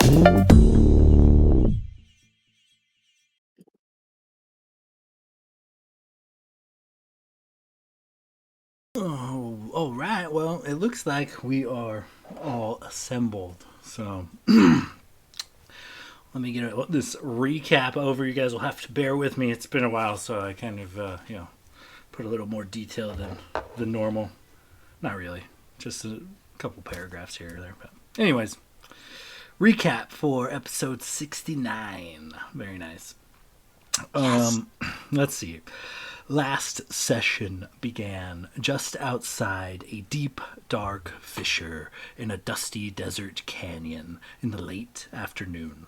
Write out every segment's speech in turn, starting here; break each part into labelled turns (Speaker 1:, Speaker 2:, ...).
Speaker 1: Oh, all right. Well, it looks like we are all assembled. So let me get this recap over. You guys will have to bear with me. It's been a while, so I kind of, put a little more detail than the normal. Not really, just a couple paragraphs here or there. But, anyways, recap for episode 69. Very nice. Let's see. Last session began just outside a deep, dark fissure in a dusty desert canyon in the late afternoon.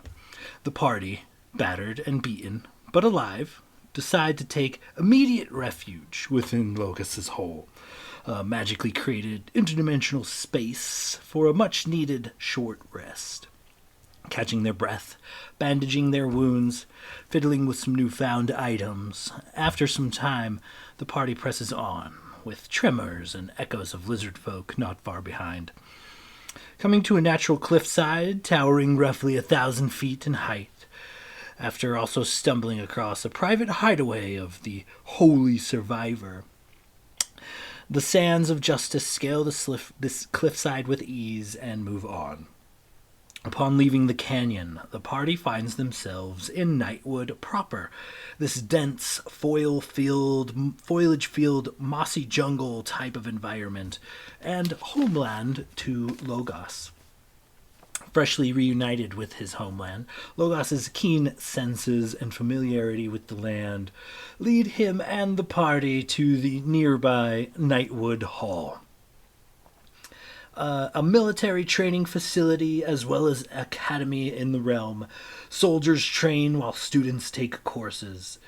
Speaker 1: The party, battered and beaten, but alive, decide to take immediate refuge within Logos's hole, a magically created interdimensional space for a much-needed short rest. Catching their breath, bandaging their wounds, fiddling with some newfound items. After some time, the party presses on, with tremors and echoes of lizard folk not far behind. Coming to a natural cliffside, towering roughly 1,000 feet in height, after also stumbling across a private hideaway of the Holy Survivor. The sands of justice scale this cliffside with ease and move on. Upon leaving the canyon, the party finds themselves in Nightwood proper, this dense, foliage-filled, mossy jungle type of environment, and homeland to Logos. Freshly reunited with his homeland, Logos's keen senses and familiarity with the land lead him and the party to the nearby Nightwood Hall. A military training facility as well as academy in the realm. Soldiers train while students take courses.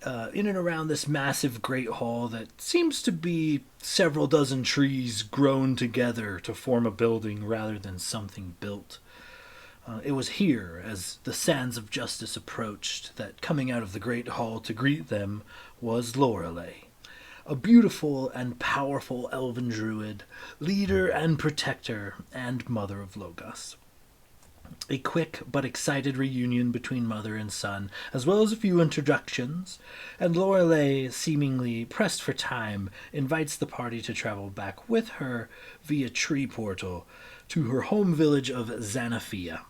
Speaker 1: In and around this massive great hall that seems to be several dozen trees grown together to form a building rather than something built. It was here, as the sands of justice approached, that coming out of the great hall to greet them was Lorelei, a beautiful and powerful elven druid, leader and protector, and mother of Logos. A quick but excited reunion between mother and son, as well as a few introductions, and Lorelei, seemingly pressed for time, invites the party to travel back with her via tree portal to her home village of Xanathia.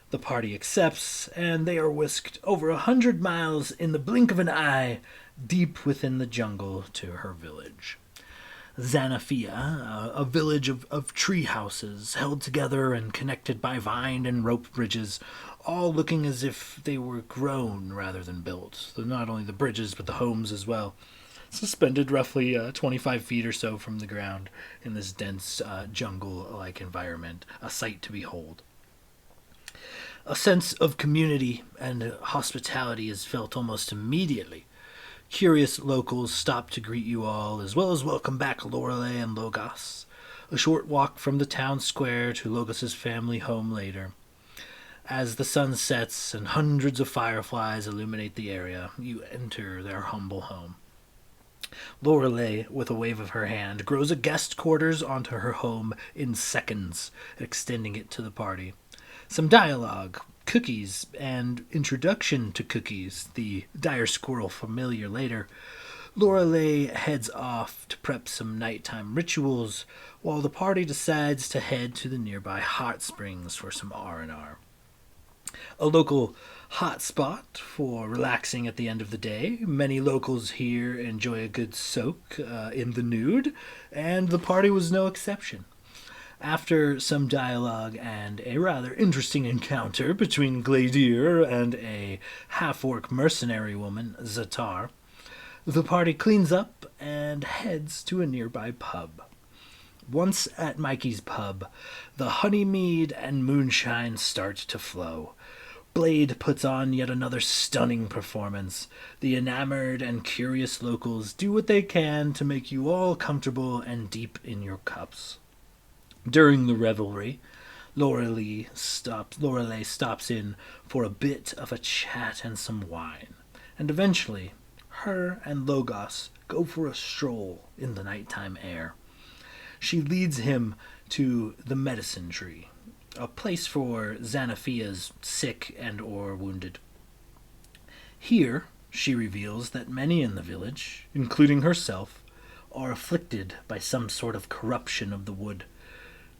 Speaker 1: The party accepts, and they are whisked over 100 miles in the blink of an eye, deep within the jungle to her village. Xanathia, a village of tree houses held together and connected by vine and rope bridges, all looking as if they were grown rather than built. Not only the bridges, but the homes as well. Suspended roughly 25 feet or so from the ground in this dense jungle-like environment, a sight to behold. A sense of community and hospitality is felt almost immediately. Curious locals stop to greet you all, as well as welcome back Lorelei and Logos. A short walk from the town square to Logos's family home later. As the sun sets and hundreds of fireflies illuminate the area, you enter their humble home. Lorelei, with a wave of her hand, grows a guest quarters onto her home in seconds, extending it to the party. Some dialogue, cookies, and introduction to cookies, the dire squirrel familiar later. Lorelei heads off to prep some nighttime rituals, while the party decides to head to the nearby hot springs for some R&R. A local hot spot for relaxing at the end of the day. Many locals here enjoy a good soak in the nude, and the party was no exception. After some dialogue and a rather interesting encounter between Gladier and a half-orc mercenary woman, Zatar, the party cleans up and heads to a nearby pub. Once at Mikey's pub, the honey mead and moonshine start to flow. Blade puts on yet another stunning performance. The enamored and curious locals do what they can to make you all comfortable and deep in your cups. During the revelry, Lorelei stops in for a bit of a chat and some wine, and eventually her and Logos go for a stroll in the nighttime air. She leads him to the medicine tree, a place for Xanophia's sick and or wounded. Here, she reveals that many in the village, including herself, are afflicted by some sort of corruption of the wood.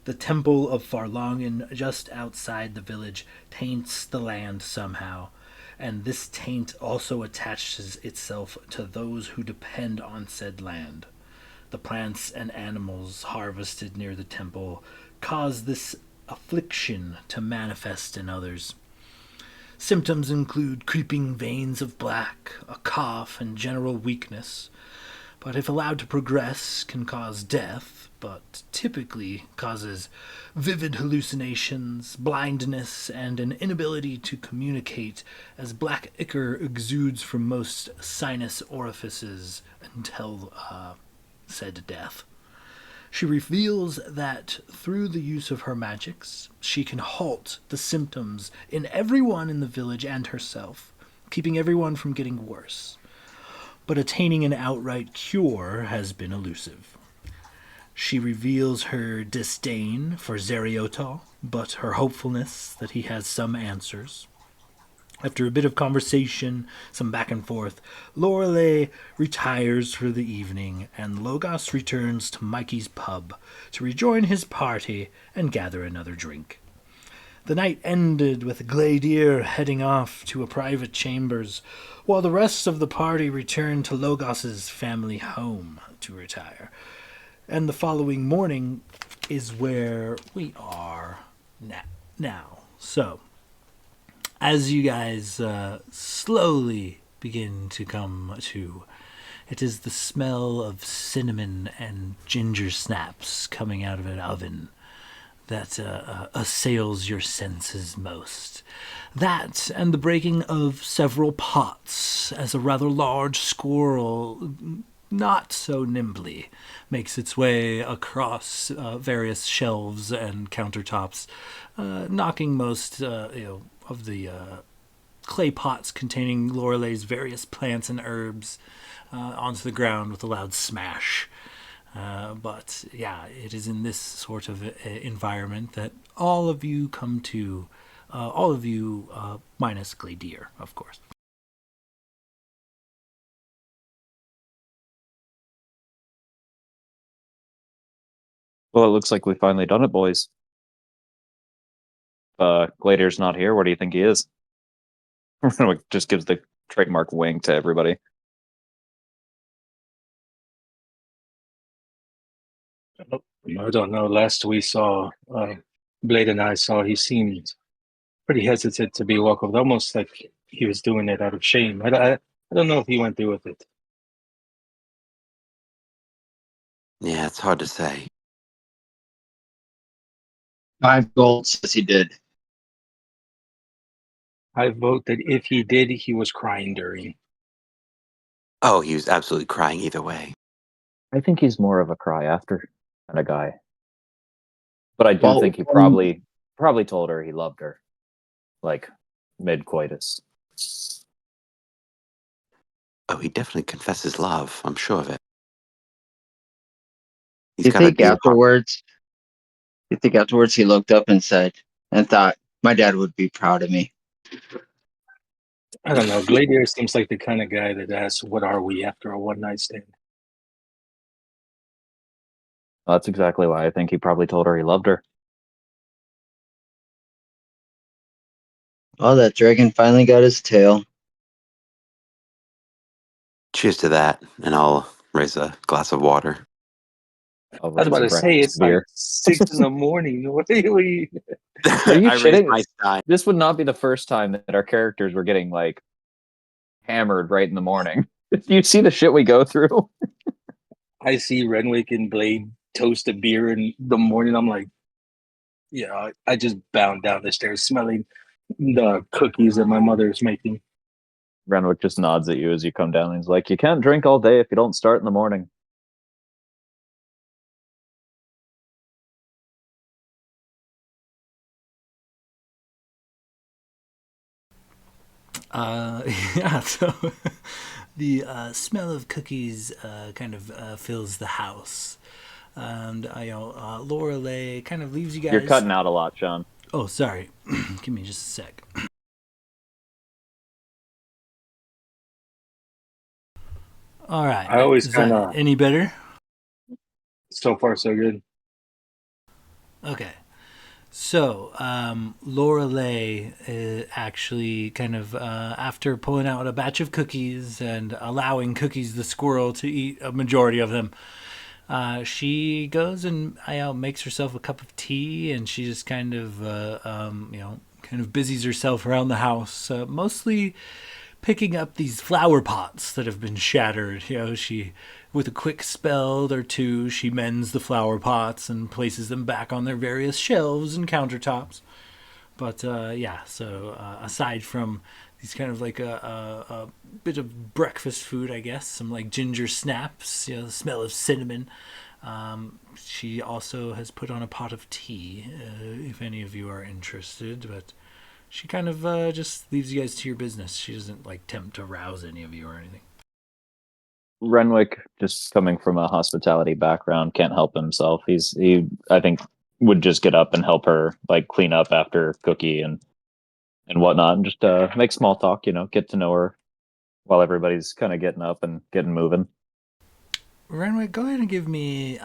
Speaker 1: The temple of Farlongen, just outside the village, taints the land somehow, and this taint also attaches itself to those who depend on said land. The plants and animals harvested near the temple cause this affliction to manifest in others. Symptoms include creeping veins of black, a cough, and general weakness, but if allowed to progress, can cause death, but typically causes vivid hallucinations, blindness, and an inability to communicate as black ichor exudes from most sinus orifices until said death. She reveals that through the use of her magics, she can halt the symptoms in everyone in the village and herself, keeping everyone from getting worse. But attaining an outright cure has been elusive. She reveals her disdain for Zeriotol, but her hopefulness that he has some answers. After a bit of conversation, some back and forth, Lorelei retires for the evening, and Logos returns to Mikey's pub to rejoin his party and gather another drink. The night ended with Gladier heading off to a private chambers, while the rest of the party returned to Logos's family home to retire. And the following morning is where we are now. So, as you guys slowly begin to come to, it is the smell of cinnamon and ginger snaps coming out of an oven that assails your senses most. That and the breaking of several pots as a rather large squirrel, not so nimbly, makes its way across various shelves and countertops, knocking most of the clay pots containing Lorelei's various plants and herbs onto the ground with a loud smash. But yeah, it is in this sort of environment that all of you come to, all of you minus Gladier, of course.
Speaker 2: Well, it looks like we finally done it, boys. Gladier's not here. Where do you think he is? Just gives the trademark wink to everybody.
Speaker 3: I don't know. Last we saw, Blade and I saw, he seemed pretty hesitant to be welcomed, almost like he was doing it out of shame. I don't know if he went through with it.
Speaker 4: Yeah, it's hard to say.
Speaker 5: 5 gold says he did.
Speaker 3: I vote that if he did, he was crying during.
Speaker 4: Oh, he was absolutely crying either way.
Speaker 2: I think he's more of a cry after kind of guy. But I do
Speaker 5: Well,
Speaker 2: think he probably told her he loved her, like mid coitus.
Speaker 4: Oh, he definitely confesses love. I'm sure of it.
Speaker 5: You think afterwards? You think afterwards he looked up and said, and thought, my dad would be proud of me.
Speaker 3: I don't know. Gladier seems like the kind of guy that asks, "What are we?" after a one-night stand.
Speaker 2: That's exactly why I think he probably told her he loved her.
Speaker 5: Oh, that dragon finally got his tail.
Speaker 4: Cheers to that, and I'll raise a glass of water.
Speaker 2: I'll
Speaker 3: I was
Speaker 2: raise
Speaker 3: about
Speaker 2: a
Speaker 3: to say
Speaker 2: breakfast
Speaker 3: it's like
Speaker 2: beer.
Speaker 3: 6 in the morning. What are you?
Speaker 2: Are you
Speaker 4: I raised
Speaker 2: kidding?
Speaker 4: my stein.
Speaker 2: This would not be the first time that our characters were getting like hammered right in the morning. You see the shit we go through.
Speaker 3: I see Renwick and Blade toast a beer in the morning. I'm like, yeah, I just bound down the stairs smelling the cookies that my mother's making.
Speaker 2: Renwick just nods at you as you come down. And he's like, "You can't drink all day if you don't start in the morning."
Speaker 1: Yeah, so the smell of cookies kind of fills the house. And, Lorelei kind of leaves you guys.
Speaker 2: You're cutting out a lot, Sean.
Speaker 1: Oh, sorry. Give me just a sec. All right.
Speaker 3: I always
Speaker 1: Is
Speaker 3: kind
Speaker 1: that
Speaker 3: of,
Speaker 1: any better?
Speaker 3: so far so good.
Speaker 1: Okay. So, Lorelei actually kind of, after pulling out a batch of cookies and allowing Cookies the squirrel to eat a majority of them, she goes and makes herself a cup of tea, and she just kind of, kind of busies herself around the house, mostly picking up these flower pots that have been shattered. She, with a quick spell or two, she mends the flower pots and places them back on their various shelves and countertops. But yeah, so aside from these kind of like a bit of breakfast food, I guess, some like ginger snaps, the smell of cinnamon. She also has put on a pot of tea, if any of you are interested. But she kind of just leaves you guys to your business. She doesn't like tempt to rouse any of you or anything.
Speaker 2: Renwick, just coming from a hospitality background, can't help himself. He I think would just get up and help her like clean up after Cookie and whatnot, and just make small talk. Get to know her while everybody's kind of getting up and getting moving.
Speaker 1: Renwick, go ahead and give me.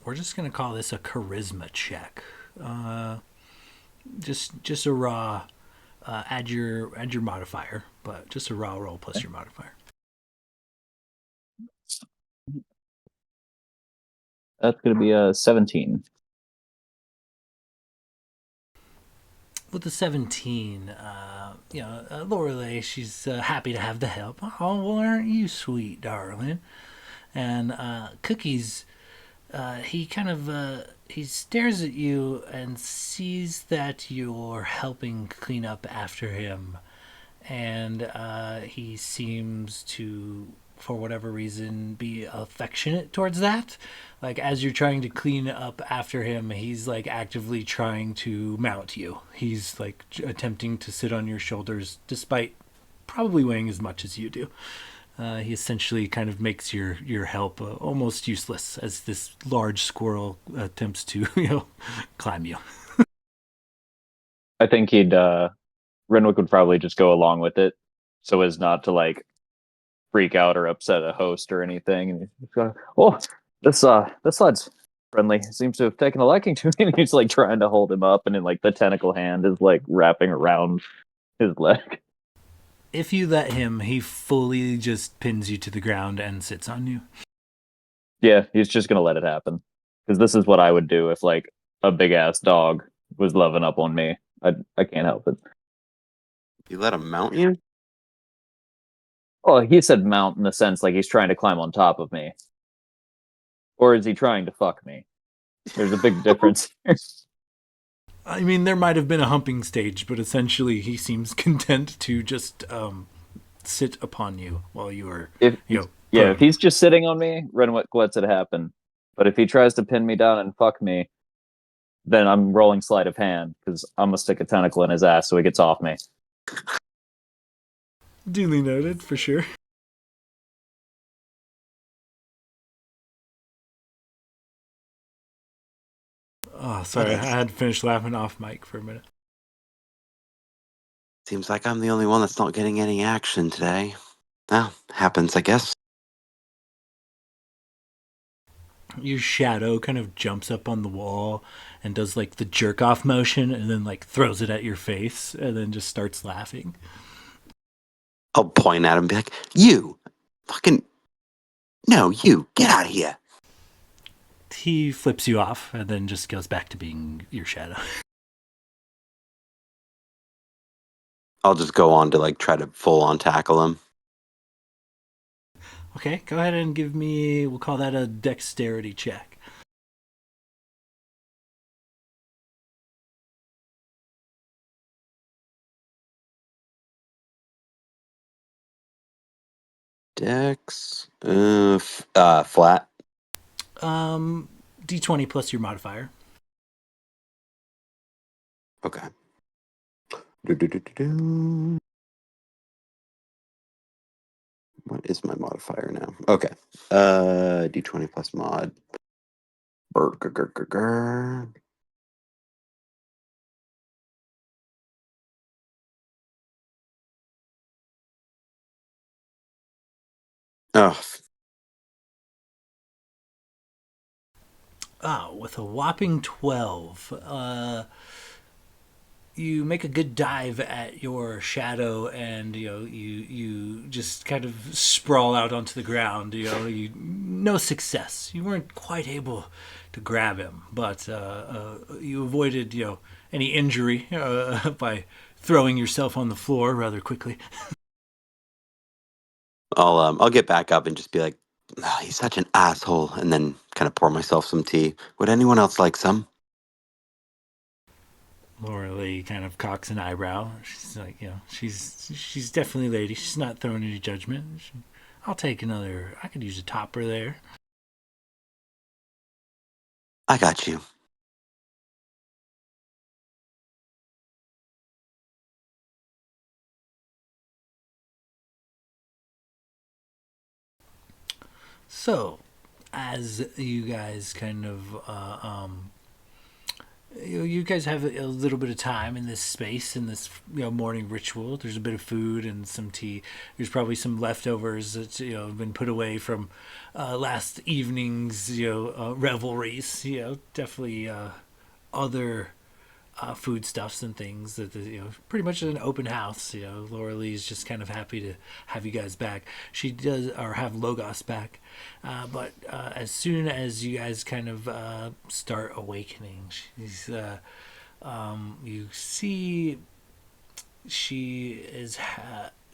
Speaker 1: We're just gonna call this a charisma check. Uh, just a raw. Add your modifier, but just a raw roll plus your modifier.
Speaker 2: That's gonna be a 17.
Speaker 1: With the 17, Lorelei, she's happy to have the help. Oh, well, aren't you sweet, darling? And Cookies, he kind of he stares at you and sees that you're helping clean up after him, and he seems to, for whatever reason, be affectionate towards that. Like, as you're trying to clean up after him, he's like actively trying to mount you. He's like attempting to sit on your shoulders despite probably weighing as much as you do. He essentially kind of makes your help almost useless as this large squirrel attempts to climb you.
Speaker 2: I think Renwick would probably just go along with it so as not to like freak out or upset a host or anything. And he's go, oh, this lad's friendly. Seems to have taken a liking to me. And he's like trying to hold him up, and then like the tentacle hand is like wrapping around his leg.
Speaker 1: If you let him, he fully just pins you to the ground and sits on you.
Speaker 2: Yeah, he's just gonna let it happen because this is what I would do if like a big ass dog was loving up on me. I can't help it.
Speaker 4: You let him mount you?
Speaker 2: Oh, he said mount in the sense like he's trying to climb on top of me, or is he trying to fuck me? There's a big difference.
Speaker 1: I mean, there might have been a humping stage, but essentially he seems content to just sit upon you while you are,
Speaker 2: if Yeah,
Speaker 1: prone.
Speaker 2: if he's just sitting on me, Renwick lets it happen. But if he tries to pin me down and fuck me, then I'm rolling sleight of hand because I'm gonna stick a tentacle in his ass so he gets off me.
Speaker 1: Duly noted, for sure. Oh, sorry, I had to finish laughing off mic for a minute.
Speaker 4: Seems like I'm the only one that's not getting any action today. Well, happens, I guess.
Speaker 1: Your shadow kind of jumps up on the wall and does like the jerk off motion and then like throws it at your face and then just starts laughing.
Speaker 4: I'll point at him and be like, you! Fucking. No, you! Get out of here!
Speaker 1: He flips you off and then just goes back to being your shadow.
Speaker 4: I'll just go on to like try to full on tackle him.
Speaker 1: Okay, go ahead and give me, we'll call that a dexterity check.
Speaker 4: Dex. Flat.
Speaker 1: D20 plus your modifier.
Speaker 4: Okay. Do-do-do-do-do. What is my modifier now? Okay. D20 plus mod. Burr-gur-gur-gur-gur. Oh,
Speaker 1: With a whopping 12. You make a good dive at your shadow, and you just kind of sprawl out onto the ground. No success. You weren't quite able to grab him, but you avoided any injury by throwing yourself on the floor rather quickly.
Speaker 4: I'll get back up and just be like, "Ah, he's such an asshole," and then kind of pour myself some tea. Would anyone else like some?
Speaker 1: Laura Lee kind of cocks an eyebrow. She's like, she's definitely a lady. She's not throwing any judgment. I'll take another. I could use a topper there.
Speaker 4: I got you.
Speaker 1: So, as you guys kind of you guys have a little bit of time in this space in this morning ritual. There's a bit of food and some tea. There's probably some leftovers that have been put away from last evening's revelries. Definitely other foodstuffs and things that pretty much an open house. Laura Lee's just kind of happy to have you guys back. She does, or have Logos back, but as soon as you guys kind of start awakening, you see she is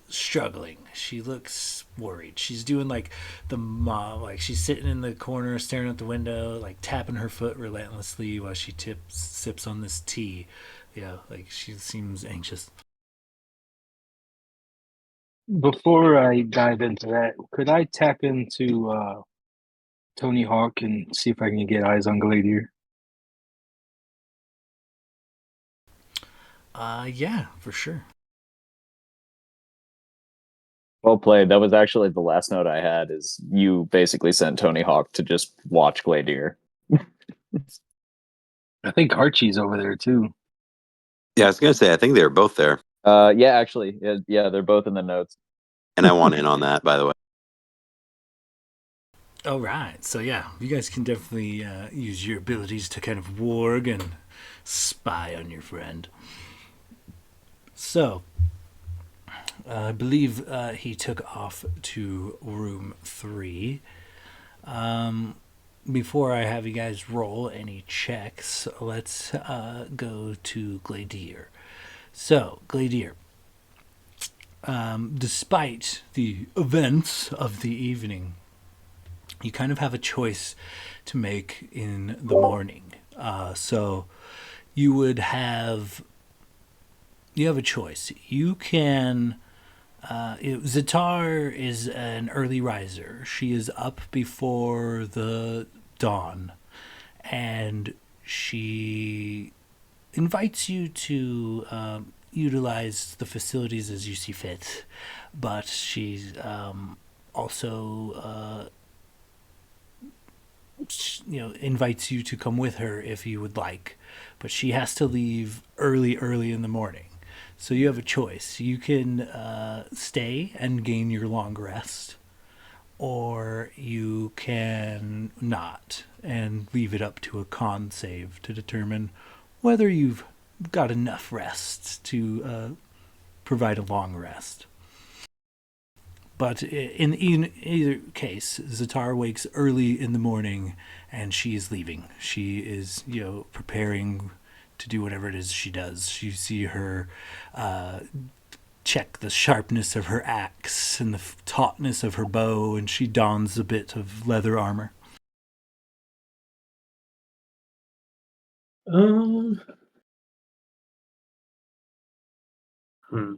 Speaker 1: struggling. She looks worried. She's doing like the mom, like she's sitting in the corner staring at the window, like tapping her foot relentlessly while she sips on this tea. Like she seems anxious.
Speaker 3: Before I dive into that, could I tap into Tony Hawk and see if I can get eyes on Gladier?
Speaker 1: Yeah, for sure.
Speaker 2: Well played. That was actually the last note I had. Is you basically sent Tony Hawk to just watch Gladier.
Speaker 3: I think Archie's over there too.
Speaker 4: Yeah, I was gonna say I think they were both there,
Speaker 2: Yeah, actually, yeah, they're both in the notes.
Speaker 4: and I want in on that, by the way.
Speaker 1: All right, so yeah, you guys can definitely use your abilities to kind of warg and spy on your friend. So, I believe he took off to room 3. Before I have you guys roll any checks, let's go to Gladier. So, Gladier, despite the events of the evening, you kind of have a choice to make in the morning. So, you would have a choice. You can. Zatar is an early riser. She is up before the dawn, and she invites you to utilize the facilities as you see fit. But she's also, invites you to come with her if you would like. But she has to leave early in the morning. So you have a choice. You can stay and gain your long rest, or you can not and leave it up to a con save to determine whether you've got enough rest to provide a long rest. But in either case, Zatar wakes early in the morning and she is leaving. She is, preparing to do whatever it is she does. You see her check the sharpness of her axe and the tautness of her bow, and she dons a bit of leather armor.
Speaker 6: Um, hmm.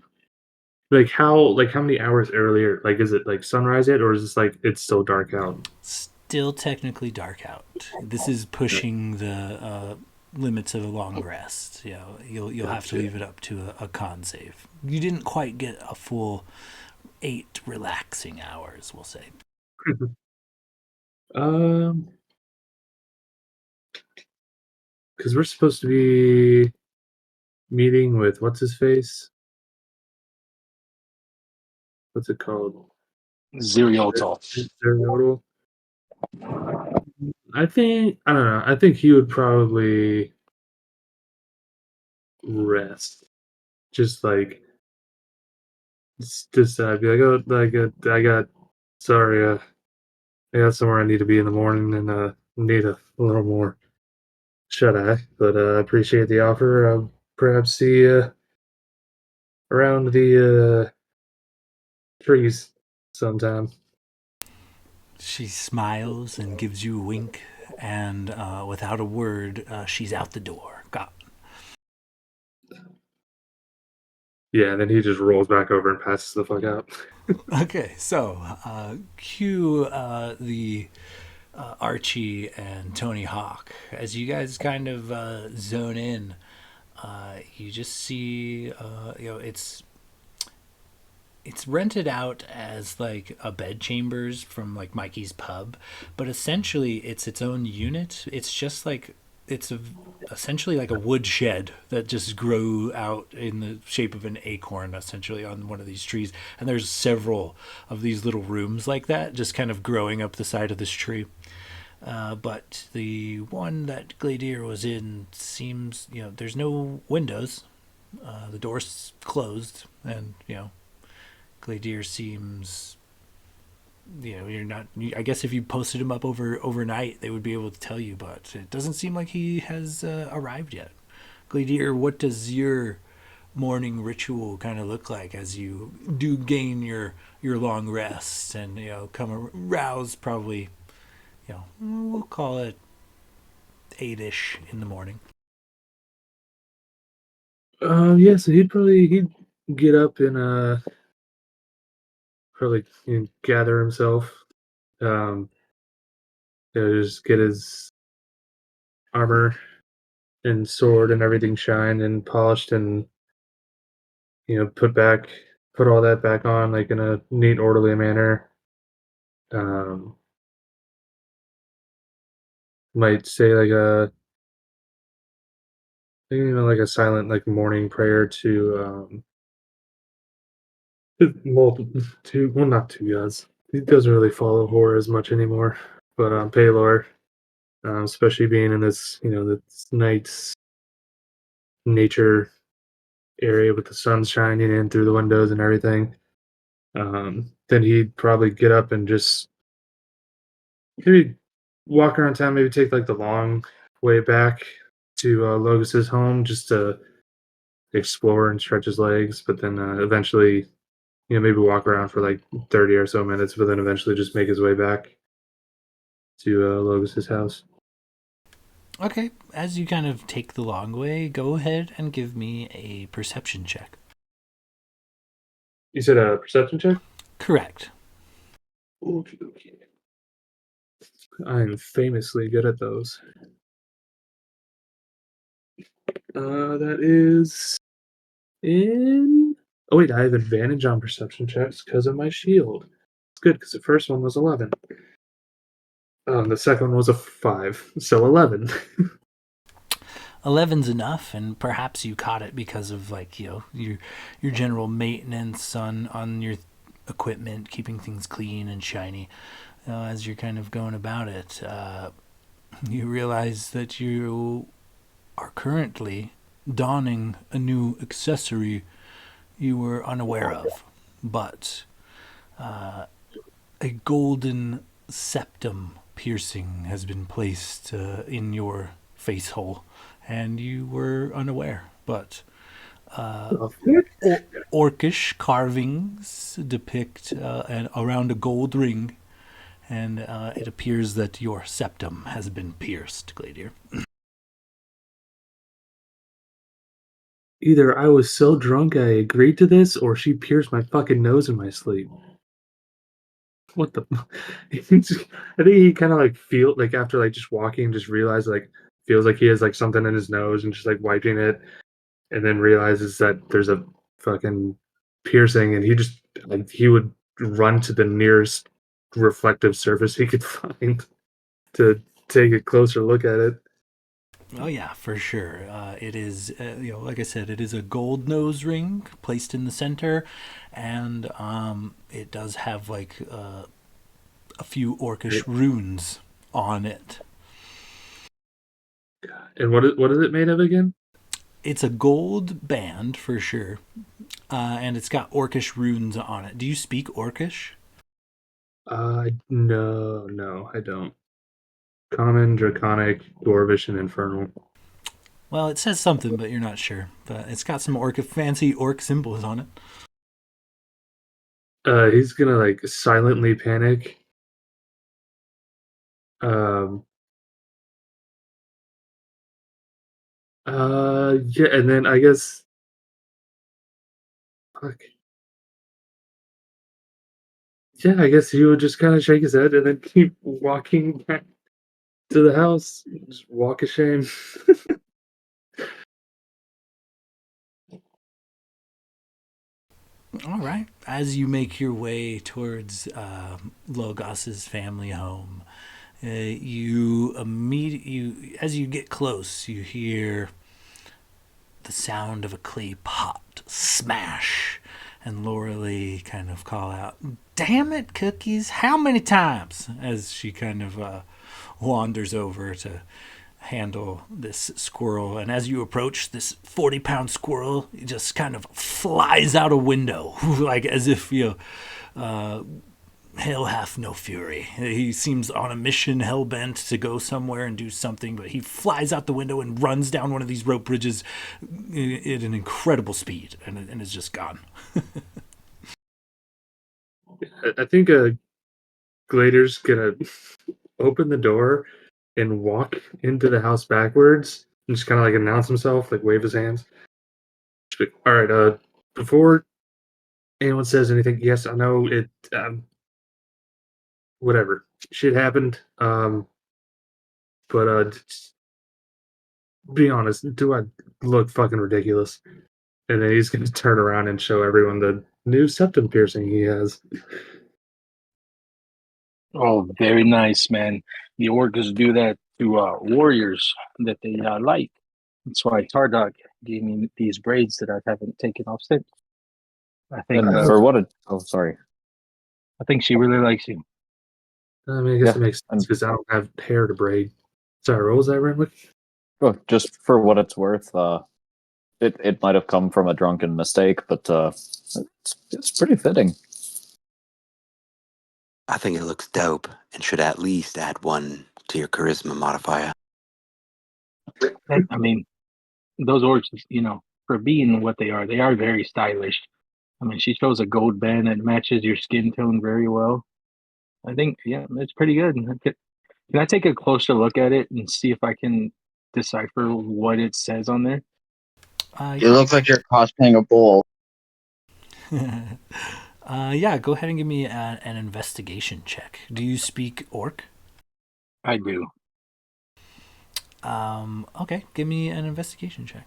Speaker 6: Like how many hours earlier? Like, is it like sunrise yet, or is this like it's still dark out?
Speaker 1: Still technically dark out. This is pushing the limits of a long rest. You'll have to
Speaker 6: Gotcha.
Speaker 1: leave it up to a con save. You didn't quite get a full 8 relaxing hours, we'll say.
Speaker 6: Um, because we're supposed to be meeting with what's his face? What's it called?
Speaker 3: Zero talk.
Speaker 6: Zero. I don't know. I think he would probably rest. Just like be like, oh, sorry, I got somewhere I need to be in the morning and need a little more shut eye. But I appreciate the offer. I'll perhaps see you around the trees sometime.
Speaker 1: She smiles and gives you a wink, and without a word, she's out the door. Got.
Speaker 6: Yeah, and then he just rolls back over and passes the fuck out.
Speaker 1: Okay, so cue the Archie and Tony Hawk. As you guys kind of zone in, you just see, it's rented out as like a bed chambers from like Mikey's pub, but essentially it's its own unit. It's just like essentially like a wood shed that just grew out in the shape of an acorn essentially on one of these trees, and there's several of these little rooms like that just kind of growing up the side of this tree. But the one that Gladier was in seems, there's no windows. The door's closed, and Gladier seems, you're not. I guess if you posted him up overnight, they would be able to tell you, but it doesn't seem like he has arrived yet. Gladier, what does your morning ritual kind of look like as you do gain your long rest and come rouse probably, we'll call it 8ish in the morning.
Speaker 6: Yeah, so he'd get up and probably gather himself. Just get his armor and sword and everything shined and polished and put all that back on like in a neat orderly manner. Might say like like a silent like morning prayer to not two gods. He doesn't really follow horror as much anymore, but Paylor, especially being in this this night's nature area with the sun shining in through the windows and everything. Then he'd probably get up and just maybe walk around town, maybe take like the long way back to Logos's home just to explore and stretch his legs, but then eventually, maybe walk around for like 30 or so minutes, but then eventually just make his way back to Logos's house.
Speaker 1: Okay, as you kind of take the long way, go ahead and give me a perception check.
Speaker 6: You said a perception check?
Speaker 1: Correct.
Speaker 6: Okay. I am famously good at those. That is in. Oh wait, I have advantage on perception checks because of my shield. It's good because the first one was 11. The second one was a 5, so 11.
Speaker 1: 11's enough, and perhaps you caught it because of like your general maintenance on your equipment, keeping things clean and shiny. As you're kind of going about it, you realize that you are currently donning a new accessory you were unaware of, but a golden septum piercing has been placed in your face hole, and you were unaware. But orcish carvings depict around a gold ring, and it appears that your septum has been pierced, Gladier.
Speaker 6: Either I was so drunk I agreed to this, or she pierced my fucking nose in my sleep. What the? I think he kind of like feel like after like just walking, just realized like feels like he has like something in his nose and just like wiping it, and then realizes that there's a fucking piercing, and he just like he would run to the nearest reflective surface he could find to take a closer look at it.
Speaker 1: Oh yeah, for sure. It is, like I said, it is a gold nose ring placed in the center, and it does have like a few orcish runes on it.
Speaker 6: And what is it made of again?
Speaker 1: It's a gold band for sure, and it's got orcish runes on it. Do you speak orcish?
Speaker 6: No, I don't. Common, Draconic, Dwarvish, and Infernal.
Speaker 1: Well, it says something, but you're not sure. But it's got some fancy orc symbols on it.
Speaker 6: He's gonna like silently panic. Um. Yeah, and then I guess. Fuck. Yeah, I guess he would just kind of shake his head and then keep walking back to the house. Just walk of shame.
Speaker 1: All right. As you make your way towards Logos's family home, as you get close, you hear the sound of a clay pot smash, and Laura Lee kind of call out, "Damn it, Cookies! How many times?" As she kind of wanders over to handle this squirrel, and as you approach, this 40-pound squirrel just kind of flies out a window, like as if hell hath no fury. He seems on a mission, hell bent to go somewhere and do something, but he flies out the window and runs down one of these rope bridges at an incredible speed, and is just gone.
Speaker 6: I think Glader's gonna open the door and walk into the house backwards and just kind of like announce himself, like wave his hands. All right, before anyone says anything, yes, I know it. Whatever, shit happened. But just be honest, do I look fucking ridiculous? And then he's gonna turn around and show everyone the new septum piercing he has.
Speaker 3: Oh, very nice, man. The orcs do that to warriors that they like. That's why Tardog gave me these braids that I haven't taken off since. I think
Speaker 2: And for what it, oh, sorry.
Speaker 3: I think she really likes you.
Speaker 6: I mean, I guess
Speaker 2: Yeah,
Speaker 6: it makes sense because I don't have hair to braid. Sorry, what was that, Renwick?
Speaker 2: Oh, just for what it's worth, it might have come from a drunken mistake, but it's pretty fitting.
Speaker 4: I think it looks dope and should at least add 1 to your charisma modifier.
Speaker 3: I mean, those orcs, for being what they are very stylish. I mean, she shows a gold band that matches your skin tone very well. I think, yeah, it's pretty good. Can I take a closer look at it and see if I can decipher what it says on there?
Speaker 5: You look like you're cosplaying a bull.
Speaker 1: Yeah, go ahead and give me an investigation check. Do you speak orc?
Speaker 3: I do.
Speaker 1: Okay, give me an investigation check.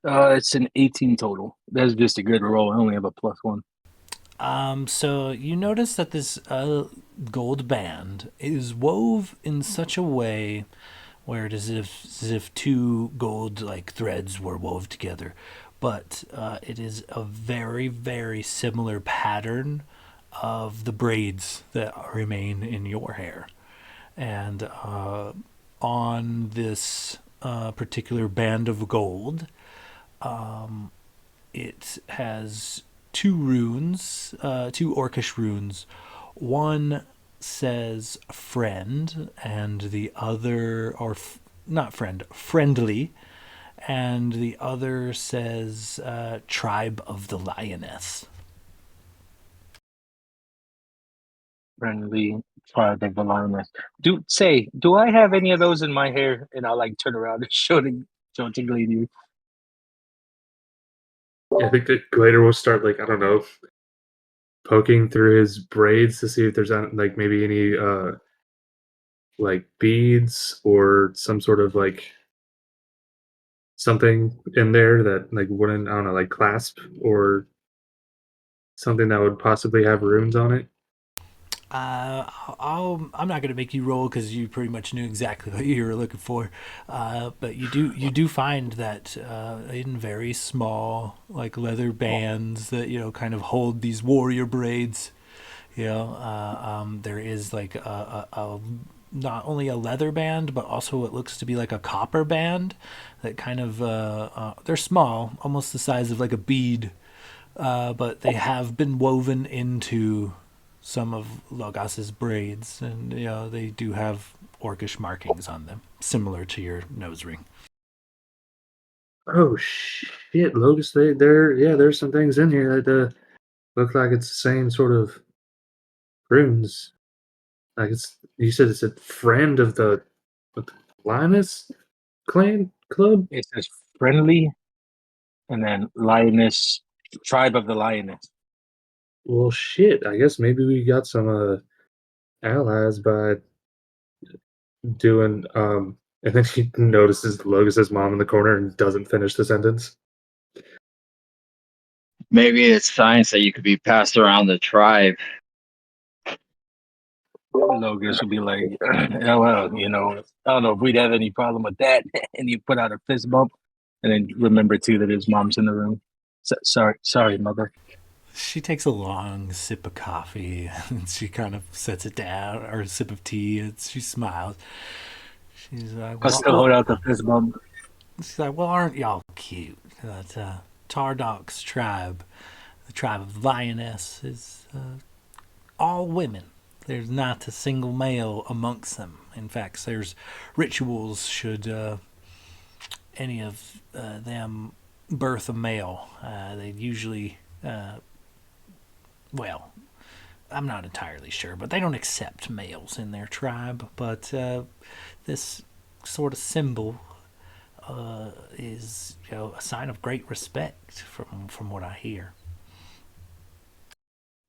Speaker 3: It's an 18 total. That's just a good roll. I only have a +1.
Speaker 1: So you notice that this gold band is wove in such a way where it is as if two gold like threads were wove together, but it is a very, very similar pattern of the braids that remain in your hair. And on this particular band of gold, it has two runes, two orcish runes. One says friend, and the other, or not friend, friendly, and the other says tribe of the lioness.
Speaker 3: Friendly tribe of the lioness. Do I have any of those in my hair? And I'll like turn around and show it to Glady.
Speaker 6: Yeah, I think that Glader will start like I don't know, poking through his braids to see if there's like maybe any like beads or some sort of like something in there that like wouldn't I don't know like clasp or something that would possibly have runes on it.
Speaker 1: I'm not gonna make you roll because you pretty much knew exactly what you were looking for. But you do find that in very small like leather bands that kind of hold these warrior braids. There is like a not only a leather band but also what looks to be like a copper band that kind of they're small, almost the size of like a bead, but they have been woven into some of Logos's braids, and they do have orcish markings on them, similar to your nose ring.
Speaker 6: Oh shit, Locust! Yeah, there's some things in here that look like it's the same sort of runes. Like you said, it's a friend of what, the Linus clan club.
Speaker 3: It says friendly, and then lioness, tribe of the lioness.
Speaker 6: Well, shit. I guess maybe we got some allies by doing. And then he notices Logus's mom in the corner and doesn't finish the sentence.
Speaker 5: Maybe it's signs that you could be passed around the tribe.
Speaker 3: Logan would be like, "Oh well, I don't know if we'd have any problem with that." And you put out a fist bump, and then remember too that his mom's in the room. Sorry, mother.
Speaker 1: She takes a long sip of coffee and she kind of sets it down, or a sip of tea, and she smiles. She's like,
Speaker 3: I'll still hold out the fist bump.
Speaker 1: she's like, well, aren't y'all cute? That Tardok's tribe, the tribe of Lioness, is all women. There's not a single male amongst them. In fact, there's rituals should any of them birth a male. They usually, well, I'm not entirely sure, but they don't accept males in their tribe. But this sort of symbol is, a sign of great respect from what I hear.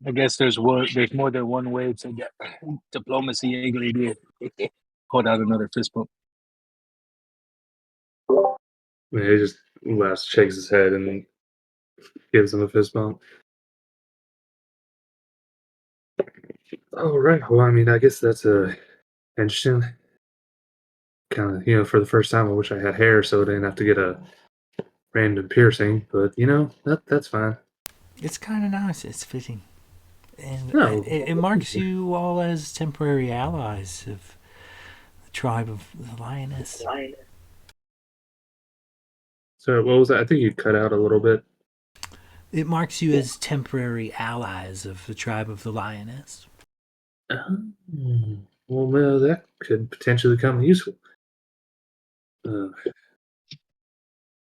Speaker 3: I guess there's more than one way to get diplomacy. Eggley did. Hold out another fist bump.
Speaker 6: And he just laughs, shakes his head, and gives him a fist bump. All right. Well, I mean, I guess that's interesting. Kind of, for the first time, I wish I had hair so I didn't have to get a random piercing. But that's fine.
Speaker 1: It's kind of nice. It's fitting. And
Speaker 6: No.
Speaker 1: it marks you all as temporary allies of the tribe of the Lioness.
Speaker 6: So what was that? I think you cut out a little bit.
Speaker 1: It marks you as temporary allies of the tribe of the Lioness.
Speaker 6: Well, that could potentially come useful. Uh,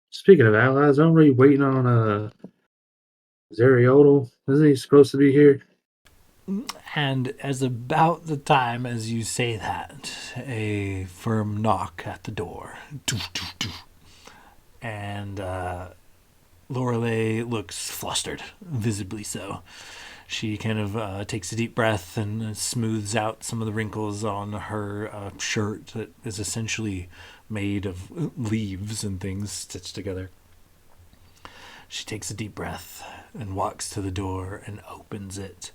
Speaker 6: Speaking of allies, aren't we waiting on Zariodal? Isn't he supposed to be here?
Speaker 1: And as about the time as you say that, a firm knock at the door. Doof, doof, doof. And Lorelei looks flustered, visibly so. She kind of takes a deep breath and smooths out some of the wrinkles on her shirt that is essentially made of leaves and things stitched together. She takes a deep breath and walks to the door and opens it.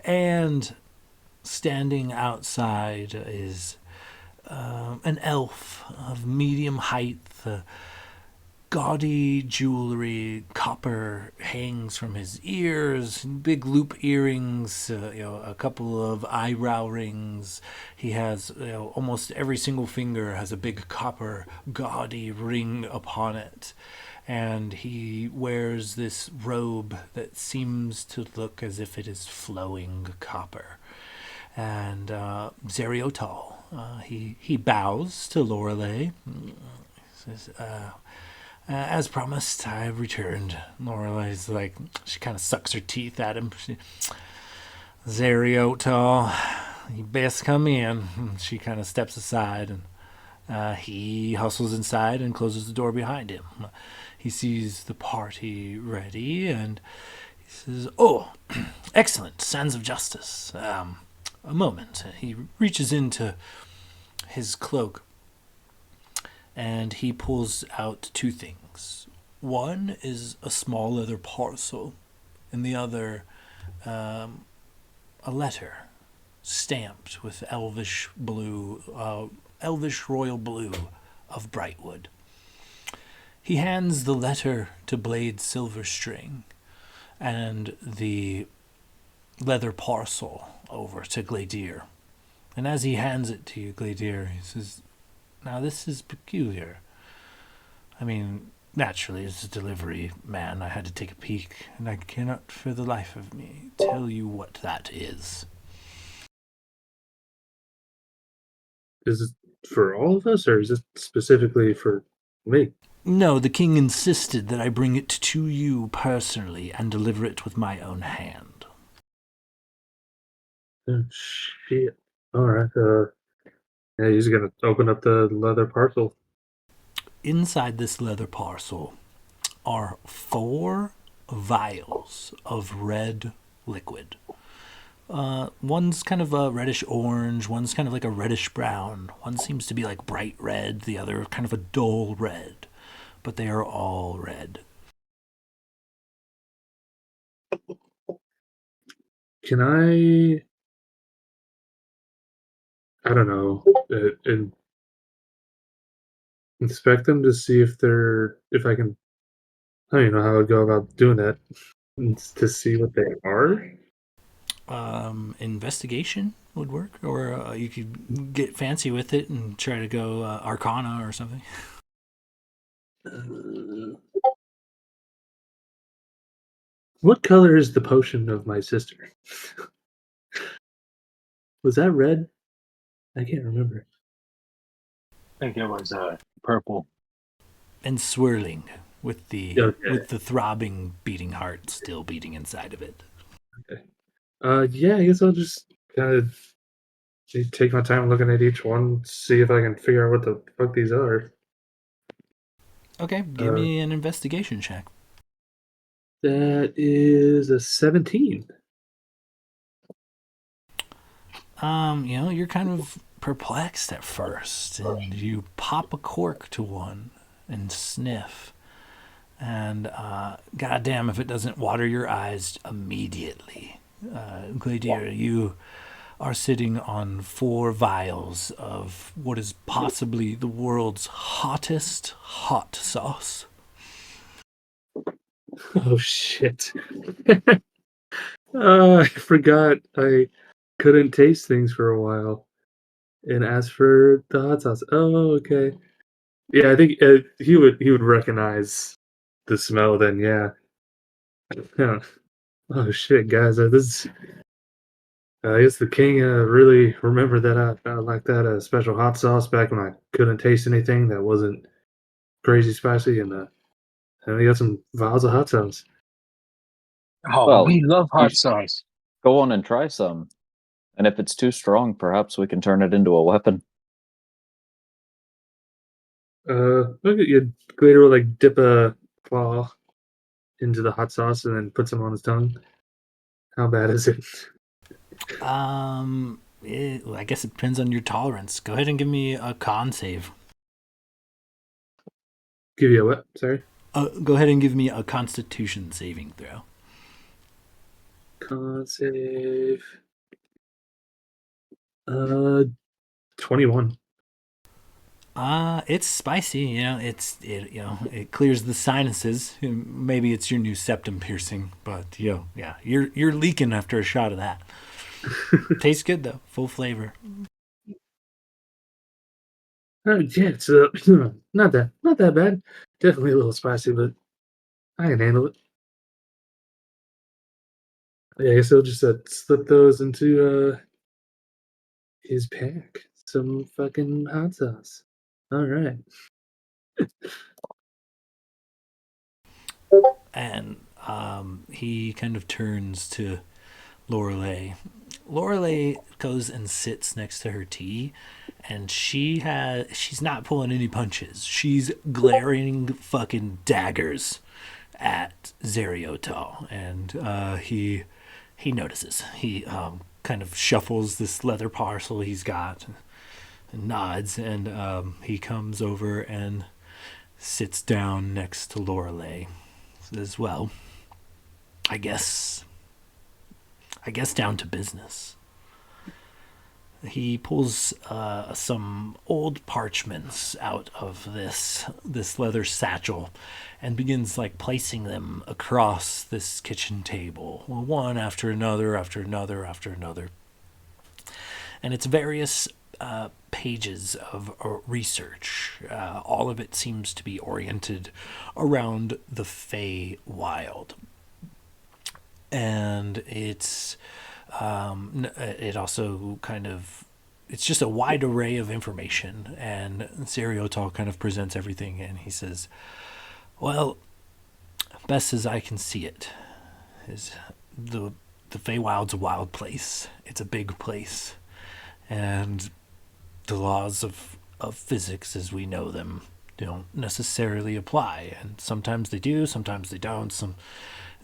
Speaker 1: And standing outside is an elf of medium height. Gaudy jewelry, copper hangs from his ears, big loop earrings, a couple of eyebrow rings. He has, almost every single finger has a big copper gaudy ring upon it. And he wears this robe that seems to look as if it is flowing copper. And Zeriotal, he bows to Lorelei. Says, as promised, I have returned. Lorelei's like, she kind of sucks her teeth at him. Zeriotal, you best come in. She kind of steps aside, and he hustles inside and closes the door behind him. He sees the party ready, and he says, "Oh, excellent, Sands of Justice. A moment." He reaches into his cloak and he pulls out two things. One is a small leather parcel, and the other a letter stamped with elvish blue, elvish royal blue of Brightwood. He hands the letter to Blade Silverstring and the leather parcel over to Gladier. And as he hands it to you, Gladier, he says, "Now this is peculiar. I mean, naturally, as a delivery man, I had to take a peek, and I cannot for the life of me tell you what that is."
Speaker 6: Is it for all of us, or is it specifically for me?
Speaker 1: No, the king insisted that I bring it to you personally and deliver it with my own hand.
Speaker 6: Oh, shit. All right. Yeah, he's gonna open up the leather parcel.
Speaker 1: Inside this leather parcel are 4 vials of red liquid. One's kind of a reddish orange, one's kind of like a reddish brown, one seems to be like bright red, the other kind of a dull red, but they are all red.
Speaker 6: Can I don't know, inspect them to see if I can, I don't even know how I'd go about doing that, to see what they are.
Speaker 1: Investigation would work, or you could get fancy with it and try to go Arcana or something.
Speaker 6: What color is the potion of my sister? Was that red? I can't remember.
Speaker 3: I think it was purple.
Speaker 1: And swirling with the
Speaker 6: Okay.
Speaker 1: throbbing, beating heart still beating inside of it.
Speaker 6: Okay. Yeah, I guess I'll just kind of take my time looking at each one, see if I can figure out what the fuck these are.
Speaker 1: Okay, give me an investigation check.
Speaker 6: That is a 17.
Speaker 1: You're kind of perplexed at first, and you pop a cork to one and sniff, and goddamn if it doesn't water your eyes immediately. Gladier, you are sitting on 4 vials of what is possibly the world's hottest hot sauce.
Speaker 6: Oh shit. I forgot I couldn't taste things for a while and asked for the hot sauce. Oh, okay. Yeah, I think he would recognize the smell then, yeah. Yeah. Oh shit, guys. This I guess the king really remembered that I like that special hot sauce back when I couldn't taste anything that wasn't crazy spicy, and we got some vials of hot sauce.
Speaker 3: Oh,
Speaker 2: Well,
Speaker 3: we love
Speaker 2: you
Speaker 3: hot
Speaker 2: should
Speaker 3: sauce.
Speaker 2: go on and try some. And if it's too strong, perhaps we can turn it into a weapon.
Speaker 6: Look at you. Glader will like dip a claw into the hot sauce and then put some on his tongue. How bad is it?
Speaker 1: I guess it depends on your tolerance. Go ahead and give me a con save.
Speaker 6: Give you a what? Sorry.
Speaker 1: Go ahead and give me a Constitution saving throw.
Speaker 6: Con save. 21.
Speaker 1: It's spicy. It clears the sinuses. Maybe it's your new septum piercing, but yeah, you're leaking after a shot of that. Tastes good though, full flavor.
Speaker 6: Yeah, it's not that bad. Definitely a little spicy, but I can handle it. Yeah, I guess he'll just slip those into his pack. Some fucking hot sauce. All right.
Speaker 1: And he kind of turns to Lorelei. Lorelei goes and sits next to her tea, and she's not pulling any punches. She's glaring fucking daggers at Zeriotal, and he notices. He kind of shuffles this leather parcel he's got and nods, and he comes over and sits down next to Lorelei. Says, "Well, I guess down to business." He pulls some old parchments out of this leather satchel and begins like placing them across this kitchen table, one after another, after another, after another. And it's various pages of research. All of it seems to be oriented around the Fey Wild. And it also kind of, it's just a wide array of information, and Seriotal kind of presents everything, and he says, well, best as I can see it, is the Feywild's a wild place. It's a big place, and the laws of physics as we know them don't necessarily apply, and sometimes they do, sometimes they don't.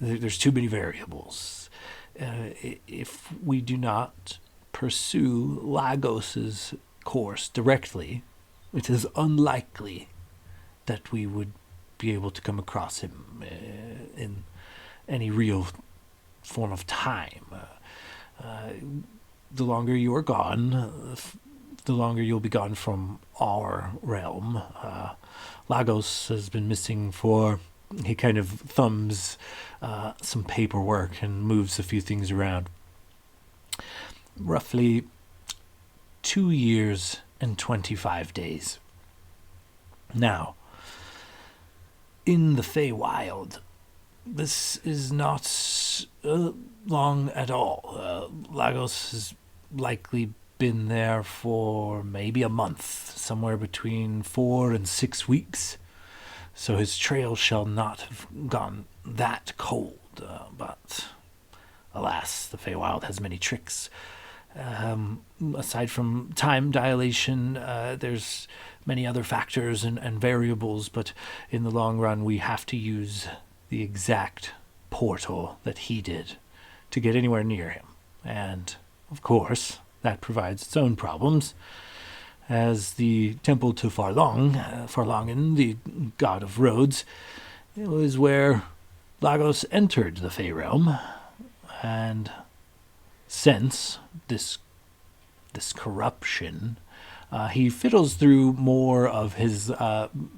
Speaker 1: There's too many variables. If we do not pursue Lagos's course directly, it is unlikely that we would be able to come across him in any real form of time. The longer you are gone, the longer you'll be gone from our realm. Lagos has been missing for... He kind of thumbs some paperwork and moves a few things around. Roughly 2 years and 25 days. Now, in the Feywild, this is not long at all. Lagos has likely been there for maybe a month, somewhere between 4 and 6 weeks. So his trail shall not have gone that cold, but alas, the Feywild has many tricks. Aside from time dilation, there's many other factors and variables, but in the long run we have to use the exact portal that he did to get anywhere near him. And, of course, that provides its own problems, as the temple to Farlongen, the god of roads, it was where Lagos entered the Fey realm, and since this corruption, he fiddles through more of his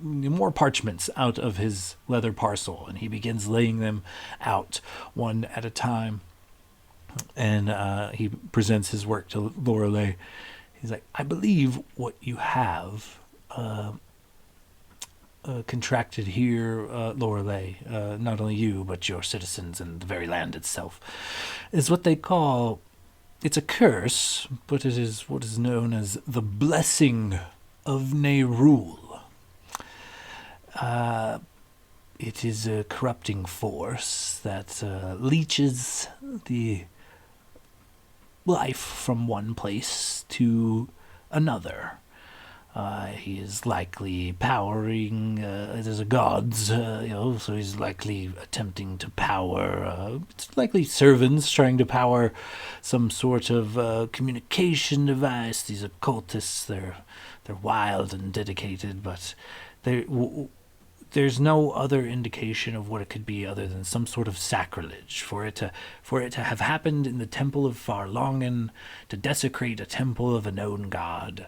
Speaker 1: more parchments out of his leather parcel, and he begins laying them out one at a time. And he presents his work to Lorelei. He's like, I believe what you have contracted here, Lorelei, not only you, but your citizens and the very land itself, is what they call, it's a curse, but it is what is known as the blessing of Nerul. It is a corrupting force that leeches the life from one place to another. He is likely powering, there's a gods, so he's likely attempting to power, it's likely servants trying to power some sort of communication device. These occultists, they're wild and dedicated, but there's no other indication of what it could be other than some sort of sacrilege. For it to have happened in the temple of Farlongen, to desecrate a temple of a known god,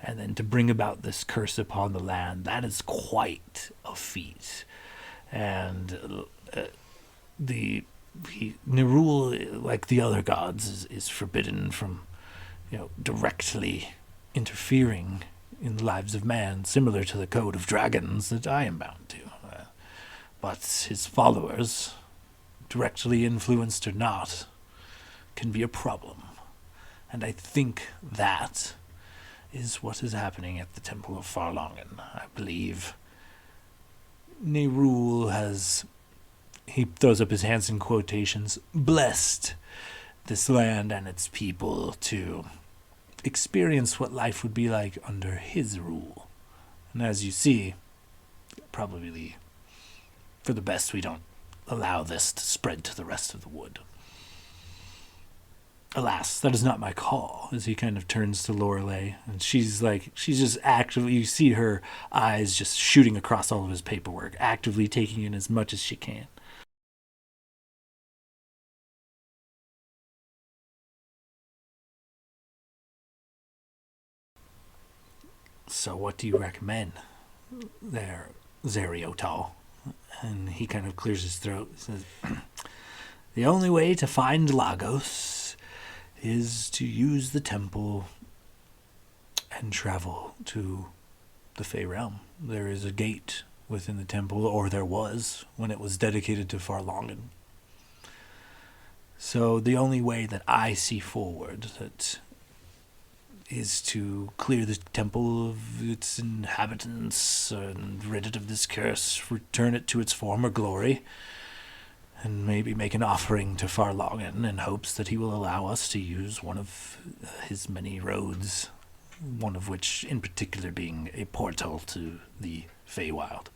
Speaker 1: and then to bring about this curse upon the land, that is quite a feat. And Nerul, like the other gods, is forbidden from, directly interfering in the lives of man, similar to the code of dragons that I am bound to. But his followers, directly influenced or not, can be a problem. And I think that is what is happening at the Temple of Farlongen. I believe Nerul has, he throws up his hands in quotations, blessed this land and its people to experience what life would be like under his rule. And as you see, probably for the best we don't allow this to spread to the rest of the wood. Alas, that is not my call, as he kind of turns to Lorelei, and she's just actively, you see her eyes just shooting across all of his paperwork, actively taking in as much as she can. So what do you recommend there, Zeriotal? And he kind of clears his throat and says, the only way to find Lagos is to use the temple and travel to the Fey Realm. There is a gate within the temple, or there was when it was dedicated to Farlongen. So the only way that I see forward that is to clear the temple of its inhabitants and rid it of this curse, return it to its former glory, and maybe make an offering to Farlongen in hopes that he will allow us to use one of his many roads, one of which in particular being a portal to the Feywild.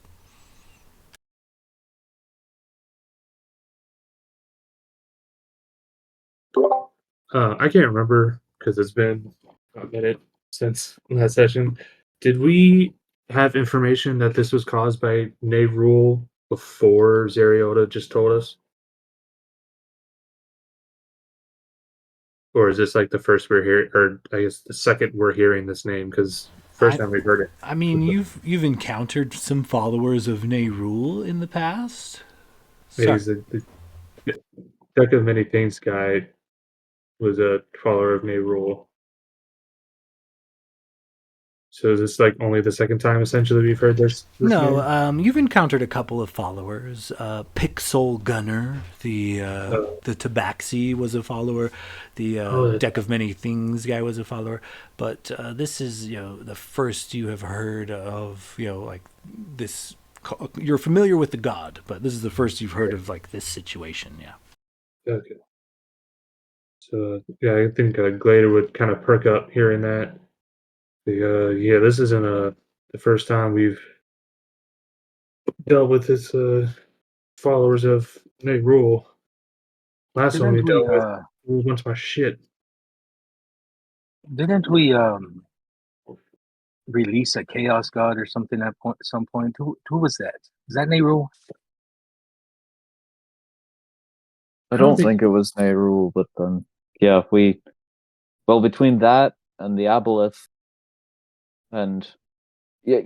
Speaker 6: I can't remember because it's been a minute since that session. Did we have information that this was caused by Rule before Zeriota just told us? Or is this like the first we're hearing, or I guess the second we're hearing this name? Because first time we've heard it.
Speaker 1: I mean, you've encountered some followers of Rule in the past.
Speaker 6: He's the Deck of Many Things guy was a follower of Rule. So is this like only the second time essentially we've heard this
Speaker 1: No,
Speaker 6: name?
Speaker 1: you've encountered a couple of followers. Pixel Gunner, the Tabaxi was a follower. The Deck of Many Things guy was a follower. But this is, the first you have heard of, like this. You're familiar with the god, but this is the first you've heard of like this situation. Yeah.
Speaker 6: Okay. So yeah, I think Glader would kind of perk up hearing that. Yeah, this isn't the first time we've dealt with this followers of Nate Rule. Last one we
Speaker 3: Didn't we
Speaker 6: dealt with was a bunch of my shit.
Speaker 3: didn't we release a chaos god or something at some point? Who was that? Is that Nehru?
Speaker 2: I don't think it was Nehru, but yeah, between that and the Aboleth, and yeah,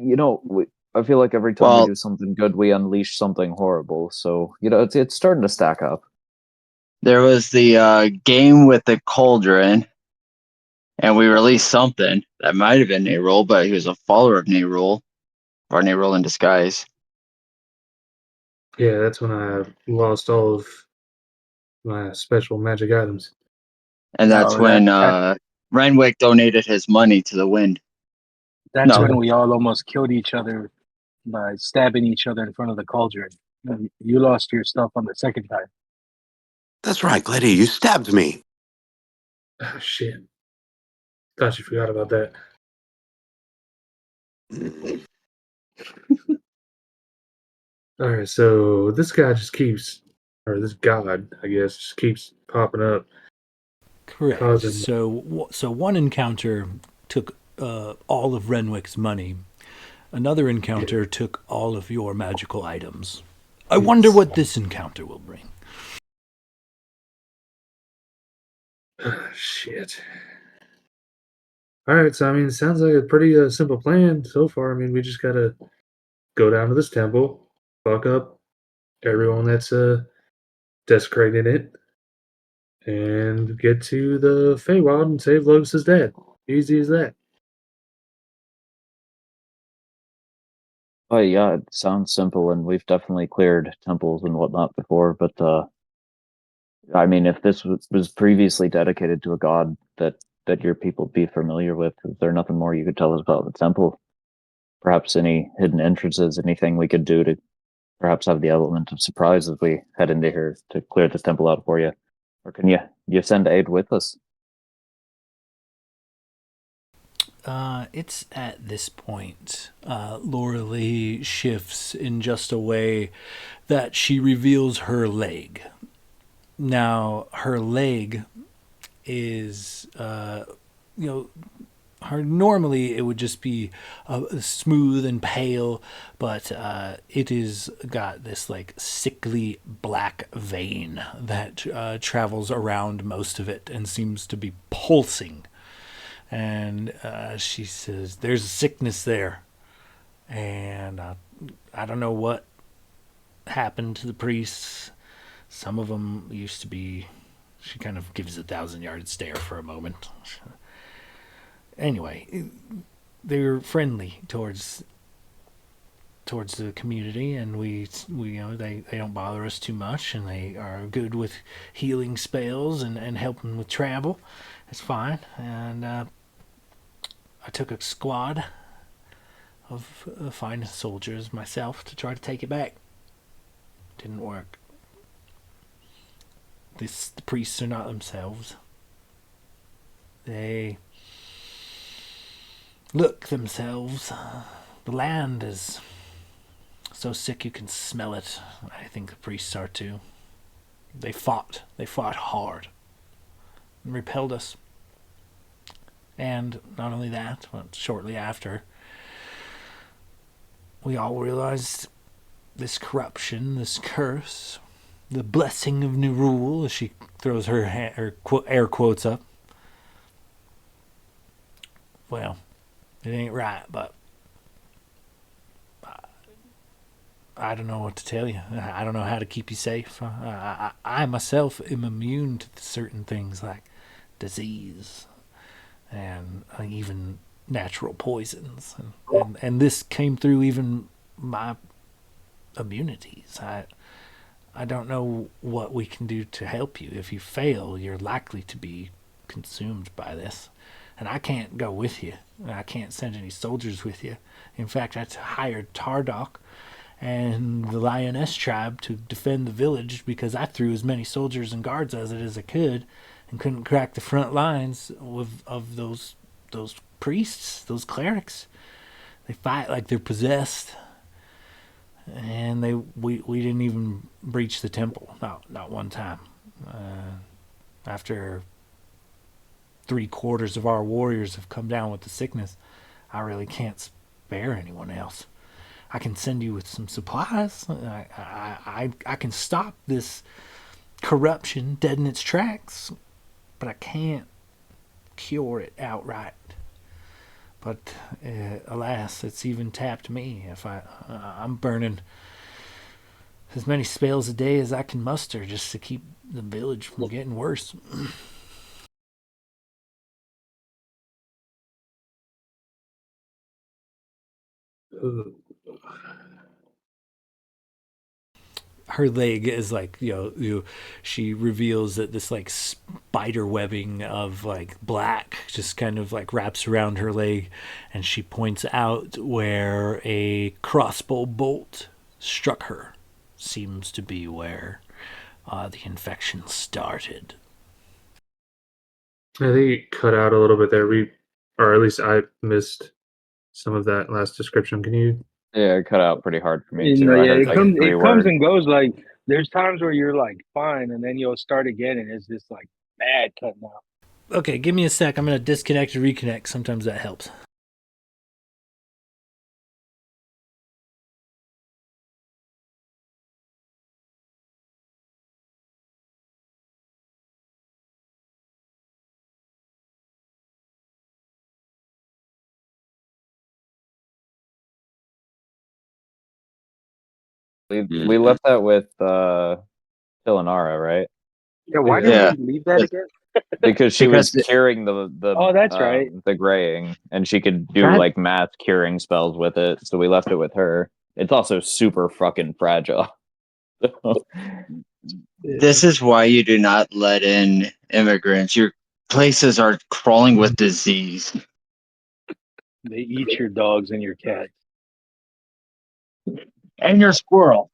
Speaker 2: I feel like every time we do something good, we unleash something horrible. So it's starting to stack up.
Speaker 5: There was the game with the cauldron, and we released something that might have been Nerul, but he was a follower of Nerul, or Nerul in disguise.
Speaker 6: Yeah, that's when I lost all of my special magic items.
Speaker 5: And that's when Renwick donated his money to the wind.
Speaker 3: That's when we all almost killed each other by stabbing each other in front of the cauldron. You lost your stuff on the second time.
Speaker 4: That's right, Glady, you stabbed me.
Speaker 6: Oh, shit. Thought you forgot about that. Alright, so this guy just keeps, or this god, I guess, just keeps popping up.
Speaker 1: Correct. So one encounter took all of Renwick's money. Another encounter took all of your magical items. I wonder what this encounter will bring.
Speaker 6: Shit. Alright, so I mean, it sounds like a pretty simple plan so far. I mean, we just gotta go down to this temple, fuck up everyone that's desecrated it, and get to the Feywild and save Logos' dad. Easy as that.
Speaker 2: Oh yeah, it sounds simple, and we've definitely cleared temples and whatnot before. But I mean, if this was previously dedicated to a god that your people be familiar with, is there nothing more you could tell us about the temple? Perhaps any hidden entrances, anything we could do to perhaps have the element of surprise as we head into here to clear this temple out for you? Or can you send aid with us?
Speaker 1: It's at this point, Laura Lee shifts in just a way that she reveals her leg. Now, her leg is, normally it would just be smooth and pale, but it is got this like sickly black vein that travels around most of it and seems to be pulsing. And she says, "There's a sickness there, and I don't know what happened to the priests. Some of them used to be." She kind of gives a 1,000-yard stare for a moment. Anyway, they're friendly towards the community, and we they don't bother us too much, and they are good with healing spells and helping with travel. It's fine. And I took a squad of fine soldiers myself to try to take it back. Didn't work. The priests are not themselves. They look themselves. The land is so sick you can smell it. I think the priests are too. They fought hard and repelled us. And not only that, but shortly after, we all realized this corruption, this curse, the blessing of new rule, as she throws her air quotes up. Well, it ain't right, but I don't know what to tell you. I don't know how to keep you safe. I myself am immune to certain things like disease and even natural poisons. And this came through even my immunities. I don't know what we can do to help you. If you fail, you're likely to be consumed by this. And I can't go with you. I can't send any soldiers with you. In fact, I hired Tardok and the Lioness tribe to defend the village because I threw as many soldiers and guards as I could and couldn't crack the front lines of those priests, those clerics. They fight like they're possessed. And we didn't even breach the temple, not one time. After 3/4 of our warriors have come down with the sickness, I really can't spare anyone else. I can send you with some supplies. I can stop this corruption dead in its tracks, but I can't cure it outright. But alas, it's even tapped me. If I'm burning as many spells a day as I can muster just to keep the village from getting worse. Her leg is like, she reveals that this like spider webbing of like black just kind of like wraps around her leg, and she points out where a crossbow bolt struck her. Seems to be where the infection started.
Speaker 6: I think you cut out a little bit there. Or at least I missed some of that last description. Can you?
Speaker 2: Yeah, it cut out pretty hard for me
Speaker 3: You
Speaker 2: too.
Speaker 3: know,
Speaker 2: I
Speaker 3: yeah,
Speaker 2: heard
Speaker 3: it
Speaker 2: like
Speaker 3: comes
Speaker 2: 3
Speaker 3: it comes
Speaker 2: words.
Speaker 3: and goes. Like there's times where you're like fine, and then you'll start again, and it's just like bad cutting out.
Speaker 1: Okay, give me a sec. I'm going to disconnect and reconnect. Sometimes that helps.
Speaker 2: We left that with Tilanara, right?
Speaker 3: Yeah, why
Speaker 6: Yeah.
Speaker 3: did we leave that again?
Speaker 2: Because she was
Speaker 5: Because
Speaker 2: curing the
Speaker 3: Oh, that's right.
Speaker 2: the graying, and she could do
Speaker 5: That-
Speaker 2: like mass curing spells with it. So we left it with her. It's also super fucking fragile.
Speaker 5: this is why you do not let in immigrants. Your places are crawling with disease.
Speaker 3: They eat your dogs and your cats.
Speaker 5: And your squirrel.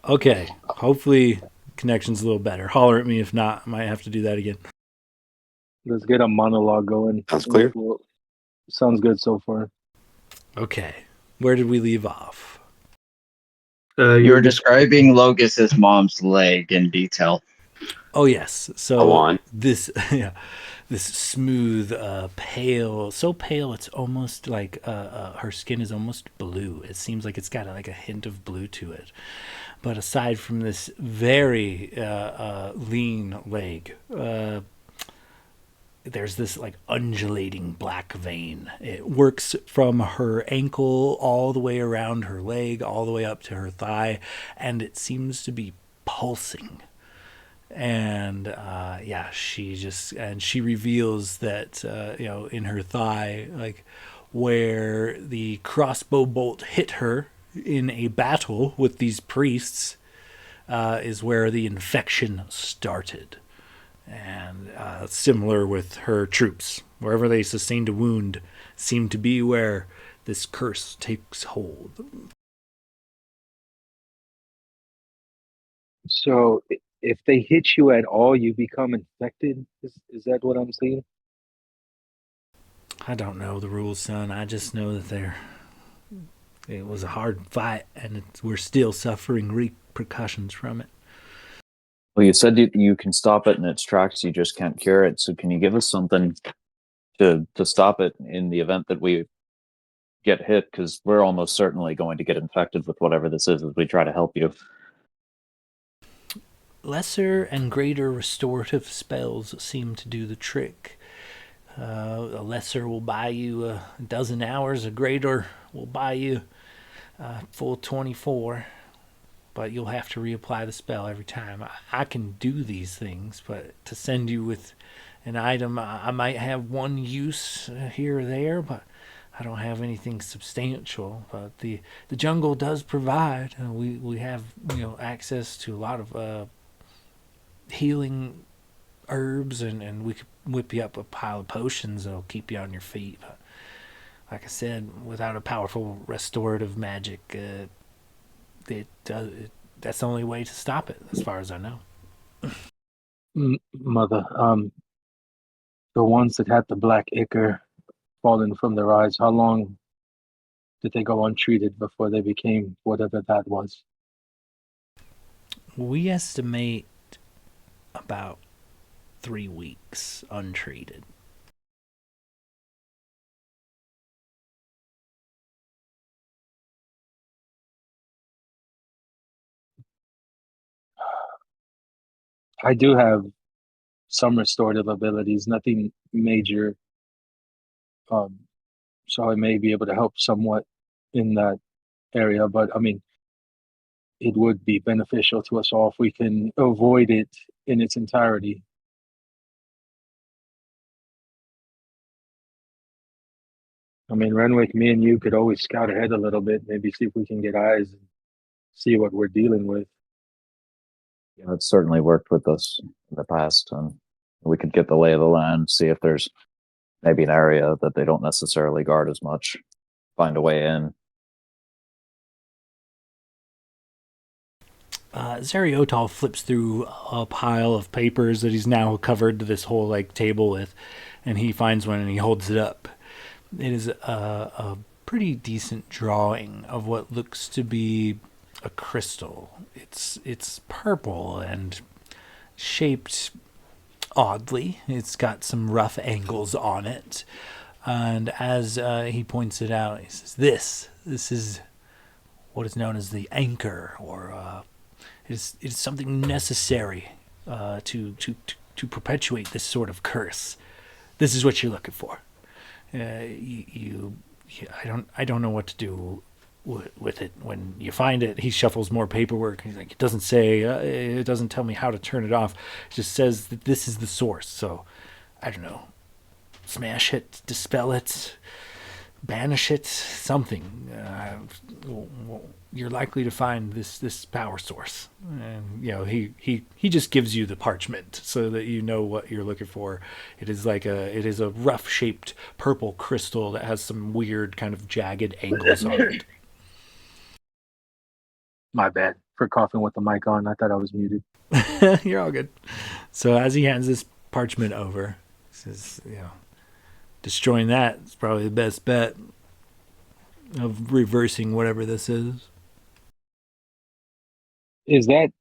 Speaker 1: Okay, hopefully connection's a little better. Holler at me if not. I might have to do that again.
Speaker 3: Let's get a monologue going.
Speaker 4: Sounds clear.
Speaker 3: Sounds good so far.
Speaker 1: Okay, where did we leave off?
Speaker 5: You were describing Logus's mom's leg in detail.
Speaker 1: Oh yes, so
Speaker 4: Go on.
Speaker 1: this this smooth, pale, so pale it's almost like her skin is almost blue. It seems like it's got like a hint of blue to it. But aside from this very lean leg, there's this like undulating black vein. It works from her ankle all the way around her leg, all the way up to her thigh, and it seems to be pulsing. And yeah, she reveals that in her thigh, like where the crossbow bolt hit her in a battle with these priests, is where the infection started. And similar with her troops, wherever they sustained a wound, seemed to be where this curse takes hold.
Speaker 3: So if they hit you at all, you become infected. Is that what I'm seeing?
Speaker 1: I don't know the rules, son. I just know that it was a hard fight, and we're still suffering repercussions from it.
Speaker 2: Well, you said you can stop it in its tracks. You just can't cure it. So can you give us something to stop it in the event that we get hit? Because we're almost certainly going to get infected with whatever this is as we try to help you.
Speaker 1: Lesser and greater restorative spells seem to do the trick. A lesser will buy you a dozen hours. A greater will buy you a full 24. But you'll have to reapply the spell every time. I can do these things, but to send you with an item, I might have one use here or there, but I don't have anything substantial. But the jungle does provide. We have access to a lot of healing herbs, and we could whip you up a pile of potions that'll keep you on your feet. But like I said, without a powerful restorative magic, that's the only way to stop it, as far as I know.
Speaker 3: Mother, the ones that had the black ichor falling from their eyes, how long did they go untreated before they became whatever that was?
Speaker 1: We estimate about 3 weeks untreated.
Speaker 3: I do have some restorative abilities, nothing major. So I may be able to help somewhat in that area, but I mean, it would be beneficial to us all if we can avoid it in its entirety. I mean, Renwick, me and you could always scout ahead a little bit, maybe see if we can get eyes and see what we're dealing with.
Speaker 2: Yeah, it's certainly worked with us in the past, and we could get the lay of the land, see if there's maybe an area that they don't necessarily guard as much, find a way in.
Speaker 1: Zeriotal flips through a pile of papers that he's now covered this whole like table with, and he finds one and he holds it up. It is a pretty decent drawing of what looks to be a crystal. It's purple and shaped oddly. It's got some rough angles on it, and as he points it out, he says, "This is what is known as the anchor, or it is something necessary to perpetuate this sort of curse. This is what you're looking for. I don't know what to do with it when you find it." He shuffles more paperwork. He's like, it doesn't tell me how to turn it off. It just says that this is the source. So I don't know, smash it, dispel it, banish it, something. You're likely to find this power source, and he just gives you the parchment so that you know what you're looking for. It is a rough shaped purple crystal that has some weird kind of jagged angles on it.
Speaker 3: My bad for coughing with the mic on. I thought I was muted.
Speaker 1: You're all good. So as he hands this parchment over, he says, destroying that is probably the best bet of reversing whatever this is.
Speaker 3: Is that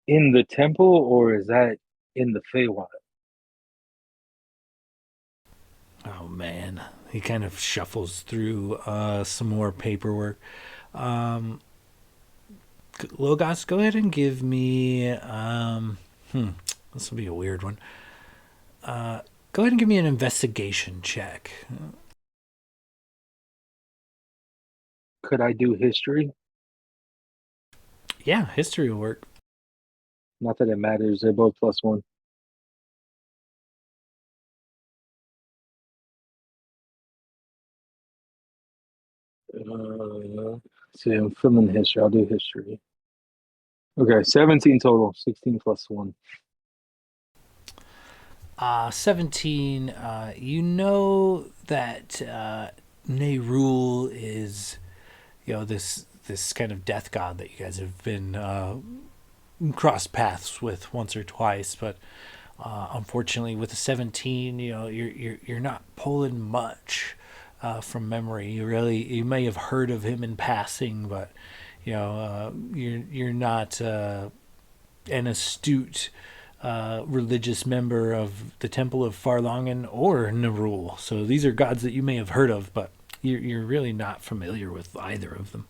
Speaker 3: in the temple or is that in the Feywild?
Speaker 1: Oh man, he kind of shuffles through some more paperwork. Um, Logos, go ahead and give me. This will be a weird one. Go ahead and give me an investigation check.
Speaker 3: Could I do history?
Speaker 1: Yeah, history will work.
Speaker 3: Not that it matters. They're both +1. See, I'm filming history. I'll do history. Okay, 17 total. 16 +1.
Speaker 1: 17. You know that Nerul is, this kind of death god that you guys have been crossed paths with once or twice, but unfortunately, with the 17, you're not pulling much from memory. You may have heard of him in passing, but you're not an astute religious member of the Temple of Farlangen or Nerul. So these are gods that you may have heard of, but you're really not familiar with either of them.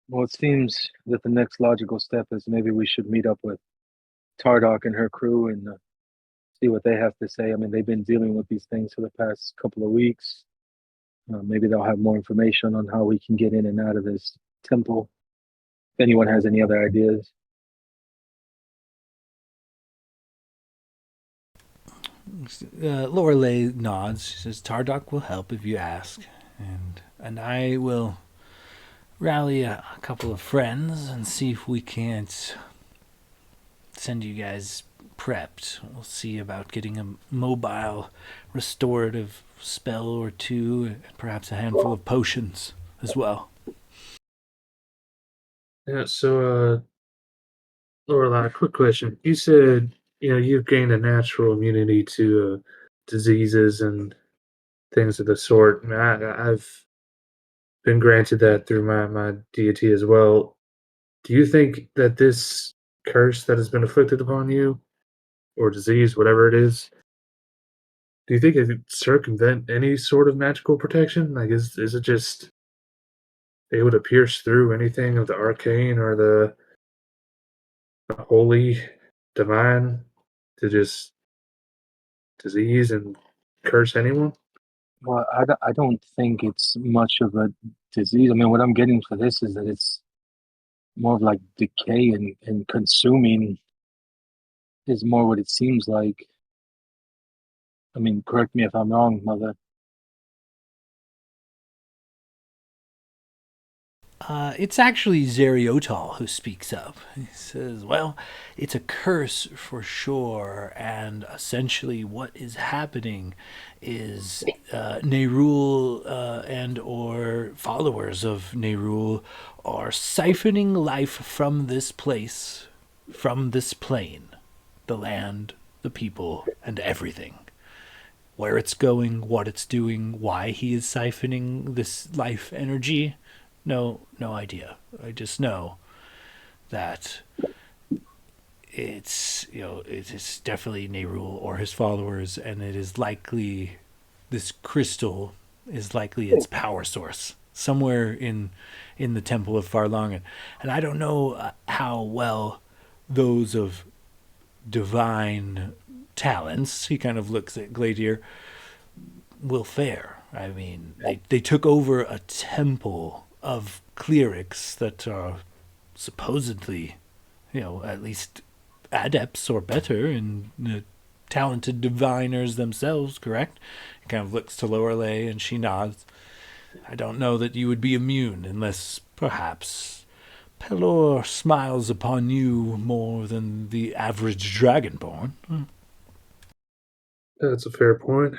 Speaker 3: Well, it seems that the next logical step is maybe we should meet up with Tardok and her crew and see what they have to say. I mean, they've been dealing with these things for the past couple of weeks. Maybe they'll have more information on how we can get in and out of this temple. If anyone has any other ideas.
Speaker 1: Lorelei nods. She says, "Tardok will help if you ask, and I will rally a couple of friends and see if we can't send you guys prepped. We'll see about getting a mobile restorative spell or two, and perhaps a handful of potions as well."
Speaker 6: Yeah. So, Lorelai, quick question. You said you've gained a natural immunity to diseases and things of the sort. I mean, I've been granted that through my deity as well. Do you think that this curse that has been afflicted upon you, or disease, whatever it is, do you think it could circumvent any sort of magical protection? Like, is it just able to pierce through anything of the arcane or the holy, divine, to just disease and curse anyone?
Speaker 3: Well, I don't think it's much of a disease. I mean, what I'm getting for this is that it's more of like decay and consuming is more what it seems like. I mean, correct me if I'm wrong, Mother.
Speaker 1: It's actually Zeriotal who speaks up. He says, "Well, it's a curse for sure, and essentially what is happening is Nerul and or followers of Nerul are siphoning life from this place, from this plane, the land, the people, and everything. Where it's going, what it's doing, why he is siphoning this life energy, no idea. I just know that it's definitely Nerul or his followers, and it is likely this crystal is likely its power source somewhere in the Temple of Farlangen. And I don't know how well those of divine talents," he kind of looks at Gladier, "will fare. I mean, they took over a temple of clerics that are supposedly, at least adepts or better, and talented diviners themselves, correct?" He kind of looks to Lorelei and she nods. "I don't know that you would be immune unless, perhaps, Pelor smiles upon you more than the average dragonborn."
Speaker 6: That's a fair point.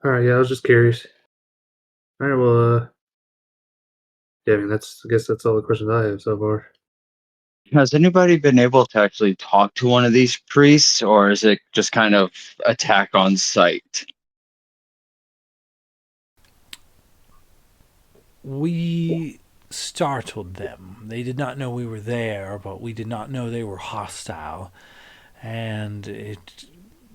Speaker 6: All right, yeah, I was just curious. All right, well, yeah, I mean, I guess that's all the questions I have so far.
Speaker 5: Has anybody been able to actually talk to one of these priests, or is it just kind of attack on sight?
Speaker 1: We startled them. They did not know we were there, but we did not know they were hostile. And it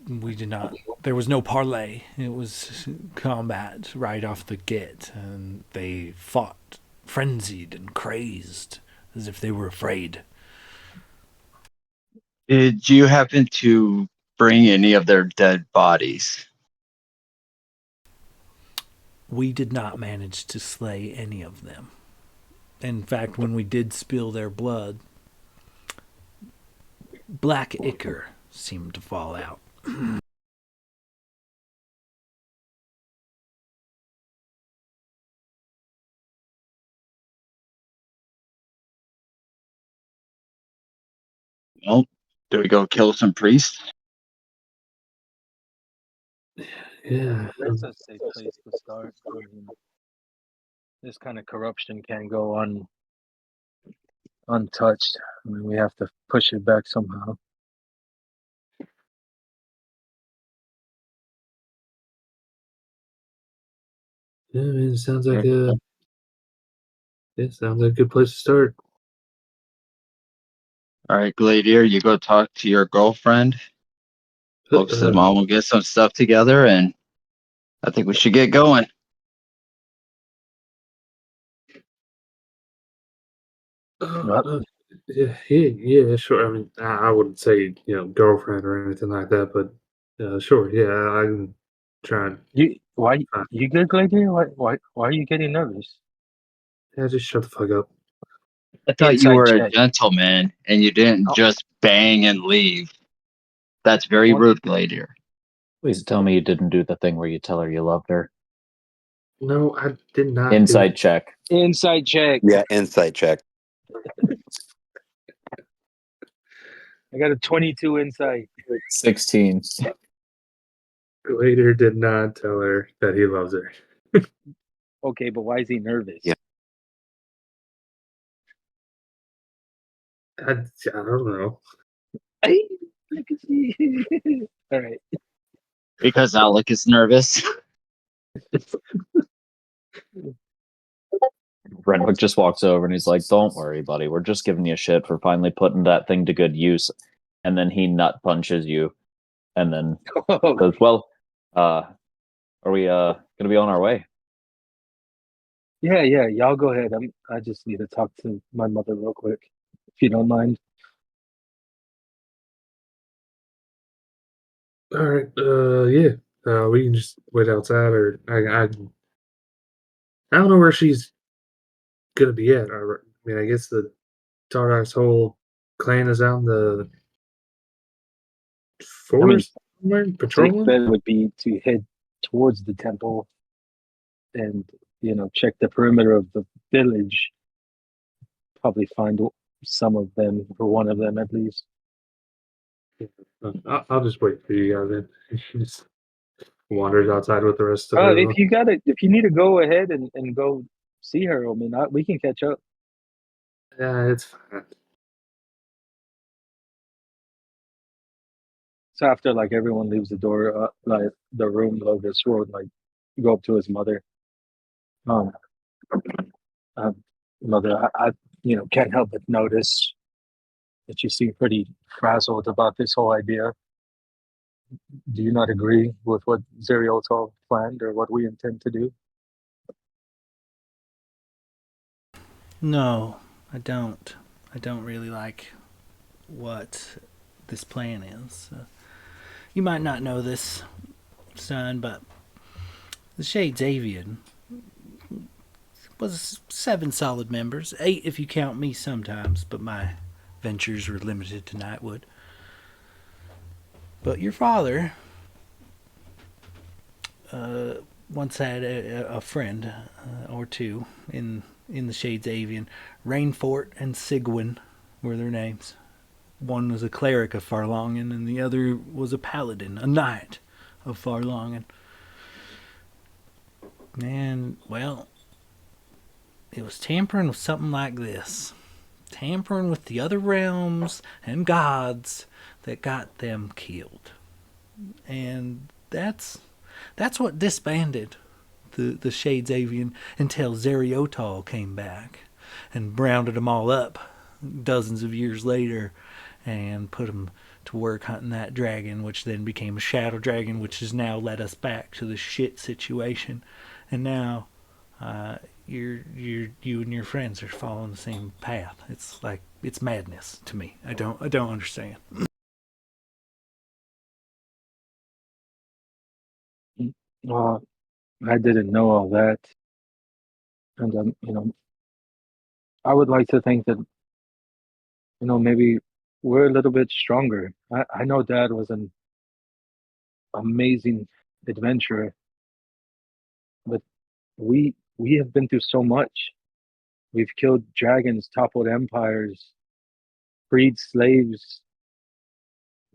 Speaker 1: We did not. There was no parley. It was combat right off the get, and they fought frenzied and crazed, as if they were afraid.
Speaker 5: Did you happen to bring any of their dead bodies?
Speaker 1: We did not manage to slay any of them. In fact, when we did spill their blood, black ichor seemed to fall out.
Speaker 5: Well, do we go kill some priests?
Speaker 6: Yeah.
Speaker 3: That's a safe place to start. I mean, this kind of corruption can't go untouched. I mean, we have to push it back somehow.
Speaker 6: Yeah, I mean, it sounds like a good place to start.
Speaker 5: All right, Gladiator, you go talk to your girlfriend. Focus his mom will get some stuff together, and I think we should get going.
Speaker 6: Yeah, sure. I mean, I wouldn't say girlfriend or anything like that, but sure. Yeah, I can try and uh,
Speaker 3: You good, Gladiator? Why are you getting nervous?
Speaker 6: yeah, just shut the fuck up.
Speaker 5: I thought you
Speaker 3: Inside
Speaker 5: were a
Speaker 3: check.
Speaker 5: gentleman and you didn't
Speaker 3: Oh,
Speaker 5: just bang and leave. That's very
Speaker 3: what?
Speaker 5: rude, Gladiator.
Speaker 2: Please tell me you didn't do the thing where you tell her you loved her.
Speaker 6: No, I did not do.
Speaker 2: Inside check.
Speaker 3: Inside check.
Speaker 4: Yeah, insight check.
Speaker 3: I got a 22 inside.
Speaker 2: 16.
Speaker 6: Later did not tell her that he loves her.
Speaker 3: Okay, but why is he nervous?
Speaker 4: Yeah.
Speaker 6: I don't know.
Speaker 3: Hey, look at you. All right.
Speaker 5: Because Alec is nervous.
Speaker 2: Renwick just walks over and he's like, "Don't worry, buddy. We're just giving you shit for finally putting that thing to good use." And then he nut punches you, and then goes, "Well, are we gonna be on our way?"
Speaker 3: Yeah. Y'all go ahead. I just need to talk to my mother real quick, if you don't mind.
Speaker 6: All right. Yeah. We can just wait outside, or I don't know where she's gonna be at. I mean, I guess the Tardak's whole clan is out in the
Speaker 3: I mean,
Speaker 6: forest somewhere,
Speaker 3: safe
Speaker 6: patrolling.
Speaker 3: bet would be to head towards the temple and check the perimeter of the village. Probably find some of them, or one of them at least.
Speaker 6: I'll just wait for you guys then. She just wanders outside with the rest of everyone.
Speaker 3: If you need to go ahead and go see her, I mean, we can catch up.
Speaker 6: Yeah, it's fine.
Speaker 3: So after like everyone leaves the door, like the room, Logus would like go up to his mother. Um, Mother, I can't help but notice that you seem pretty frazzled about this whole idea. Do you not agree with what Zeriotol planned or what we intend to do?
Speaker 1: No, I don't. I don't really like what this plan is. You might not know this, son, but the Shades Avian was 7 solid members, 8 if you count me sometimes, but my ventures were limited to Nightwood. But your father once had a friend or two in the Shades Avian. Rainfort and Sigwin were their names. One was a cleric of Farlongen, and the other was a paladin, a knight of Farlongen. And, well, it was tampering with something like this. Tampering with the other realms and gods that got them killed. And that's what disbanded the Shades Avian until Zeriotol came back and rounded them all up dozens of years later and put them to work hunting that dragon, which then became a shadow dragon, which has now led us back to the shit situation. And now, you and your friends are following the same path. It's like it's madness to me. I don't understand.
Speaker 3: Well, I didn't know all that, and I would like to think that maybe we're a little bit stronger. I know Dad was an amazing adventurer, but we have been through so much. We've killed dragons, toppled empires, freed slaves.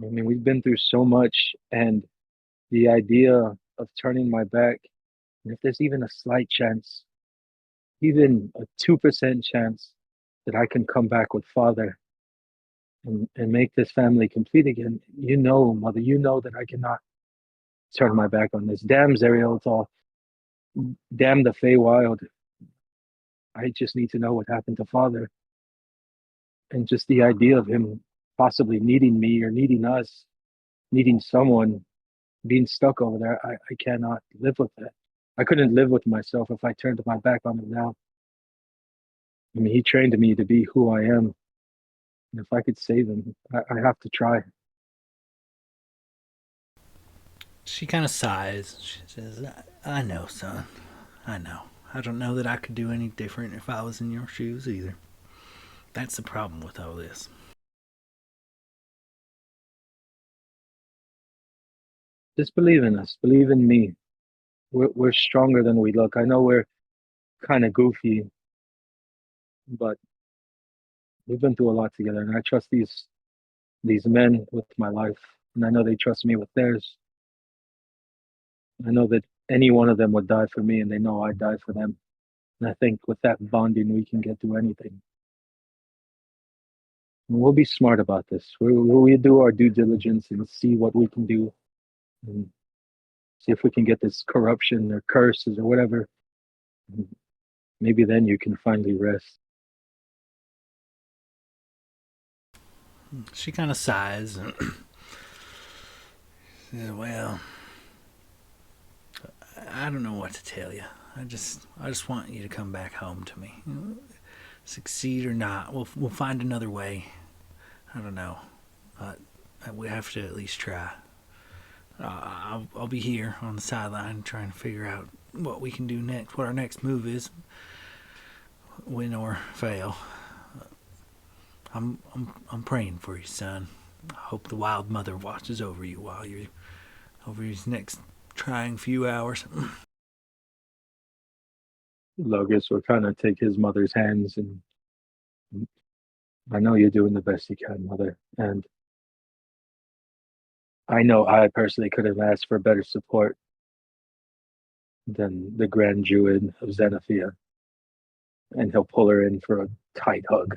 Speaker 3: I mean, we've been through so much, and the idea of turning my back, and if there's even a slight chance, even a 2% chance that I can come back with Father and make this family complete again, Mother, that I cannot turn my back on this. Damn Zerialtal, damn the Feywild. I just need to know what happened to Father. And just the idea of him possibly needing me or needing us, needing someone, being stuck over there, I cannot live with that. I couldn't live with myself if I turned my back on him now. I mean, he trained me to be who I am. And if I could save him, I have to try.
Speaker 1: She kind of sighs. She says, I know, son. I know. I don't know that I could do any different if I was in your shoes either. That's the problem with all this.
Speaker 3: Just believe in us. Believe in me. We're stronger than we look. I know we're kind of goofy, but we've been through a lot together, and I trust these men with my life, and I know they trust me with theirs. I know that any one of them would die for me, and they know I'd die for them. And I think with that bonding, we can get through anything. And we'll be smart about this. We do our due diligence and see what we can do, and see if we can get this corruption or curses or whatever. And maybe then you can finally rest.
Speaker 1: She kind of sighs. Well, I don't know what to tell you. I just want you to come back home to me. Succeed or not, we'll find another way. I don't know, but we have to at least try. I'll be here on the sideline trying to figure out what we can do next, what our next move is, win or fail. I'm praying for you, son. I hope the Wild Mother watches over you while you're over these next trying few hours.
Speaker 3: Logus will kind of take his mother's hands, and I know you're doing the best you can, Mother. And I know I personally could have asked for better support than the Grand Druid of Xenophia. And he'll pull her in for a tight hug.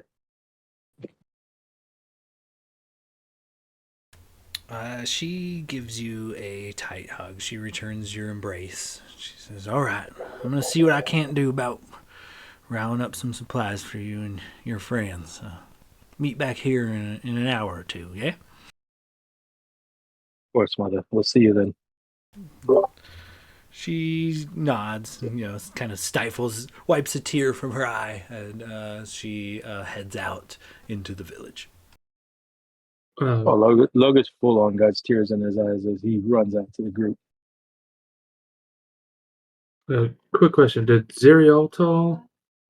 Speaker 1: She gives you a tight hug. She returns your embrace. She says, all right, I'm going to see what I can't do about rounding up some supplies for you and your friends. Meet back here in an hour or two, yeah?
Speaker 3: Of course, Mother. We'll see you then.
Speaker 1: She nods, kind of stifles, wipes a tear from her eye, and she heads out into the village.
Speaker 3: Logus full on got tears in his eyes as he runs out to the group.
Speaker 6: Quick question: did Zerialtal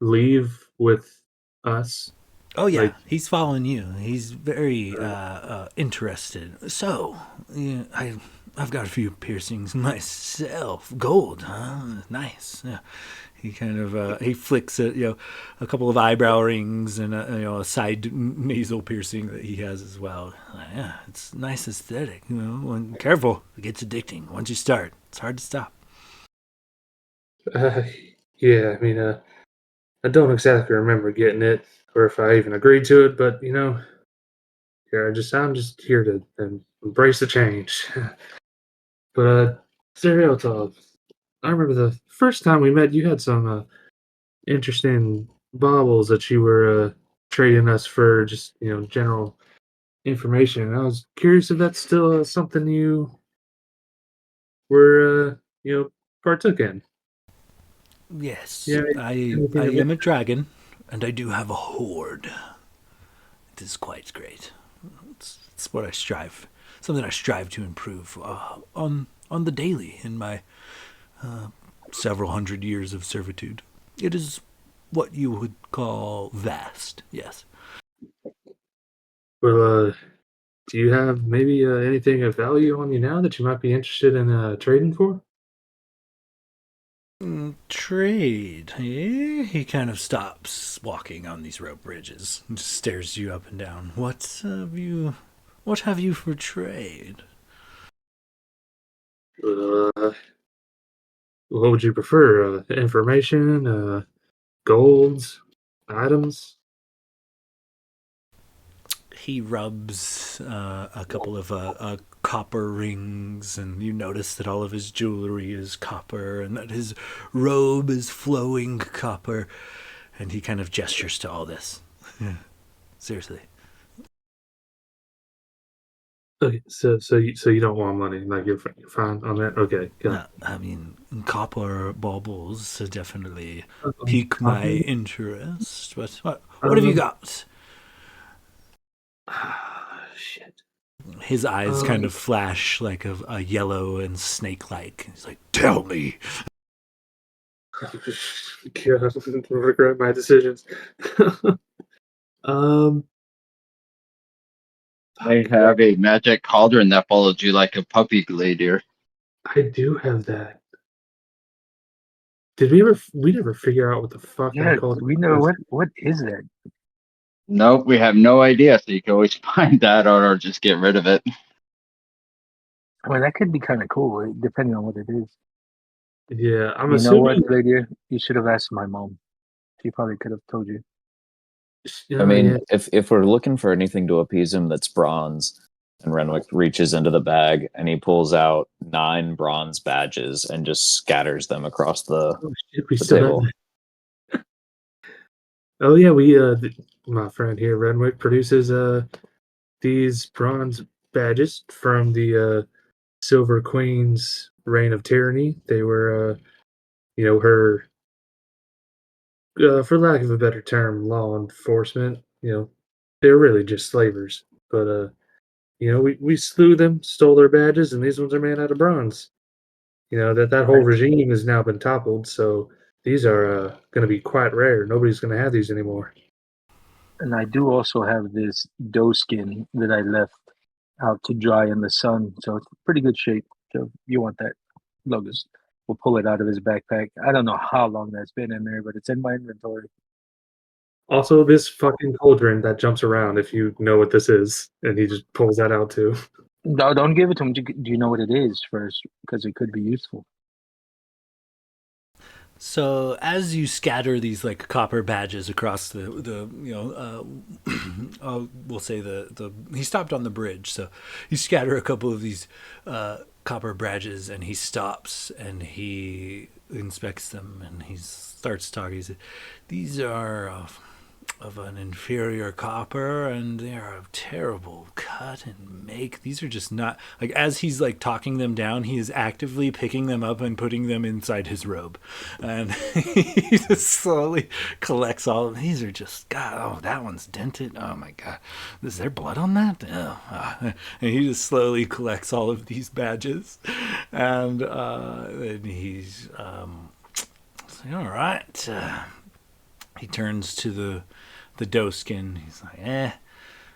Speaker 6: leave with us?
Speaker 1: Oh yeah, he's following you. He's very interested. So, I've got a few piercings myself. Gold, huh? Nice. Yeah. He kind of he flicks a couple of eyebrow rings and a side nasal piercing that he has as well. Yeah, it's nice aesthetic. And careful, it gets addicting. Once you start, it's hard to stop.
Speaker 6: Yeah, I mean, I don't exactly remember getting it, or if I even agreed to it. But here, I'm just here to embrace the change. But Zerialtal, I remember the first time we met, you had some interesting baubles that you were trading us for just general information. I was curious if that's still something you were, partook in.
Speaker 1: Yes,
Speaker 6: Yeah,
Speaker 1: I
Speaker 6: anything of
Speaker 1: am a
Speaker 6: interest?
Speaker 1: dragon, and I do have a horde. It is quite great. It's what I strive, something I strive to improve on the daily in my several hundred years of servitude. It is what you would call vast, yes.
Speaker 6: Well, do you have maybe anything of value on you now that you might be interested in trading for?
Speaker 1: Trade. Eh? He kind of stops walking on these rope bridges and just stares you up and down. What have you for trade?
Speaker 6: Uh, what would you prefer? Information, golds, items?
Speaker 1: He rubs a couple of copper rings, and you notice that all of his jewelry is copper, and that his robe is flowing copper, and he kind of gestures to all this. Seriously.
Speaker 6: Okay, so you don't want money, like you're fine on that. Okay, got
Speaker 1: I mean, copper baubles definitely
Speaker 6: it.
Speaker 1: pique my
Speaker 6: Copper?
Speaker 1: interest, but what have you
Speaker 6: Um,
Speaker 1: got?
Speaker 6: shit.
Speaker 1: His eyes kind
Speaker 6: Um,
Speaker 1: of flash like a yellow and snake-like. He's like, "Tell me."
Speaker 6: God, I regret my decisions. um,
Speaker 5: I
Speaker 6: fuck,
Speaker 5: have a magic cauldron that follows you like a puppy gladiator.
Speaker 6: I do have that. Did we ever? We never figure out what the fuck
Speaker 3: Yeah,
Speaker 6: that called
Speaker 3: we know
Speaker 6: was.
Speaker 3: what is that?
Speaker 5: Nope, we have no idea, so you can always find that out or just get rid of it.
Speaker 3: I mean, that could be kind of cool, depending on what it is.
Speaker 6: Yeah, I'm
Speaker 3: You know what,
Speaker 6: assuming.
Speaker 3: lady? You should have asked my mom. She probably could have told you.
Speaker 2: I
Speaker 6: Yeah,
Speaker 2: mean, if we're looking for anything to appease him that's bronze, and Renwick reaches into the bag and he pulls out 9 bronze badges and just scatters them across
Speaker 6: oh shit, we
Speaker 2: the
Speaker 6: still have
Speaker 2: table.
Speaker 6: that. Oh yeah, we my friend here, Renwick, produces these bronze badges from the Silver Queen's reign of tyranny. They were her for lack of a better term, law enforcement. They're really just slavers. But we slew them, stole their badges, and these ones are made out of bronze. That whole
Speaker 3: Right.
Speaker 6: regime has now been toppled, so these are going to be quite rare. Nobody's going to have these anymore.
Speaker 3: And I do also have this doe skin that I left out to dry in the sun, so it's pretty good shape. So if you want that, Logus? We'll pull it out of his backpack. I don't know how long that's been in there, but it's in my inventory.
Speaker 6: Also, this fucking cauldron that jumps around, if you know what this is, and he just pulls that out too.
Speaker 3: No, don't give it to him. Do you know what it is first? Because it could be useful.
Speaker 1: So as you scatter these like copper badges across the we'll say the he stopped on the bridge, so you scatter a couple of these copper badges, and he stops and he inspects them and he starts talking. He said, "These are of an inferior copper, and they are of terrible cut and make. These are just not like." As he's like talking them down, he is actively picking them up and putting them inside his robe, and he just slowly collects all of these. Are just, God, oh, that one's dented, oh my God, is there blood on that? Oh, and he just slowly collects all of these badges, and he's like, all right. He turns to the doe skin. He's like,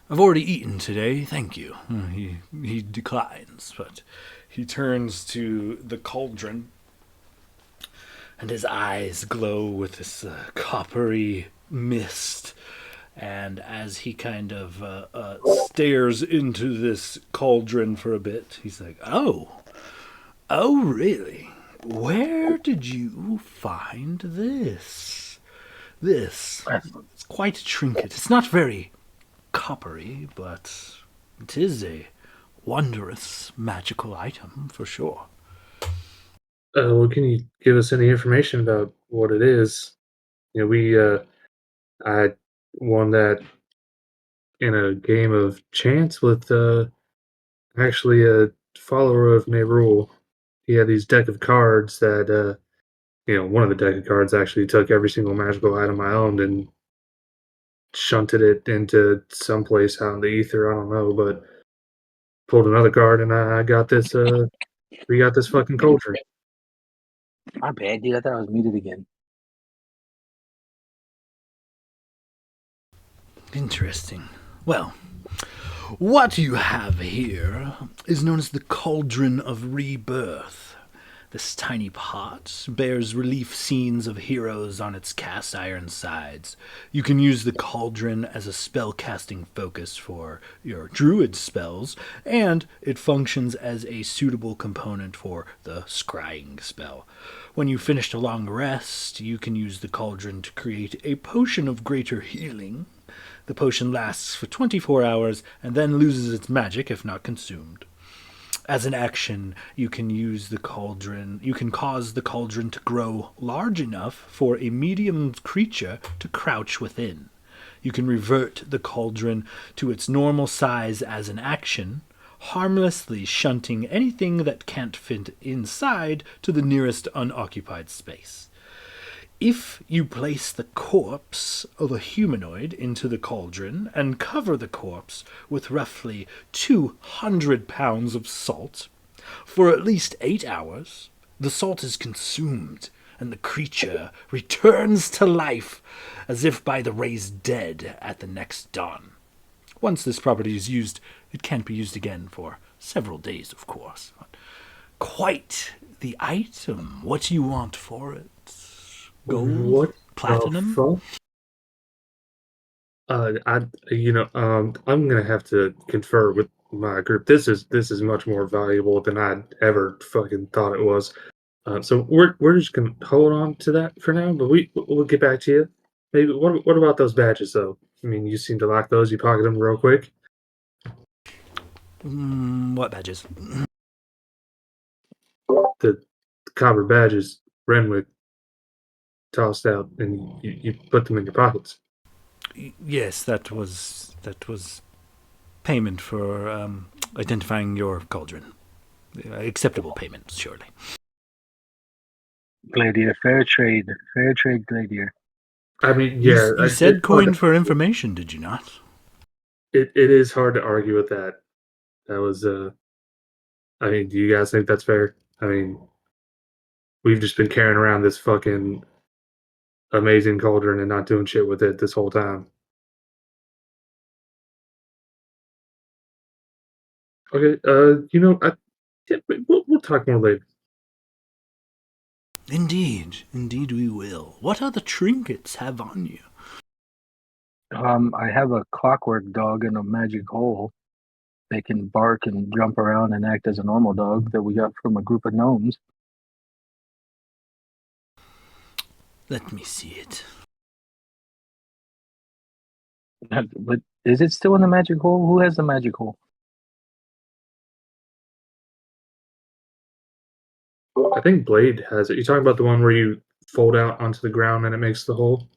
Speaker 1: I've already eaten today, thank you. He declines, but he turns to the cauldron, and his eyes glow with this coppery mist. And as he kind of stares into this cauldron for a bit, he's like, oh, really? Where did you find this? It's quite a trinket. It's not very coppery, but it is a wondrous magical item for sure.
Speaker 6: Well, can you give us any information about what it is? We I won that in a game of chance with actually a follower of Nerul. He had these deck of cards that one of the deck of cards actually took every single magical item I owned and shunted it into someplace out in the ether. I don't know, but pulled another card and I got this. We got this fucking cauldron.
Speaker 3: My bad, dude. I thought I was muted again.
Speaker 1: Interesting. Well, what you have here is known as the Cauldron of Rebirth. This tiny pot bears relief scenes of heroes on its cast iron sides. You can use the cauldron as a spell casting focus for your druid spells, and it functions as a suitable component for the scrying spell. When you've finished a long rest, you can use the cauldron to create a potion of greater healing. The potion lasts for 24 hours and then loses its magic if not consumed. As an action, you can use the cauldron. You can cause the cauldron to grow large enough for a medium creature to crouch within. You can revert the cauldron to its normal size as an action, harmlessly shunting anything that can't fit inside to the nearest unoccupied space. If you place the corpse of a humanoid into the cauldron and cover the corpse with roughly 200 pounds of salt, for at least 8 hours, the salt is consumed and the creature returns to life as if by the raised dead at the next dawn. Once this property is used, it can't be used again for several days, of course. Quite the item. What do you want for it? Gold?
Speaker 6: What
Speaker 1: Platinum?
Speaker 6: the I'm gonna have to confer with my group. This is much more valuable than I'd ever fucking thought it was. So we're just gonna hold on to that for now, but we'll get back to you. Maybe what about those badges though? I mean, you seem to like those. You pocket them real quick.
Speaker 1: What badges?
Speaker 6: The copper badges Renwick tossed out, and you put them in your pockets.
Speaker 1: Yes, that was payment for identifying your cauldron. Acceptable payment, surely.
Speaker 3: Gladiator, fair trade, Gladiator.
Speaker 6: I mean, yeah,
Speaker 1: You said coin for information, did you not?
Speaker 6: It is hard to argue with that. That was I mean, do you guys think that's fair? I mean, we've just been carrying around this fucking amazing cauldron and not doing shit with it this whole time. Okay, yeah, we'll talk more later.
Speaker 1: Indeed we will. What other trinkets have on you?
Speaker 3: I have a clockwork dog in a magic hole. They can bark and jump around and act as a normal dog that we got from a group of gnomes.
Speaker 1: Let me see it.
Speaker 3: But is it still in the magic hole? Who has the magic hole?
Speaker 6: I think Blade has it. You talking about the one where you fold out onto the ground and it makes the hole?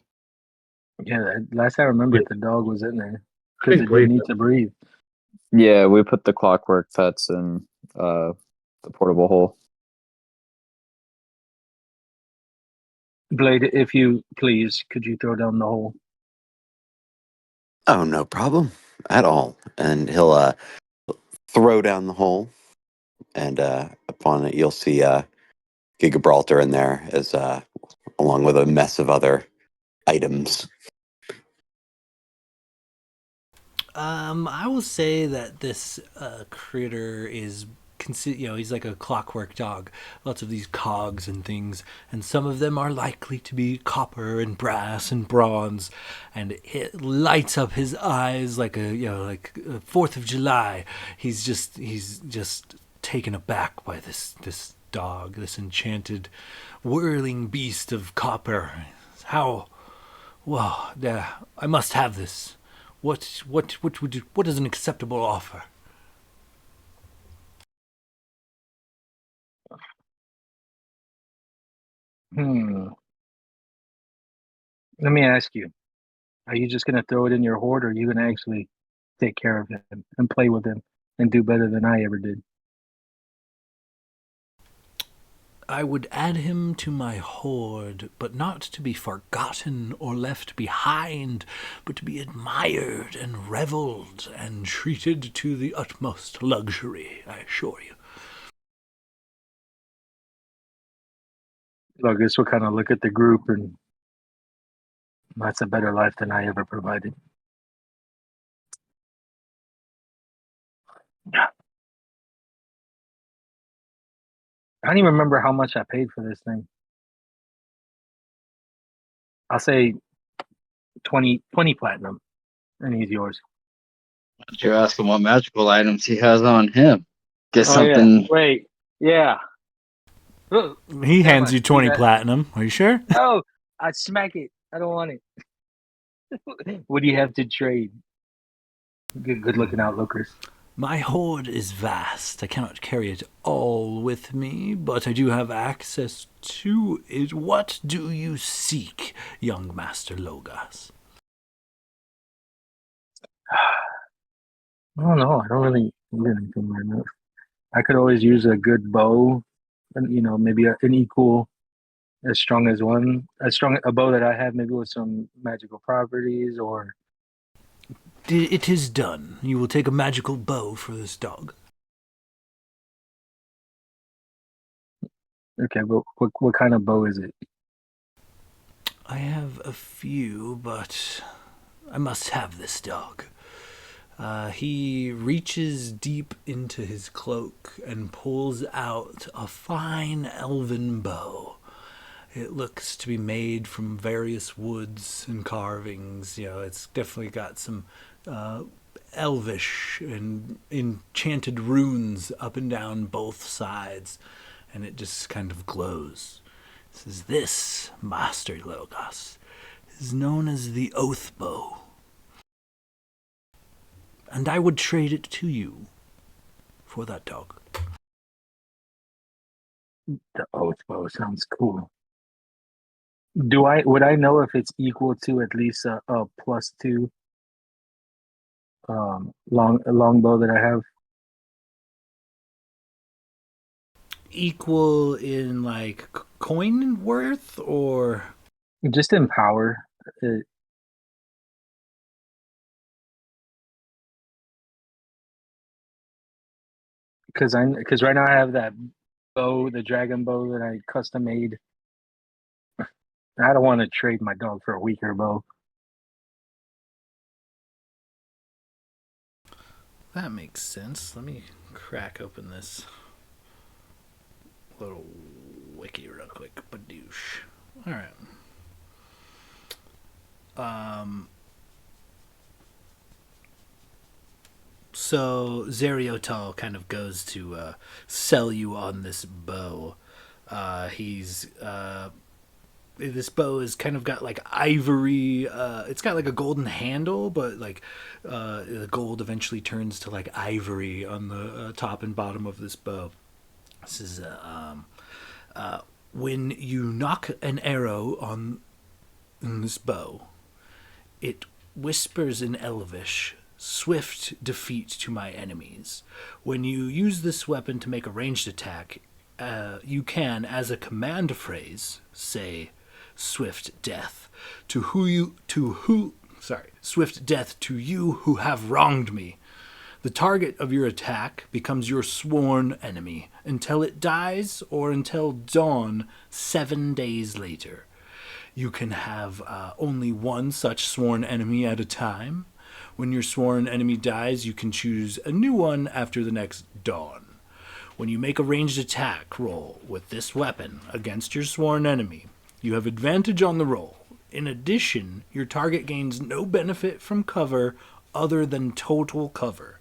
Speaker 3: Yeah, last I remembered,
Speaker 6: Yeah.
Speaker 3: the dog was in there
Speaker 6: I
Speaker 3: because
Speaker 6: think
Speaker 3: it
Speaker 6: Blade
Speaker 3: didn't need
Speaker 6: does.
Speaker 3: to breathe.
Speaker 2: Yeah, we put the clockwork pets in the portable hole.
Speaker 3: Blade, if you please, could you throw down the hole?
Speaker 4: Oh, no problem at all. And he'll throw down the hole, and upon it, you'll see Gigabraltar in there, as along with a mess of other items.
Speaker 1: I will say that this critter is he's like a clockwork dog. Lots of these cogs and things, and some of them are likely to be copper and brass and bronze, and it lights up his eyes like like 4th of July. He's just taken aback by this dog, this enchanted whirling beast of copper. How? Well, yeah, I must have this. What is an acceptable offer?
Speaker 3: Let me ask you: are you just gonna throw it in your hoard, or are you gonna actually take care of him and play with him and do better than I ever did.
Speaker 1: I would add him to my horde, but not to be forgotten or left behind, but to be admired and revelled and treated to the utmost luxury, I assure you.
Speaker 3: So I guess we'll kind of look at the group, and that's a better life than I ever provided. Yeah. I don't even remember how much I paid for this thing. I'll say 20 platinum, and he's yours.
Speaker 5: You ask him what magical items he has on him. Get
Speaker 3: Oh, yeah.
Speaker 5: something.
Speaker 3: Wait. Yeah. Oh,
Speaker 1: He
Speaker 3: never
Speaker 1: hands
Speaker 3: mind.
Speaker 1: you 20
Speaker 3: Yeah.
Speaker 1: platinum. Are you sure?
Speaker 3: Oh, I'd smack it. I don't want it. What do you have to trade? Good looking outlookers.
Speaker 1: My horde is vast. I cannot carry it all with me, but I do have access to it. What do you seek, young Master Logas?
Speaker 3: I don't know. I don't really need anything right now. I could always use a good bow, and maybe an equal, as strong as a bow that I have, maybe with some magical properties. Or
Speaker 1: It is done. You will take a magical bow for this dog.
Speaker 3: okay, but what kind of bow is it?
Speaker 1: I have a few, but I must have this dog. He reaches deep into his cloak and pulls out a fine elven bow. It looks to be made from various woods and carvings. It's definitely got some elvish and enchanted runes up and down both sides, and it just kind of glows. It says, "This, Master Logos, is known as the Oath Bow, and I would trade it to you for that dog."
Speaker 3: The oath bow sounds cool. Would I know if it's equal to at least a +2 longbow that I have?
Speaker 1: Equal in like coin worth, or
Speaker 3: Just in power. Because right now I have that bow, the dragon bow that I custom made. I don't want to trade my dog for a weaker bow.
Speaker 1: that makes sense. Let me crack open this little wiki real quick. Badoosh. All right. So Zeriotal kind of goes to sell you on this bow. This bow is kind of got like ivory. It's got like a golden handle, but like the gold eventually turns to like ivory on the top and bottom of this bow. This is when you knock an arrow on this bow, it whispers in Elvish, "Swift defeat to my enemies." When you use this weapon to make a ranged attack, you can, as a command phrase, say, "Swift death swift death to you who have wronged me." The target of your attack becomes your sworn enemy until it dies or until dawn 7 days later. You can have only one such sworn enemy at a time. When your sworn enemy dies, you can choose a new one after the next dawn. When you make a ranged attack roll with this weapon against your sworn enemy, you have advantage on the roll. In addition, your target gains no benefit from cover other than total cover,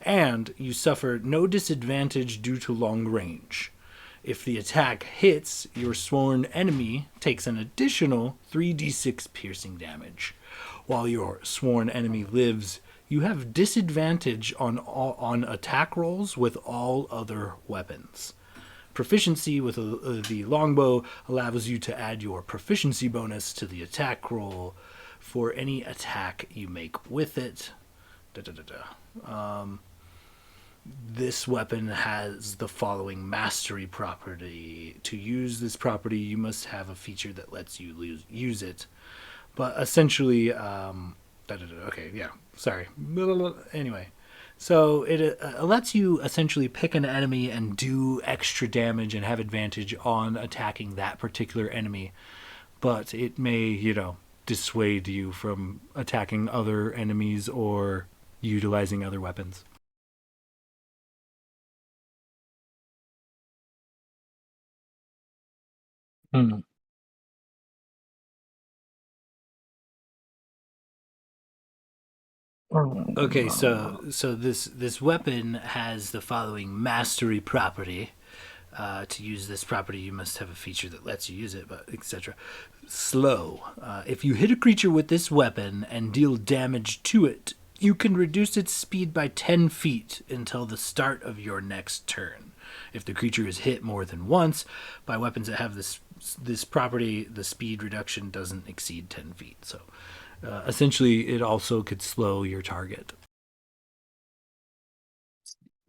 Speaker 1: and you suffer no disadvantage due to long range. If the attack hits, your sworn enemy takes an additional 3d6 piercing damage. While your sworn enemy lives, you have disadvantage on attack rolls with all other weapons. Proficiency with the longbow allows you to add your proficiency bonus to the attack roll for any attack you make with it. This weapon has the following mastery property. To use this property, you must have a feature that lets you use it. But essentially, okay, yeah, sorry. Anyway, so it lets you essentially pick an enemy and do extra damage and have advantage on attacking that particular enemy. But it may, dissuade you from attacking other enemies or utilizing other weapons.
Speaker 3: Hmm.
Speaker 1: Okay, so this weapon has the following mastery property. To use this property, you must have a feature that lets you use it, but etc. Slow. If you hit a creature with this weapon and deal damage to it, you can reduce its speed by 10 feet until the start of your next turn. If the creature is hit more than once by weapons that have this property, the speed reduction doesn't exceed 10 feet. So essentially, it also could slow your target.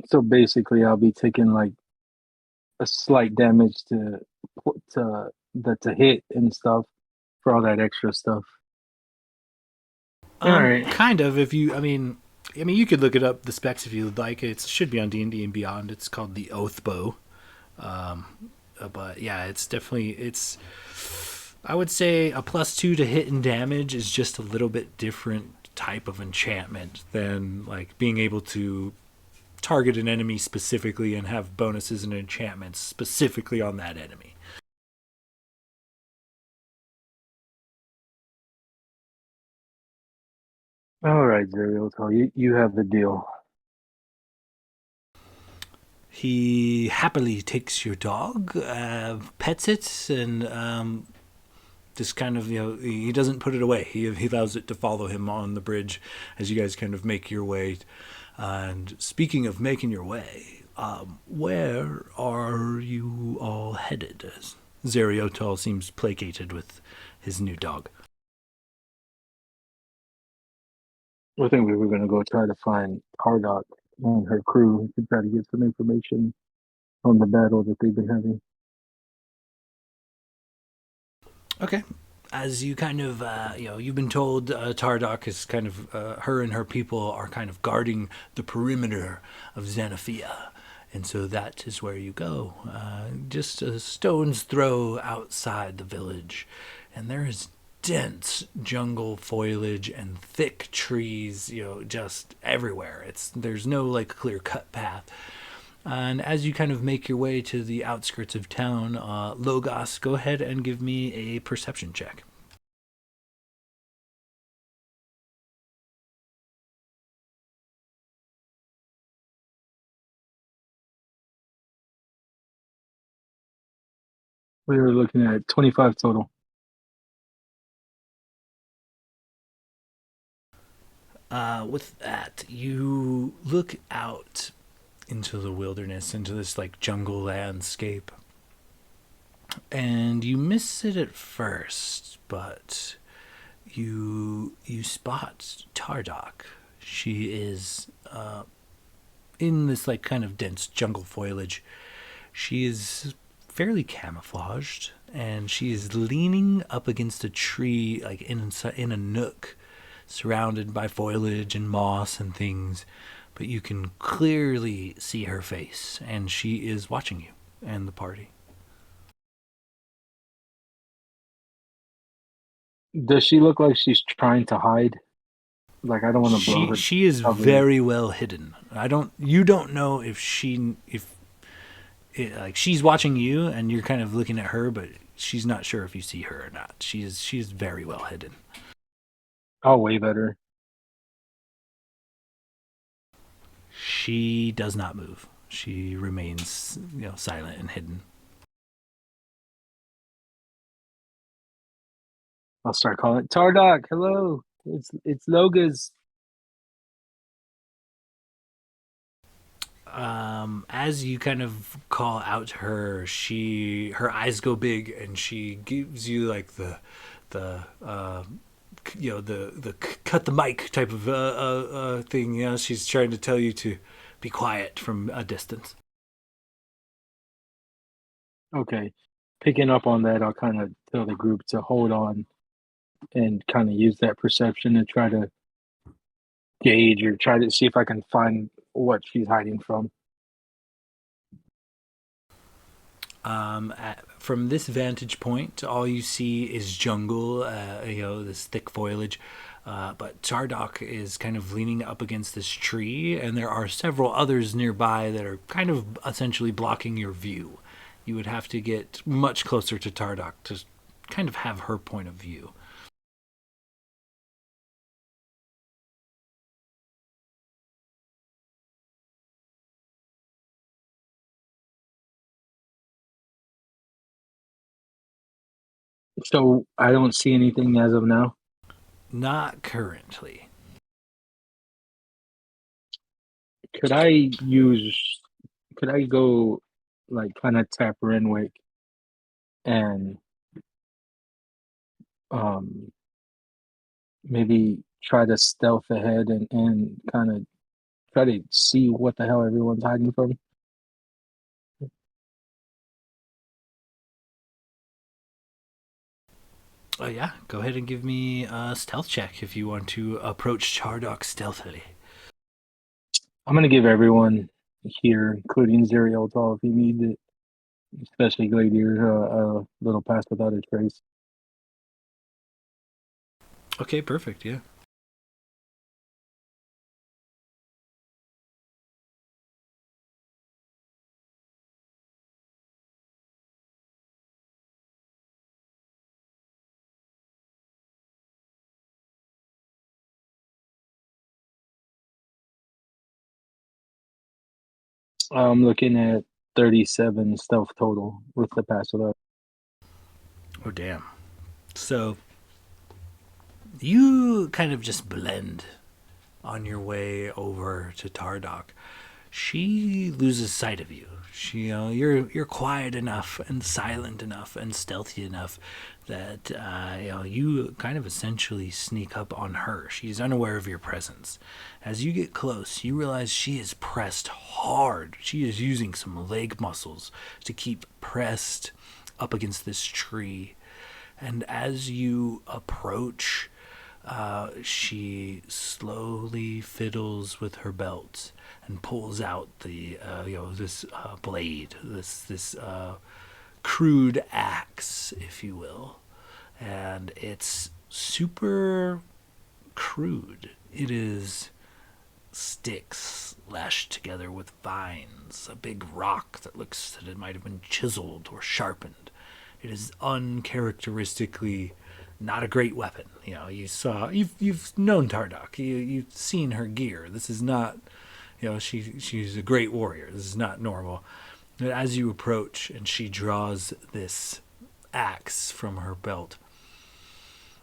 Speaker 3: So basically, I'll be taking like a slight damage to hit and stuff for all that extra stuff. All right.
Speaker 1: Kind of. If you, you could look it up the specs if you'd like. It should be on D&D and Beyond. It's called the Oath Bow. But yeah, it's definitely I would say a +2 to hit and damage is just a little bit different type of enchantment than like being able to target an enemy specifically and have bonuses and enchantments specifically on that enemy.
Speaker 3: All right, Zerial, you have the deal.
Speaker 1: He happily takes your dog, pets it, and just kind of, he doesn't put it away. He allows it to follow him on the bridge as you guys kind of make your way. And speaking of making your way, where are you all headed? Zeriotal seems placated with his new dog.
Speaker 3: I think we were going to go try to find Hardock and her crew to try to get some information on the battle that they've been having.
Speaker 1: Okay. As you kind of, you've been told Tardok is kind of, her and her people are kind of guarding the perimeter of Xanathia. And so that is where you go. Just a stone's throw outside the village. And there is dense jungle foliage and thick trees, just everywhere. There's no like clear cut path. And as you kind of make your way to the outskirts of town, Logos, go ahead and give me a perception check.
Speaker 3: We were looking at 25 total.
Speaker 1: With that, you look out into the wilderness, into this like jungle landscape, and you miss it at first, but you spot Tardok. She is in this like kind of dense jungle foliage. She is fairly camouflaged, and she is leaning up against a tree, like in a nook, surrounded by foliage and moss and things. But you can clearly see her face, and she is watching you and the party.
Speaker 3: Does she look like she's trying to hide? Like, I don't want to blow her.
Speaker 1: She is very well hidden. You don't know if like she's watching you and you're kind of looking at her, but she's not sure if you see her or not. She's very well hidden.
Speaker 3: I'll wave at her.
Speaker 1: She does not move. She remains, silent and hidden.
Speaker 3: I'll start calling Tardok. Hello, it's Logas.
Speaker 1: As you kind of call out to her, her eyes go big and she gives you like the the cut the mic type of thing. She's trying to tell you to be quiet from a distance.
Speaker 3: Okay. Picking up on that, I'll kind of tell the group to hold on and kind of use that perception to try to gauge or try to see if I can find what she's hiding from.
Speaker 1: From this vantage point, all you see is jungle, this thick foliage. But Tardok is kind of leaning up against this tree, and there are several others nearby that are kind of essentially blocking your view. You would have to get much closer to Tardok to kind of have her point of view.
Speaker 3: So I don't see anything as of now.
Speaker 1: Not currently.
Speaker 3: Could I go like kind of tap Renwick and um maybe try to stealth ahead and kind of try to see what the hell everyone's hiding from?
Speaker 1: Oh yeah, go ahead and give me a stealth check if you want to approach Tardok stealthily.
Speaker 3: I'm gonna give everyone here, including Zerialtal, if he needs it, especially Gladier, a little pass without a trace.
Speaker 1: Okay, perfect, yeah.
Speaker 3: I'm looking at 37 stealth total with the pass without.
Speaker 1: Oh, damn. So, you kind of just blend on your way over to Tardok. She loses sight of you. You're quiet enough and silent enough and stealthy enough that you kind of essentially sneak up on her. She's unaware of your presence. As you get close, you realize she is pressed hard. She is using some leg muscles to keep pressed up against this tree. And as you approach, she slowly fiddles with her belt and pulls out this blade, this crude axe, if you will, and it's super crude. It is sticks lashed together with vines, a big rock that looks that it might have been chiseled or sharpened. It is uncharacteristically not a great weapon. You've known Tardok. You've seen her gear. This is not, she's a great warrior. This is not normal. But as you approach and she draws this axe from her belt,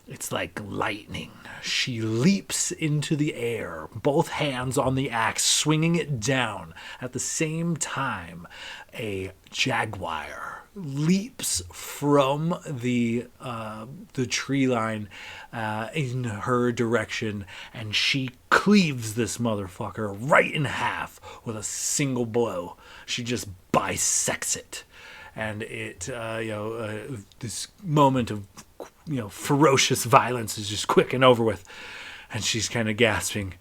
Speaker 1: it's like lightning. She leaps into the air, both hands on the axe, swinging it down. At the same time, a jaguar leaps from the tree line in her direction, and she cleaves this motherfucker right in half with a single blow. She just bisects it, and this moment of ferocious violence is just quick and over with, and she's kind of gasping,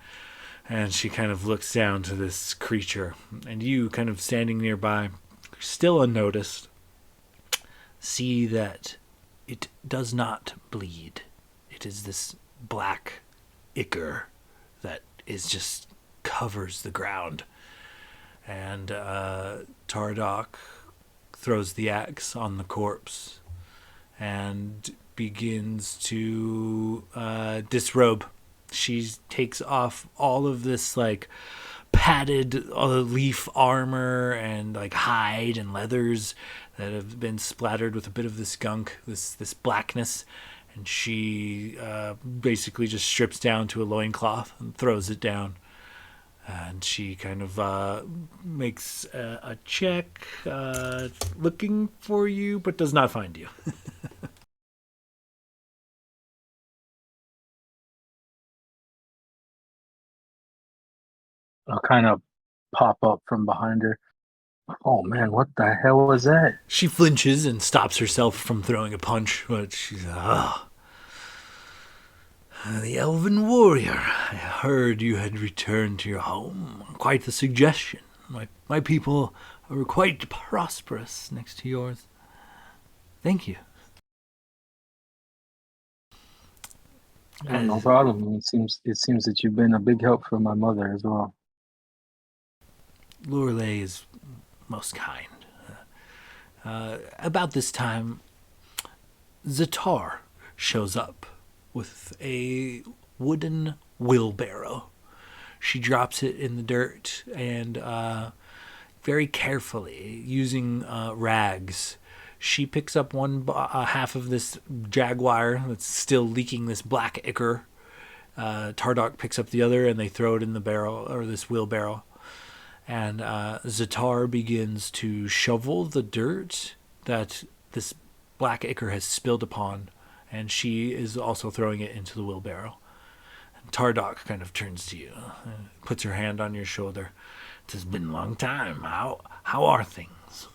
Speaker 1: and she kind of looks down to this creature, and you kind of standing nearby, still unnoticed, see that it does not bleed. It is this black ichor that is just covers the ground, and Tardok throws the axe on the corpse and begins to disrobe. She takes off all of this like padded leaf armor and like hide and leathers that have been splattered with a bit of this gunk, this blackness, and she basically just strips down to a loincloth and throws it down. And she kind of makes a check looking for you, but does not find you.
Speaker 3: I'll kind of pop up from behind her. Oh man, what the hell was that?
Speaker 1: She flinches and stops herself from throwing a punch, but she's, the elven warrior. I heard you had returned to your home. Quite the suggestion. My people are quite prosperous next to yours. Thank you.
Speaker 3: Oh, no problem. It seems that you've been a big help for my mother as well.
Speaker 1: Lorelei is most kind. About this time, Zatar shows up with a wooden wheelbarrow. She drops it in the dirt and very carefully, using rags, she picks up half of this jaguar that's still leaking this black ichor. Tardok picks up the other and they throw it in the barrel, or this wheelbarrow. And Zatar begins to shovel the dirt that this black ichor has spilled upon, and she is also throwing it into the wheelbarrow. And Tardok kind of turns to you, puts her hand on your shoulder. It has been a long time. How are things?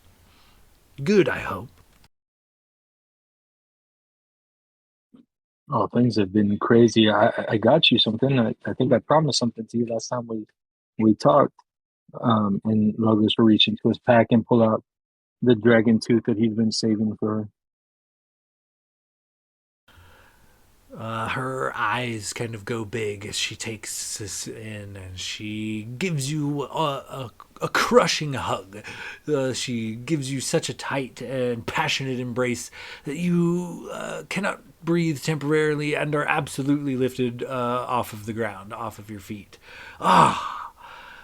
Speaker 1: Good, I hope.
Speaker 3: Oh, things have been crazy. I got you something. I think I promised something to you last time we talked. And Logos will reach into his pack and pull out the dragon tooth that he's been saving for her.
Speaker 1: Her eyes kind of go big as she takes this in, and she gives you a crushing hug. She gives you such a tight and passionate embrace that you cannot breathe temporarily and are absolutely lifted off of the ground, off of your feet. Ah,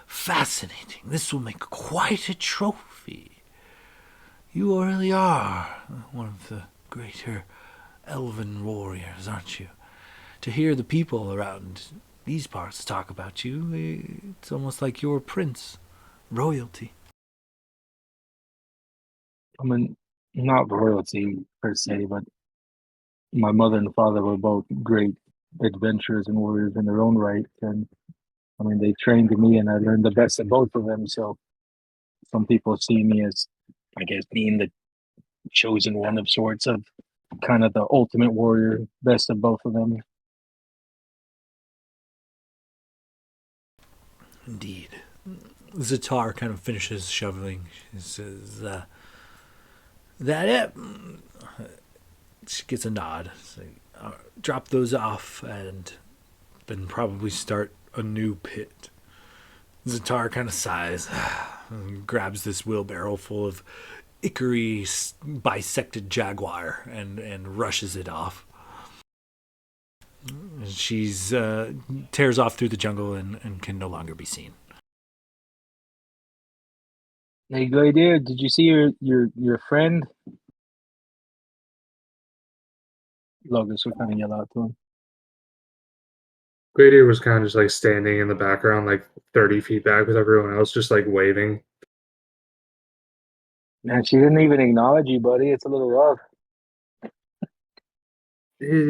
Speaker 1: fascinating. This will make quite a trophy. You really are one of the greater elven warriors, aren't you? To hear the people around these parts talk about you, it's almost like you're prince, royalty.
Speaker 3: I mean, not royalty per se, but my mother and father were both great adventurers and warriors in their own right. And I mean, they trained me and I learned the best of both of them. So some people see me as, I guess, being the chosen one of sorts, of kind of the ultimate warrior, best of both of them.
Speaker 1: Indeed. Zatar kind of finishes shoveling. She says, that it? She gets a nod. So, drop those off and then probably start a new pit. Zatar kind of sighs and grabs this wheelbarrow full of ichory bisected jaguar and rushes it off. She's tears off through the jungle and can no longer be seen.
Speaker 3: Hey, good idea. Did you see your friend? Logos would kind of yell out to him.
Speaker 6: Gladiator was kind of just like standing in the background, like 30 feet back with everyone else, just like waving.
Speaker 3: Man, she didn't even acknowledge you, buddy. It's a little rough.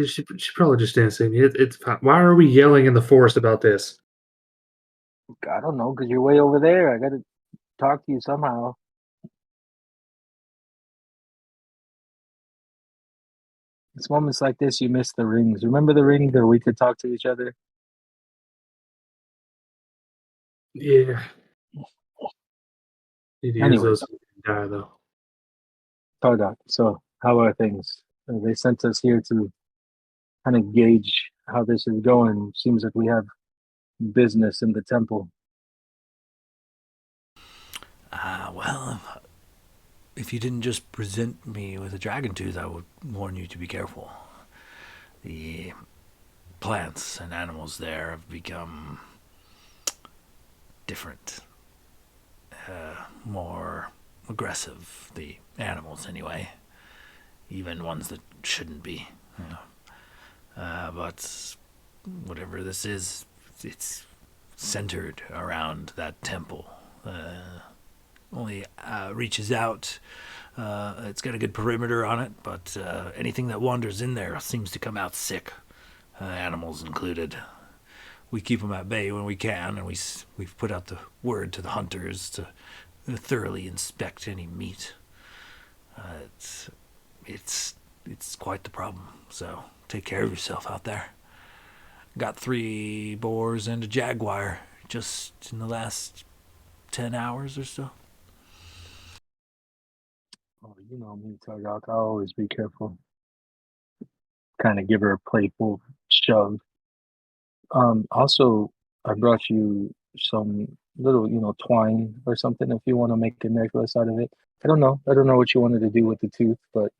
Speaker 6: She probably just didn't see me. It's fine. Why are we yelling in the forest about this?
Speaker 3: I don't know, because you're way over there. I got to talk to you somehow. It's moments like this you miss the rings. Remember the rings that we could talk to each other?
Speaker 6: Yeah. Need to use
Speaker 3: Anyways,
Speaker 6: those to die, though.
Speaker 3: Tardok, so how are things? They sent us here to kind of gauge how this is going. Seems like we have business in the temple.
Speaker 1: Well, if you didn't just present me with a dragon tooth, I would warn you to be careful. The plants and animals there have become different, more aggressive. The animals, anyway, even ones that shouldn't be. But whatever this is, it's centered around that temple. Only reaches out. It's got a good perimeter on it, but anything that wanders in there seems to come out sick, animals included. we keep them at bay when we can, and we've put out the word to the hunters to thoroughly inspect any meat. It's quite the problem. So take care of yourself out there. Got 3 boars and a jaguar just in the last 10 hours or so.
Speaker 3: Oh, you know me, Tardoc. I always be careful. Kind of give her a playful shove. Also, I brought you some little, twine or something if you want to make a necklace out of it. I don't know. I don't know what you wanted to do with the tooth, but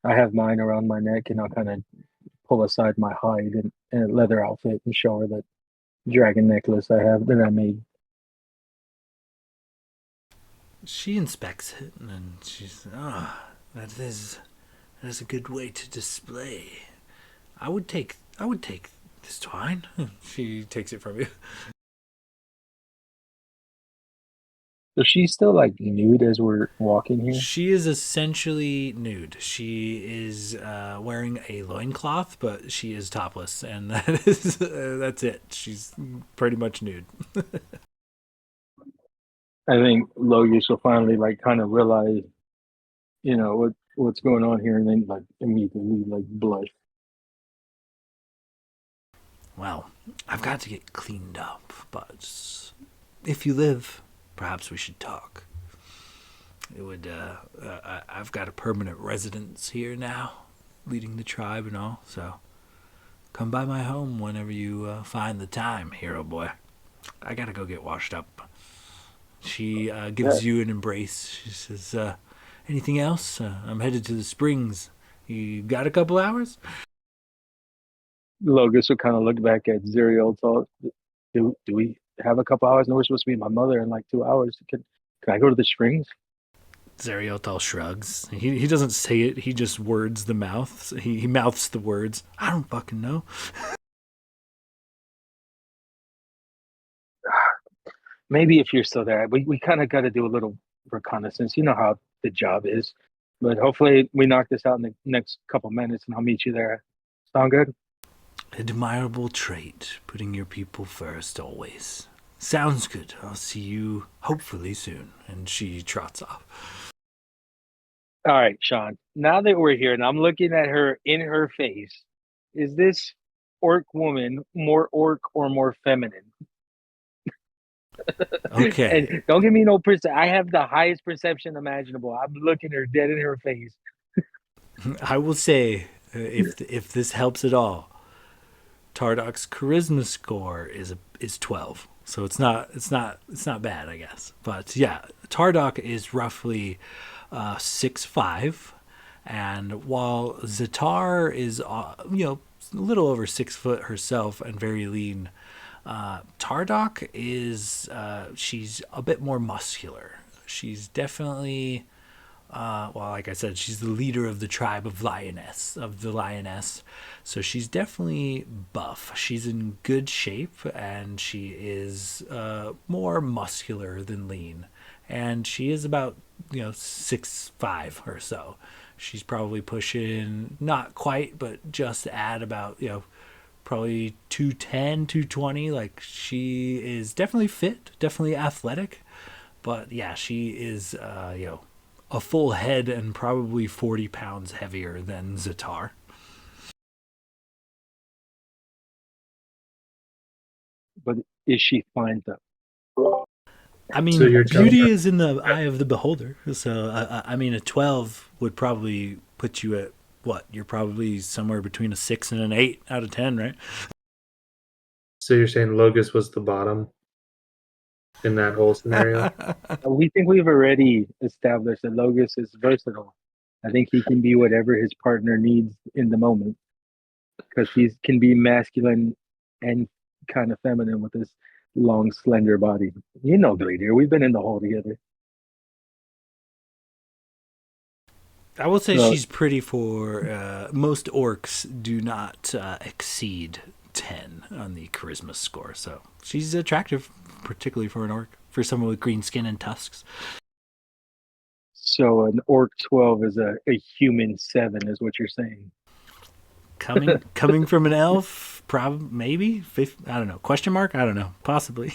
Speaker 3: I have mine around my neck, and I'll kind of pull aside my hide and a leather outfit and show her that dragon necklace I have that I made.
Speaker 1: She inspects it and she's, that is a good way to display. I would take this twine. She takes it from you.
Speaker 3: So she's still like nude as we're walking here.
Speaker 1: She is essentially nude. She is wearing a loincloth, but she is topless, and that's it. She's pretty much nude.
Speaker 3: I think Logus will finally like kind of realize, what's going on here, and then like immediately like blush.
Speaker 1: Well, I've got to get cleaned up, but if you live, perhaps we should talk. It would. I've got a permanent residence here now, leading the tribe and all. So, come by my home whenever you find the time, hero boy. I gotta go get washed up. She gives you an embrace. She says, "Anything else? I'm headed to the springs. You got a couple hours?"
Speaker 3: Logus will kind of look back at Zerial. Do we have a couple hours? No, we're supposed to meet my mother in like 2 hours. Can I go to the springs?
Speaker 1: Zeriotal shrugs. He doesn't say it. He just words the mouth. He mouths the words. I don't fucking know.
Speaker 3: Maybe if you're still there, we kind of got to do a little reconnaissance. You know how the job is. But hopefully we knock this out in the next couple minutes, and I'll meet you there. Sound good?
Speaker 1: Admirable trait, putting your people first always. Sounds good. I'll see you hopefully soon. And she trots off.
Speaker 3: All right, Sean. Now that we're here and I'm looking at her in her face, is this orc woman more orc or more feminine?
Speaker 1: Okay.
Speaker 3: And don't give me no I have the highest perception imaginable. I'm looking her dead in her face.
Speaker 1: I will say, if this helps at all, Tardoc's charisma score is 12, so it's not bad, I guess. But yeah, Tardoc is roughly 6'5", and while Zatar is a little over 6 foot herself and very lean, Tardoc is she's a bit more muscular. She's definitely like I said, she's the leader of the tribe of the lioness. So she's definitely buff. She's in good shape, and she is more muscular than lean. And she is about 6'5" or so. She's probably pushing, not quite, but just at about probably 210, 220. Like, she is definitely fit, definitely athletic. But yeah, she is a full head and probably 40 pounds heavier than Zatar.
Speaker 3: But is she fine though?
Speaker 1: I mean,
Speaker 6: So you're
Speaker 1: beauty
Speaker 6: telling
Speaker 1: is in the eye of the beholder. So, I mean, a 12 would probably put you at what? You're probably somewhere between a 6 and an 8 out of 10, right?
Speaker 6: So you're saying Logus was the bottom in that whole scenario?
Speaker 3: We think we've already established that Logus is versatile. I think he can be whatever his partner needs in the moment, because he can be masculine and kind of feminine with his long, slender body. You know, Gladiator, we've been in the hole together.
Speaker 1: I will say
Speaker 3: So-
Speaker 1: she's pretty for most orcs do not exceed 10 on the charisma score. So she's attractive, particularly for an orc, for someone with green skin and tusks.
Speaker 3: So an orc 12 is a human 7, is what you're saying.
Speaker 1: coming from an elf, maybe. I don't know. Question mark? I don't know. Possibly.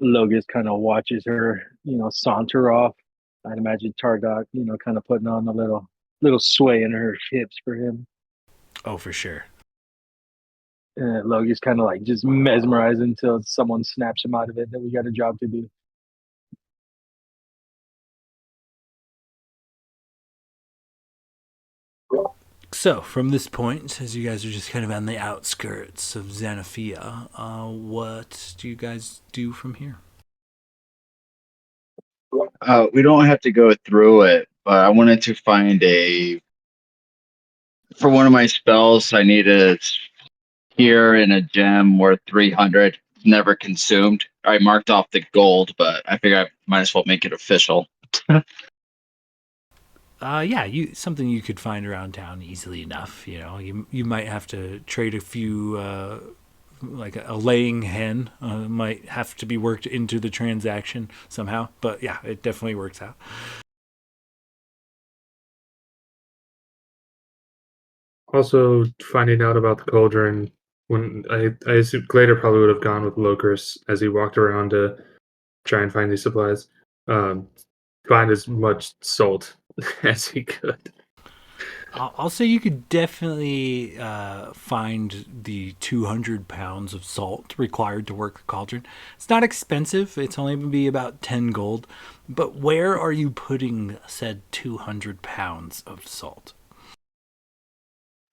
Speaker 3: Logus kind of watches her, saunter off. I'd imagine Tardok, kind of putting on a little sway in her hips for him.
Speaker 1: Oh, for sure.
Speaker 3: And Logus kind of like just mesmerized until someone snaps him out of it that we got a job to do.
Speaker 1: So, from this point, as you guys are just kind of on the outskirts of Xanathia, what do you guys do from here?
Speaker 5: We don't have to go through it, but I wanted to find for one of my spells, I need a here in a gem worth 300, never consumed. I marked off the gold, but I figure I might as well make it official.
Speaker 1: Yeah, something you could find around town easily enough. You might have to trade a few, like a laying hen might have to be worked into the transaction somehow. But yeah, it definitely works out.
Speaker 6: Also, finding out about the cauldron, when I assume Glader probably would have gone with Locris as he walked around to try and find these supplies. Find as much salt as he could.
Speaker 1: I'll say you could definitely find the 200 pounds of salt required to work the cauldron. It's not expensive. It's only going to be about 10 gold. But where are you putting said 200 pounds of salt?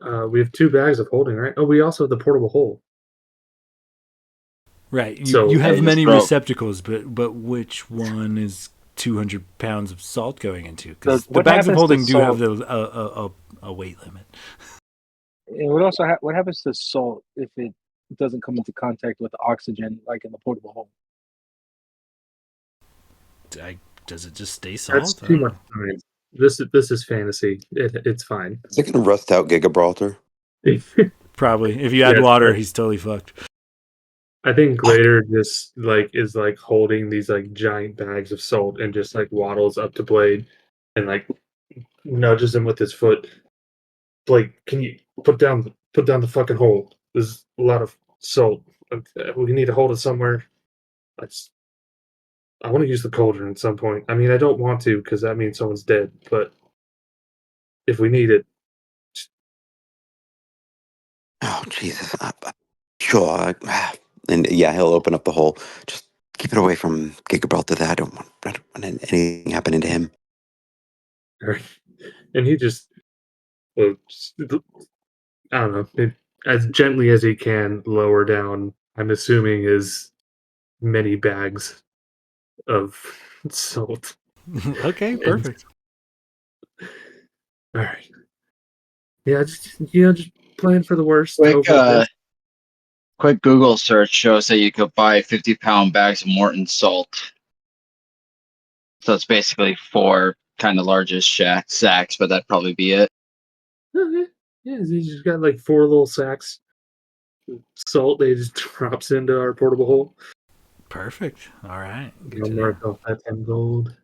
Speaker 6: We have 2 bags of holding, right? Oh, we also have the portable hole.
Speaker 1: Right. You,
Speaker 6: So-
Speaker 1: you have
Speaker 5: Hey,
Speaker 1: many
Speaker 5: bro.
Speaker 1: receptacles, but which one is 200 pounds of salt going into? Because the
Speaker 3: What
Speaker 1: bags of
Speaker 3: happens to
Speaker 1: holding do have
Speaker 3: salt?
Speaker 1: a weight limit.
Speaker 3: And what happens to salt if it doesn't come into contact with oxygen, like in the portable hole?
Speaker 1: Does it just stay salt?
Speaker 6: That's too much time. This is fantasy. It's fine.
Speaker 4: Is it going to rust out Gigabraltar?
Speaker 1: Probably. If you add
Speaker 6: Yeah,
Speaker 1: water,
Speaker 6: but-
Speaker 1: he's totally fucked.
Speaker 6: I think Glader just is holding these giant bags of salt and just waddles up to Blade and nudges him with his foot. Blade, can you put down the fucking hole? There's a lot of salt. We need to hold it somewhere. I want to use the cauldron at some point. I mean, I don't want to because that means someone's dead. But if we need it,
Speaker 4: Oh, Jesus. Sure. And yeah, he'll open up the hole. Just keep it away from Gigabraltar. I don't want anything happening to him.
Speaker 6: and he just, well, I don't know, as gently as he can, lower down. I'm assuming his many bags of salt.
Speaker 1: Okay, perfect.
Speaker 6: All right. Yeah, just plan for the worst.
Speaker 5: Quick,
Speaker 6: Hope for the best.
Speaker 5: quick Google search shows that you could buy 50-pound bags of Morton salt. So it's basically 4 kind of largest sacks, but that'd probably be it.
Speaker 6: Okay. Yeah, he just got 4 little sacks of salt. They just drops into our portable hole.
Speaker 1: Perfect. All right. Good to
Speaker 6: I'll
Speaker 1: know.
Speaker 6: mark off that 10 gold.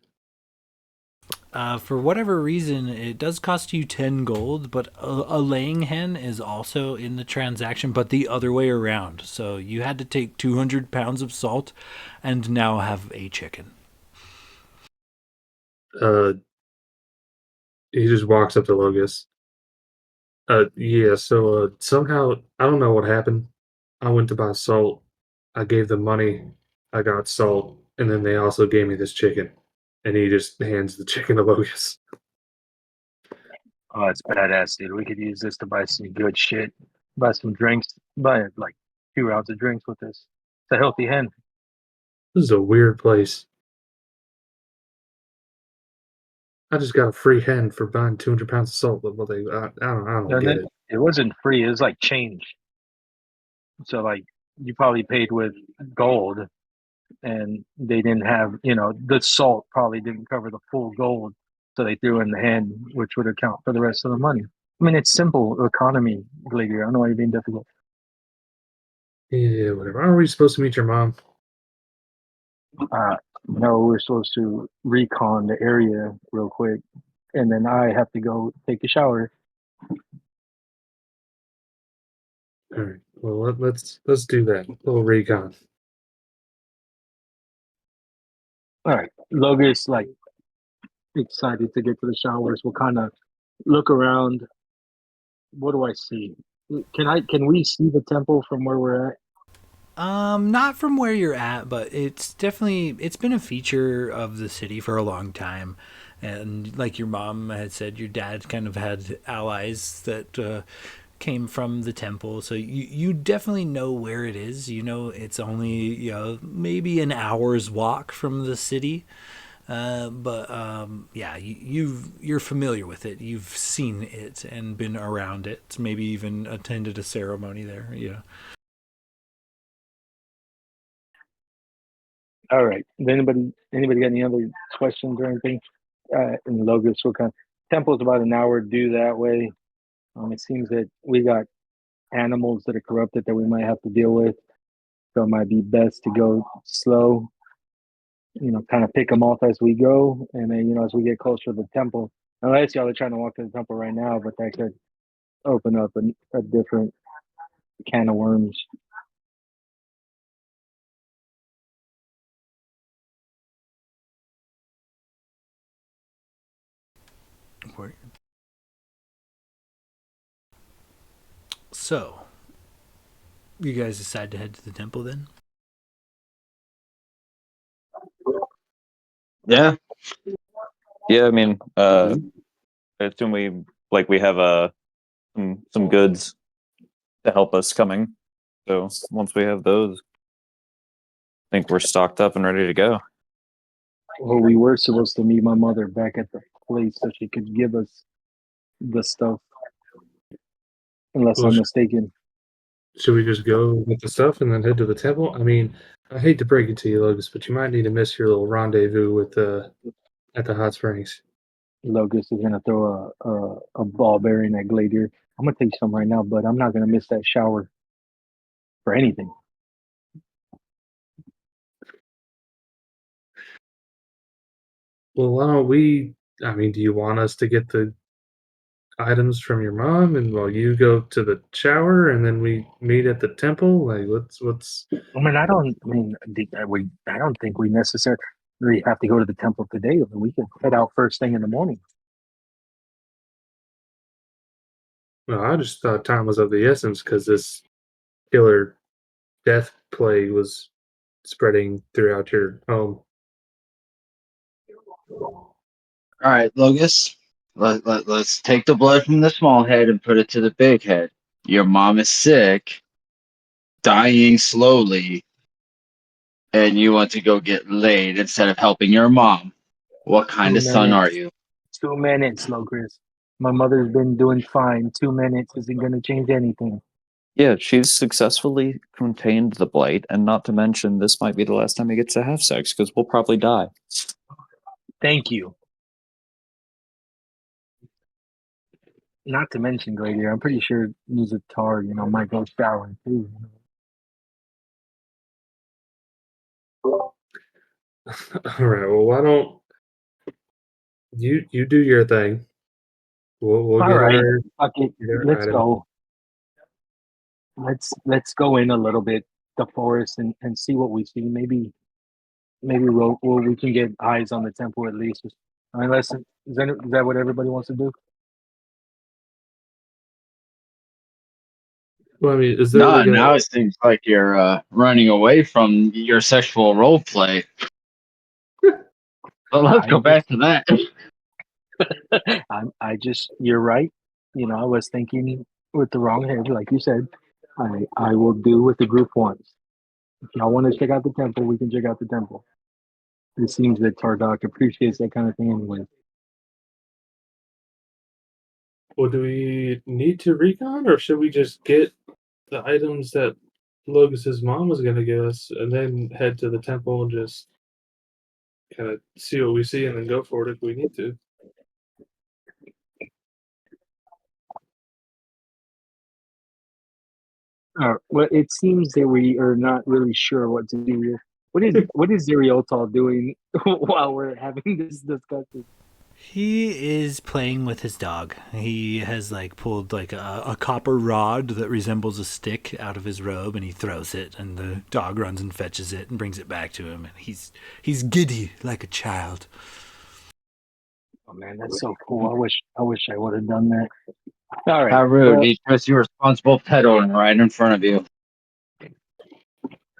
Speaker 1: For whatever reason, it does cost you 10 gold, but a laying hen is also in the transaction, but the other way around. So you had to take 200 pounds of salt and now have a chicken.
Speaker 6: He just walks up to Logus. Yeah, so somehow, I don't know what happened. I went to buy salt. I gave them money. I got salt. And then they also gave me this chicken. And he just hands the chicken to Logus.
Speaker 3: Oh, it's badass, dude. We could use this to buy some good shit, buy some drinks, buy 2 rounds of drinks with this. It's a healthy hen.
Speaker 6: This is a weird place. I just got a free hen for buying 200 pounds of salt. But I don't
Speaker 3: And
Speaker 6: get
Speaker 3: then
Speaker 6: it.
Speaker 3: it wasn't free. It was like change. So you probably paid with gold, and they didn't have the salt probably didn't cover the full gold, so they threw in the hen, which would account for the rest of the money. I mean, it's simple economy, Gladiator. I don't know why you're being difficult.
Speaker 6: Yeah, whatever. Are we supposed to meet your mom?
Speaker 3: No, we're supposed to recon the area real quick. and then I have to go take a shower.
Speaker 6: All right. Well, let's do that. A little recon.
Speaker 3: All right, Logan's like excited to get to the showers. We'll kind of look around. What do I see? Can we see the temple from where we're at?
Speaker 1: Not from where you're at, but it's been a feature of the city for a long time. And like your mom had said, your dad kind of had allies that came from the temple, so you definitely know where it is. You know it's only maybe an hour's walk from the city. But yeah, you're familiar with it. You've seen it and been around it. Maybe even attended a ceremony there. Yeah.
Speaker 3: All right. Anybody got any other questions or anything? And Logos will come. Temple's about an hour due that way. It seems that we got animals that are corrupted that we might have to deal with, so it might be best to go slow. Kind of pick them off as we go, and then as we get closer to the temple. Unless y'all are trying to walk to the temple right now, but that could open up a different can of worms.
Speaker 1: So, you guys decide to head to the temple then?
Speaker 5: Yeah.
Speaker 2: Yeah, I mean, I assume we have some goods to help us coming. So once we have those, I think we're stocked up and ready to go.
Speaker 3: Well, we were supposed to meet my mother back at the place so she could give us the stuff, unless
Speaker 6: Well,
Speaker 3: I'm mistaken.
Speaker 6: should we just go with the stuff and then head to the temple? I mean, I hate to break it to you, Logos, but you might need to miss your little rendezvous with at the hot springs.
Speaker 3: Logos is gonna throw a ball bearing at Gladiator. I'm gonna take some right now, but I'm not gonna miss that shower for anything.
Speaker 6: Well, why don't we? I mean, do you want us to get the items from your mom, and while you go to the shower, and then we meet at the temple? Like, what's?
Speaker 3: I don't think we necessarily have to go to the temple today. We could head out first thing in the morning.
Speaker 6: Well, I just thought time was of the essence because this killer death plague was spreading throughout your home.
Speaker 5: All right, Logos. Let's take the blood from the small head and put it to the big head. Your mom is sick, dying slowly, and you want to go get laid instead of helping your mom. What kind
Speaker 3: 2
Speaker 5: of son are
Speaker 3: minutes.
Speaker 5: you?
Speaker 3: 2 minutes, Logos. My mother's been doing fine. 2 minutes isn't gonna change anything.
Speaker 2: Yeah, she's successfully contained the blight, and not to mention, this might be the last time we get to have sex because we'll probably die.
Speaker 3: Thank you. Not to mention, Gladiator, I'm pretty sure Muzatar, might go showering too.
Speaker 6: All right. Well, why don't you do your thing? We'll
Speaker 3: All
Speaker 6: get
Speaker 3: right,
Speaker 6: our
Speaker 3: fuck it. Let's
Speaker 6: item.
Speaker 3: go. Let's go in a little bit the forest and see what we see. Maybe we can get eyes on the temple at least. Unless is that what everybody wants to do?
Speaker 6: Well, I mean, is there
Speaker 5: No,
Speaker 6: like
Speaker 5: now
Speaker 6: a
Speaker 5: it seems like you're running away from your sexual role play. Well, let's
Speaker 3: I
Speaker 5: go back to that.
Speaker 3: I just you're right. I was thinking with the wrong head, like you said. I will do what the group wants. If y'all want to check out the temple, we can check out the temple. It seems that Tardok appreciates that kind of thing anyway.
Speaker 6: well, do we need to recon, or should we just get the items that Logos's mom was going to give us, and then head to the temple and just kind of see what we see, and then go for it if we need to?
Speaker 3: Well, it seems that we are not really sure what to do here. What is Zeriotol doing while we're having this discussion?
Speaker 1: He is playing with his dog. He has like pulled like a copper rod that resembles a stick out of his robe, and he throws it, and the dog runs and fetches it and brings it back to him, and he's giddy like a child.
Speaker 3: Oh man, that's so cool. I wish I would have done that. All right.
Speaker 5: How rude.
Speaker 3: Well,
Speaker 5: He's just your responsible pet owner right in front of you.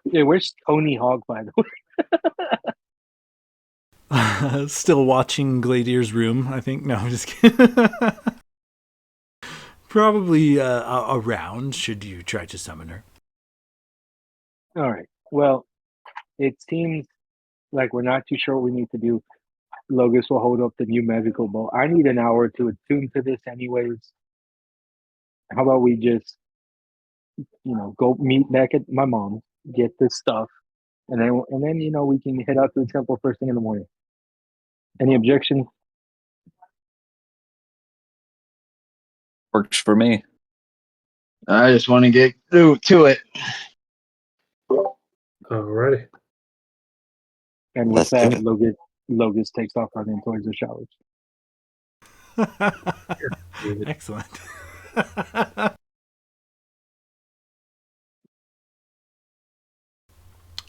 Speaker 3: yeah, where's Tony Hawk, by the way?
Speaker 1: Still watching Gladier's room, I think. No, I'm just kidding. Probably around, should you try to summon her.
Speaker 3: All right. Well, it seems like we're not too sure what we need to do. Logos will hold up the new magical bow. I need an hour to attune to this, anyways. How about we just, go meet back at my mom's, get this stuff, and then we can head out to the temple first thing in the morning. Any objections?
Speaker 2: Works for me.
Speaker 5: I just want to get to it.
Speaker 6: Alrighty.
Speaker 3: And with
Speaker 4: Let's do
Speaker 3: that,
Speaker 4: it.
Speaker 3: Logos takes off running towards the showers.
Speaker 1: Excellent.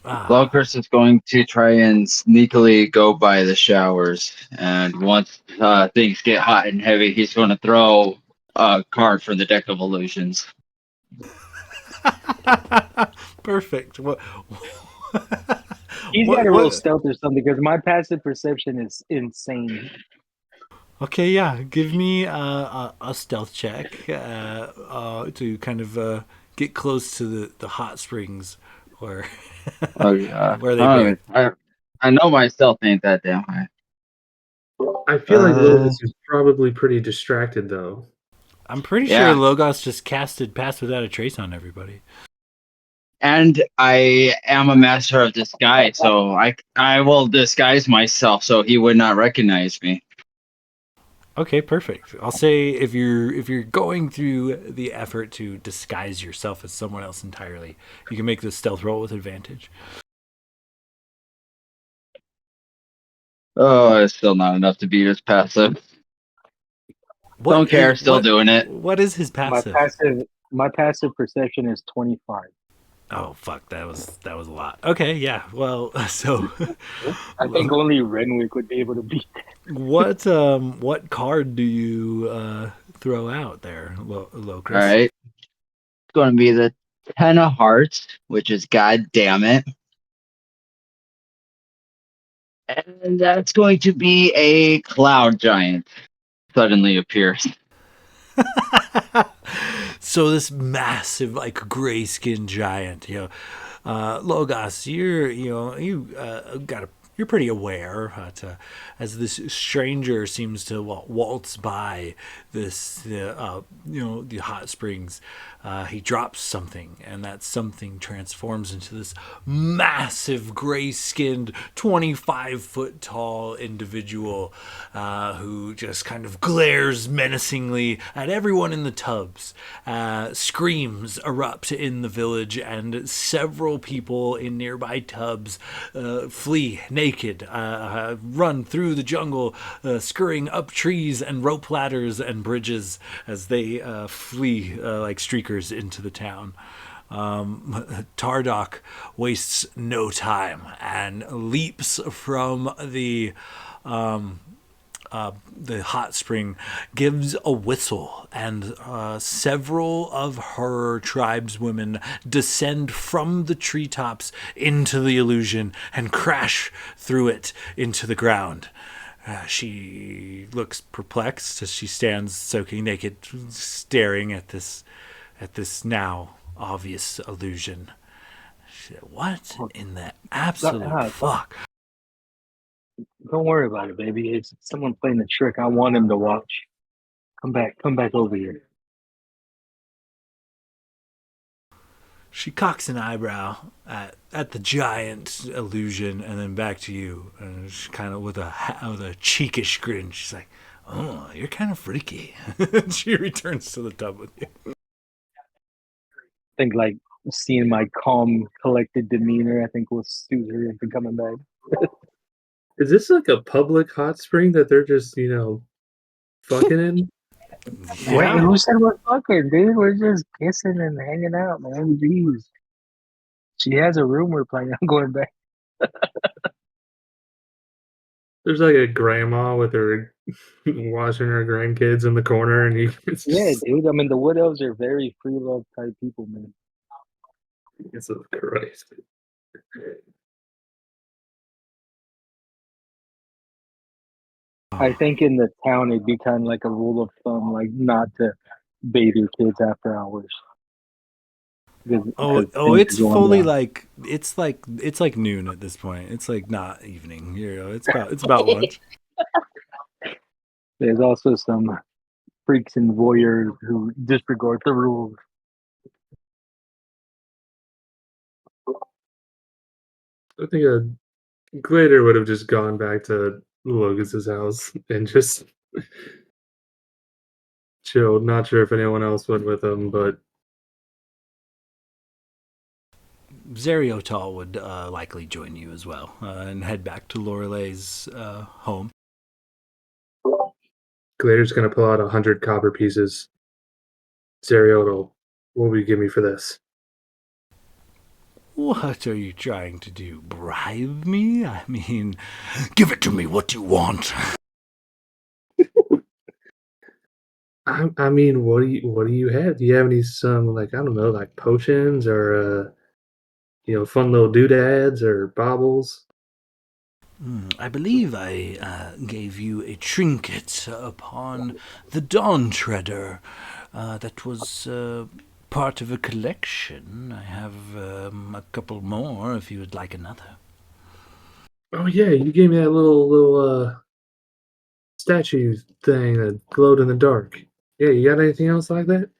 Speaker 5: Locris is going to try and sneakily go by the showers, and once things get hot and heavy, he's going to throw a card for the deck of illusions.
Speaker 1: Perfect. What?
Speaker 3: He's got to roll stealth or something because my passive perception is insane.
Speaker 1: Okay, yeah. Give me a stealth check to kind of get close to the hot springs where
Speaker 5: Oh yeah,
Speaker 1: where they burn.
Speaker 5: I know my stealth ain't that damn high.
Speaker 6: I feel like Logos is probably pretty distracted, though.
Speaker 1: I'm pretty sure
Speaker 5: Yeah.
Speaker 1: Logos just casted Pass Without a Trace on everybody.
Speaker 5: And I am a master of disguise, so I will disguise myself so he would not recognize me.
Speaker 1: Okay, perfect. I'll say if you're going through the effort to disguise yourself as someone else entirely, you can make the stealth roll with advantage.
Speaker 5: Oh, it's still not enough to beat his passive. Don't care, still doing it.
Speaker 1: What is his passive?
Speaker 3: My passive perception is 25.
Speaker 1: Oh fuck, that was a lot. Okay, yeah. Well, so
Speaker 3: I think only Renwick would be able to beat that.
Speaker 1: what card do you throw out there, Locris?
Speaker 5: All right, it's going to be the 10 of hearts, which is God damn it. And that's going to be a cloud giant suddenly appears.
Speaker 1: So this massive, like gray skinned giant, Logos, you're pretty aware that as this stranger seems to waltz by the hot springs, he drops something, and that something transforms into this massive gray-skinned 25-foot tall individual who just kind of glares menacingly at everyone in the tubs. Screams erupt in the village, and several people in nearby tubs flee naked, run through the jungle, scurrying up trees and rope ladders and bridges as they flee like streakers into the town. Tardok wastes no time and leaps from the hot spring, gives a whistle, and several of her tribeswomen descend from the treetops into the illusion and crash through it into the ground. She looks perplexed as she stands soaking naked, staring at this now obvious illusion. She said, "What in the absolute fuck?"
Speaker 3: Don't worry about it, baby. It's someone playing a trick. I want him to watch. Come back over here.
Speaker 1: She cocks an eyebrow at the giant illusion, and then back to you, and she kind of with a cheekish grin. She's like, "Oh, you're kind of freaky." She returns to the tub with you.
Speaker 3: I think like seeing my calm, collected demeanor, I think will suit her into coming back.
Speaker 6: Is this like a public hot spring that they're just, fucking in?
Speaker 3: Wait,
Speaker 1: Yeah.
Speaker 3: who said we're fucking, dude? We're just kissing and hanging out, man. Jeez. She has a room we're planning on going back.
Speaker 6: There's like a grandma with her watching her grandkids in the corner, and it's
Speaker 3: Yeah,
Speaker 6: just,
Speaker 3: dude. I mean, the Wood Elves are very free love type people, man.
Speaker 6: it's Christ.
Speaker 3: I think in the town it'd be kind of like a rule of thumb, like not to bathe your kids after hours.
Speaker 1: Oh,
Speaker 3: Because
Speaker 1: oh,
Speaker 3: things
Speaker 1: it's
Speaker 3: are going
Speaker 1: fully
Speaker 3: down.
Speaker 1: like it's like noon at this point. It's like not evening. It's about lunch.
Speaker 3: There's also some freaks and voyeurs who disregard the rules.
Speaker 6: I think a Glader would have just gone back to Logus's house and just chilled. Not sure if anyone else went with him, but
Speaker 1: Zeriotal would likely join you as well and head back to Lorelei's home.
Speaker 6: Glader's gonna pull out 100 copper pieces. Zeriotal, what will you give me for this?
Speaker 1: What are you trying to do? Bribe me? I mean, give it to me. What do you want?
Speaker 6: I mean, what do you have? Do you have some like I don't know, like potions or fun little doodads or baubles?
Speaker 1: I believe I gave you a trinket upon the Dawn Treader that was part of a collection. I have a couple more if you would like another.
Speaker 6: Oh yeah, you gave me that little statue thing that glowed in the dark. Yeah, you got anything else like that?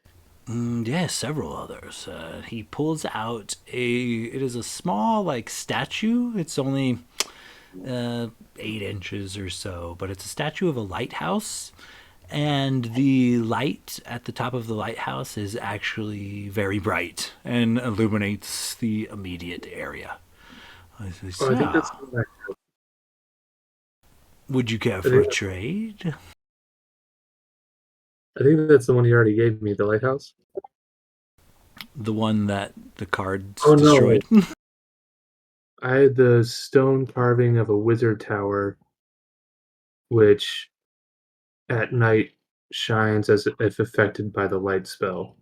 Speaker 1: Yes, several others. He pulls out it is a small, like, statue. It's only 8 inches or so, but it's a statue of a lighthouse. And the light at the top of the lighthouse is actually very bright and illuminates the immediate area. I say,
Speaker 6: Oh, I think
Speaker 1: so,
Speaker 6: that's the one
Speaker 1: would you care
Speaker 6: I
Speaker 1: for
Speaker 6: think,
Speaker 1: a trade?
Speaker 6: I think that's the one you already gave me, the lighthouse.
Speaker 1: The one that the cards
Speaker 6: Oh no,
Speaker 1: destroyed?
Speaker 6: I had the stone carving of a wizard tower, which at night shines as if affected by the light spell.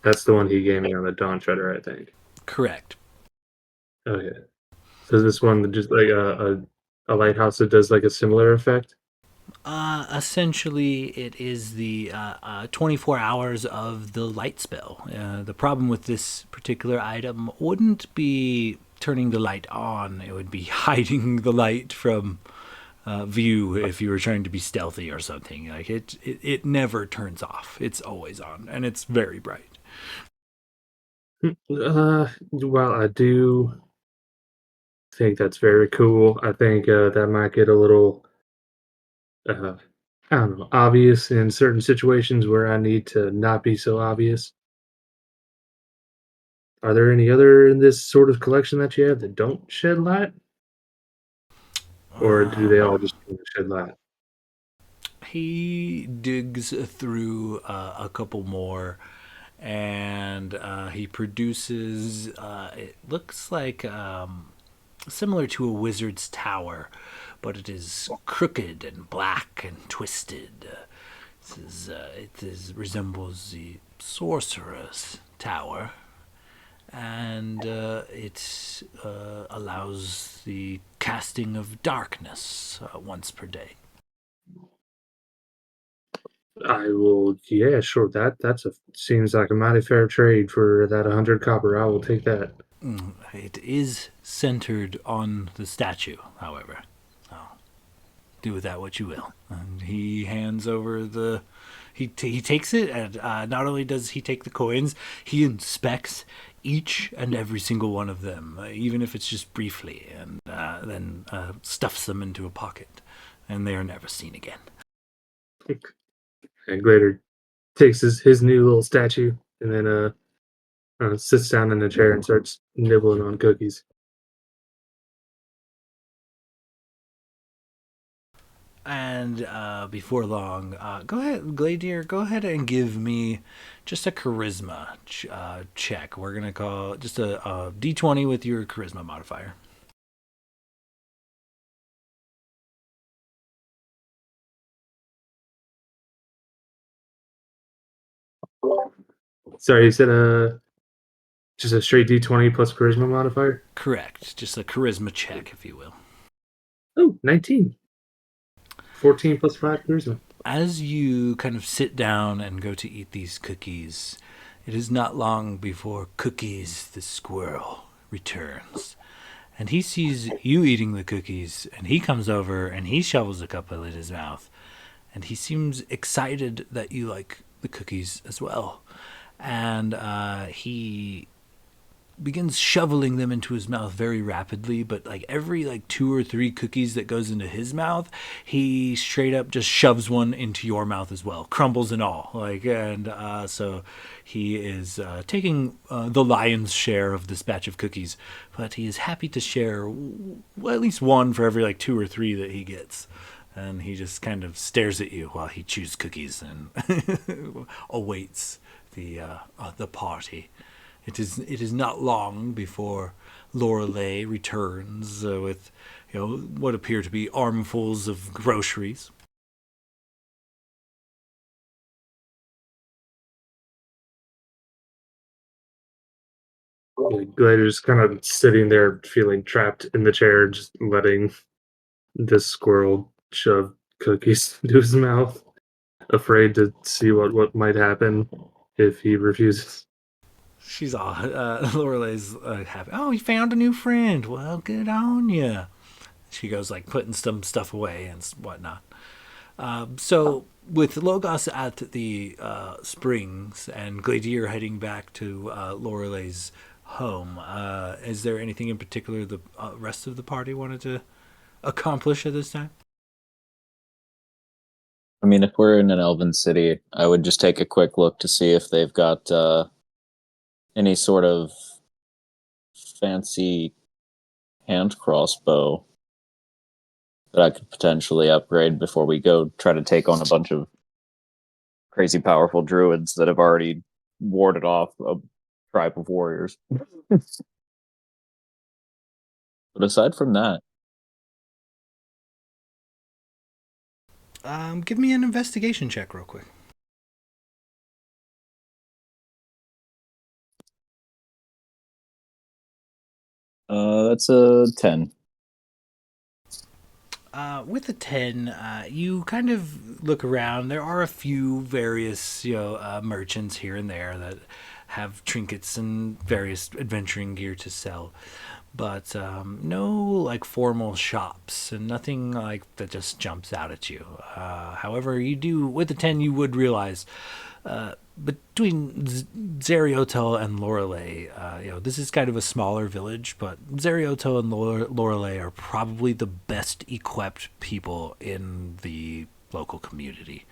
Speaker 6: That's the one he gave me on the Dawn Treader, I think.
Speaker 1: Correct.
Speaker 6: Okay. So is this one just like a lighthouse that does like a similar effect?
Speaker 1: Essentially, it is the 24 hours of the light spell. The problem with this particular item wouldn't be turning the light on, it would be hiding the light from view if you were trying to be stealthy or something. Like it never turns off, it's always on, and it's very bright.
Speaker 6: Well, I do think that's very cool. I think that might get a little, uh, I don't know, obvious in certain situations where I need to not be so obvious. Are there any other in this sort of collection that you have that don't shed light, or do they all just shed light?
Speaker 1: He digs through a couple more, and he produces. It looks like similar to a wizard's tower, but it is crooked and black and twisted. Resembles the sorcerer's tower, and it allows the casting of darkness once per day.
Speaker 6: I will, yeah, sure. That's a seems like a mighty fair trade for that 100 copper. I will take that.
Speaker 1: It is centered on the statue, however. So do with that what you will. And he hands over the. He takes it, and not only does he take the coins, he inspects each and every single one of them, even if it's just briefly, and then stuffs them into a pocket, and they are never seen again.
Speaker 6: And Glader takes his new little statue and then sits down in a chair and starts nibbling on cookies.
Speaker 1: And before long, go ahead, Gladier, go ahead and give me just a charisma check. We're going to call just a d20 with your charisma modifier.
Speaker 6: Sorry, you said just a straight D20 plus charisma modifier?
Speaker 1: Correct. Just a charisma check, if you will.
Speaker 6: Oh, 19. 14 plus 5 charisma.
Speaker 1: As you kind of sit down and go to eat these cookies, it is not long before Cookies the squirrel returns. And he sees you eating the cookies, and he comes over and he shovels a couple in his mouth. And he seems excited that you like the cookies as well. And he begins shoveling them into his mouth very rapidly, but like every like 2 or 3 cookies that goes into his mouth, he straight up just shoves one into your mouth as well, crumbles and all. So he is taking the lion's share of this batch of cookies, but he is happy to share at least one for every like 2 or 3 that he gets. And he just kind of stares at you while he chews cookies and awaits the party. It is not long before Lorelei returns with what appear to be armfuls of groceries.
Speaker 6: Gladiator's kind of sitting there feeling trapped in the chair, just letting this squirrel shove cookies into his mouth, afraid to see what might happen if he refuses.
Speaker 1: She's all, Lorelei's happy. Oh, you found a new friend. Well, good on you. She goes like putting some stuff away and whatnot. So with Logos at the springs and Gladier heading back to Lorelei's home, is there anything in particular the rest of the party wanted to accomplish at this time?
Speaker 2: I mean, if we're in an elven city, I would just take a quick look to see if they've got any sort of fancy hand crossbow that I could potentially upgrade before we go try to take on a bunch of crazy powerful druids that have already warded off a tribe of warriors. But aside from that,
Speaker 1: Give me an investigation check real quick.
Speaker 2: that's a 10.
Speaker 1: With a 10, you kind of look around. There are a few various, merchants here and there that have trinkets and various adventuring gear to sell, but no like formal shops and nothing like that just jumps out at you. However, you do with the 10, you would realize between Zarioto and Lorelei, this is kind of a smaller village, but Zarioto and Lorelei are probably the best equipped people in the local community.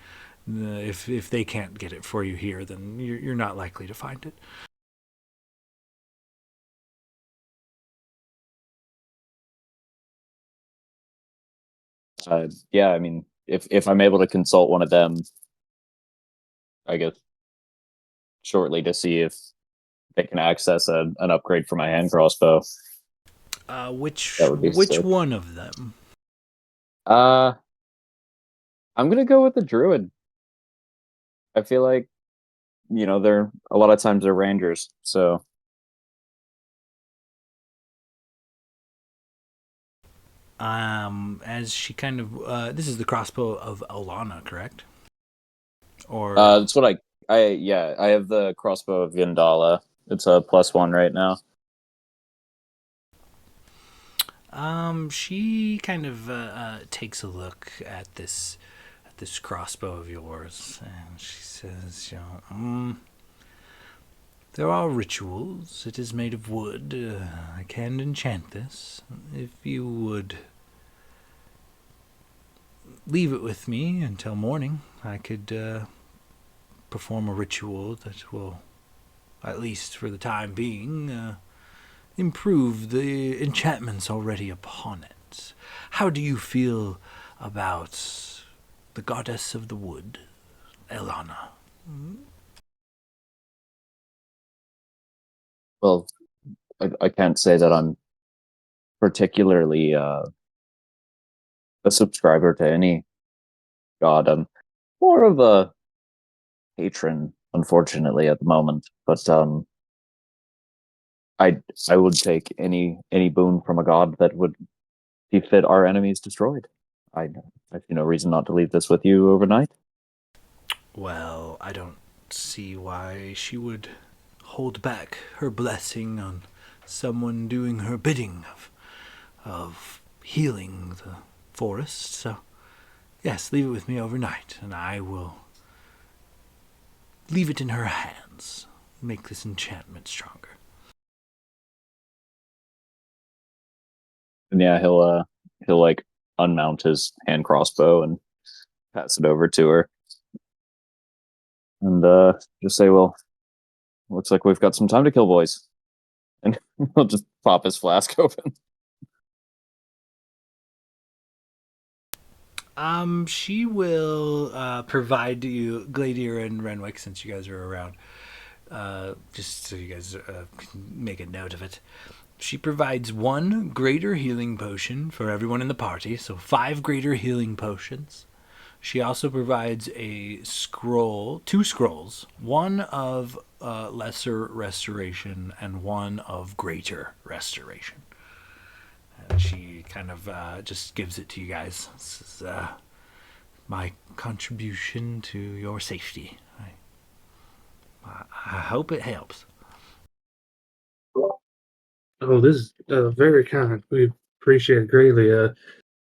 Speaker 1: If they can't get it for you here, then you're not likely to find it.
Speaker 2: Yeah, I mean, if I'm able to consult one of them, I guess shortly to see if they can access an upgrade for my hand crossbow.
Speaker 1: Which
Speaker 2: That would be sick.
Speaker 1: one of them?
Speaker 2: I'm gonna go with the druid. I feel like they're a lot of times they're rangers, so
Speaker 1: As she kind of this is the crossbow of Alana, correct? Or
Speaker 2: that's what I have the crossbow of Yandala. It's a +1 right now.
Speaker 1: she kind of takes a look at this crossbow of yours, and she says, there are rituals. It is made of wood. I can enchant this. If you would leave it with me until morning, I could perform a ritual that will, at least for the time being, improve the enchantments already upon it. How do you feel about the goddess of the wood, Elana.
Speaker 2: Well, I can't say that I'm particularly a subscriber to any god. I'm more of a patron, unfortunately, at the moment. But I I would take any boon from a god that would befit our enemies destroyed. I see no reason not to leave this with you overnight.
Speaker 1: Well, I don't see why she would hold back her blessing on someone doing her bidding of healing the forest. So, yes, leave it with me overnight, and I will leave it in her hands. Make this enchantment stronger.
Speaker 2: And yeah, he'll like unmount his hand crossbow and pass it over to her, and just say, "Well, looks like we've got some time to kill, boys." And he'll just pop his flask open.
Speaker 1: She will provide you, Gladier and Renwick, since you guys are around, just so you guys can make a note of it. She provides 1 greater healing potion for everyone in the party, so 5 greater healing potions. She also provides a scroll, 2 scrolls, one of lesser restoration and one of greater restoration. And she kind of just gives it to you guys. This is my contribution to your safety. I hope it helps.
Speaker 6: Oh, this is very kind. We appreciate it greatly.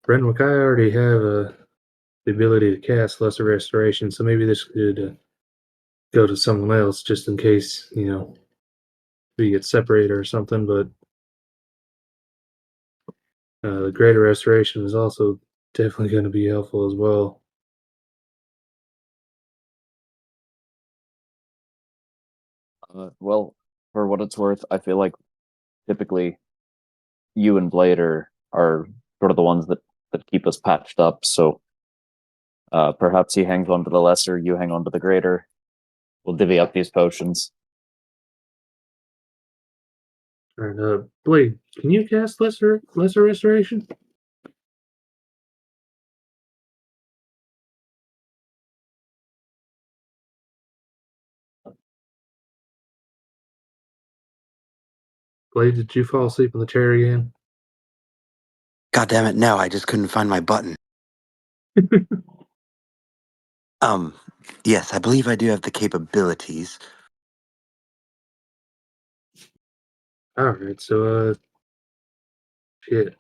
Speaker 6: Renwick, I already have the ability to cast Lesser Restoration, so maybe this could go to someone else just in case, we get separated or something. But the Greater Restoration is also definitely going to be helpful as well.
Speaker 2: Well, for what it's worth, I feel like typically you and Blade are sort of the ones that keep us patched up. So perhaps he hangs on to the lesser, you hang on to the greater. We'll divvy up these potions.
Speaker 6: And Blade, can you cast Lesser Restoration? Blade, did you fall asleep in the chair again?
Speaker 4: God damn it, no, I just couldn't find my button. Um, yes, I believe I do have the capabilities.
Speaker 6: All right, so shit.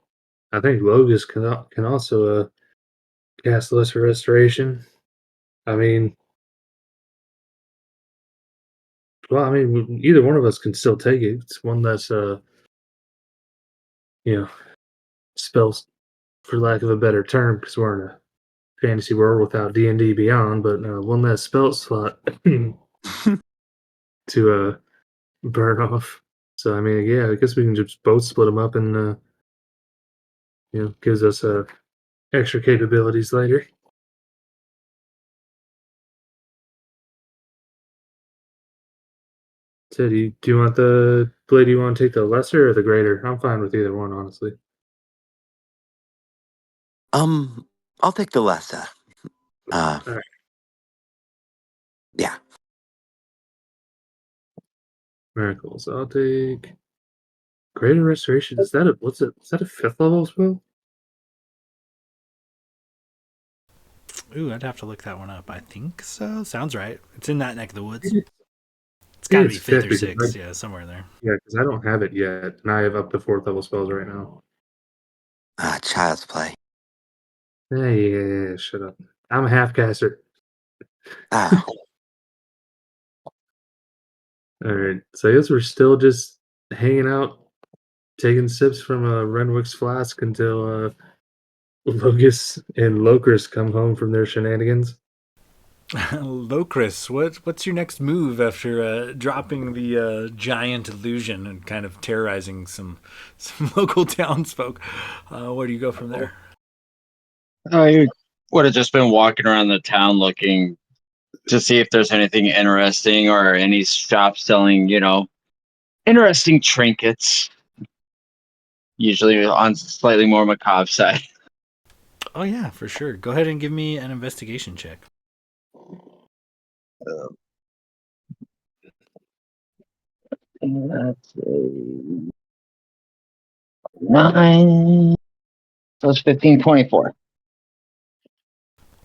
Speaker 6: I think Logus can also cast Lesser Restoration. I mean, well, I mean, either one of us can still take it. It's one less, you know, spells, for lack of a better term, because we're in a fantasy world without D&D Beyond, but one less spell slot to burn off. So, I mean, yeah, I guess we can just both split them up and, gives us extra capabilities later. So, do you want the blade? Do you want to take the lesser or the greater? I'm fine with either one, honestly.
Speaker 4: Um, I'll take the lesser. Uh,
Speaker 6: All right.
Speaker 4: yeah.
Speaker 6: Miracles. I'll take Greater Restoration. Is that a what's it? Is that a 5th level spell?
Speaker 1: Ooh, I'd have to look that one up. I think so. Sounds right. It's in that neck of the woods.
Speaker 6: Maybe
Speaker 1: It's got to be
Speaker 6: it's
Speaker 1: 5th
Speaker 6: fifth
Speaker 1: or
Speaker 6: because
Speaker 1: 6th. Yeah, somewhere there.
Speaker 6: yeah, because I don't have it yet, and I have up to 4th level spells right now.
Speaker 4: Child's play.
Speaker 6: Yeah, shut up. I'm a half caster.
Speaker 4: Oh,
Speaker 6: All right, so I guess we're still just hanging out, taking sips from Renwick's flask until Logus and Locris come home from their shenanigans.
Speaker 1: Locris, what's your next move after dropping the giant illusion and kind of terrorizing some local townsfolk? Where do you go from there?
Speaker 5: I would have just been walking around the town looking to see if there's anything interesting or any shops selling, interesting trinkets. Usually on slightly more macabre side.
Speaker 1: Oh yeah, for sure. Go ahead and give me an investigation check.
Speaker 5: That's a 9. So it's 15, 24.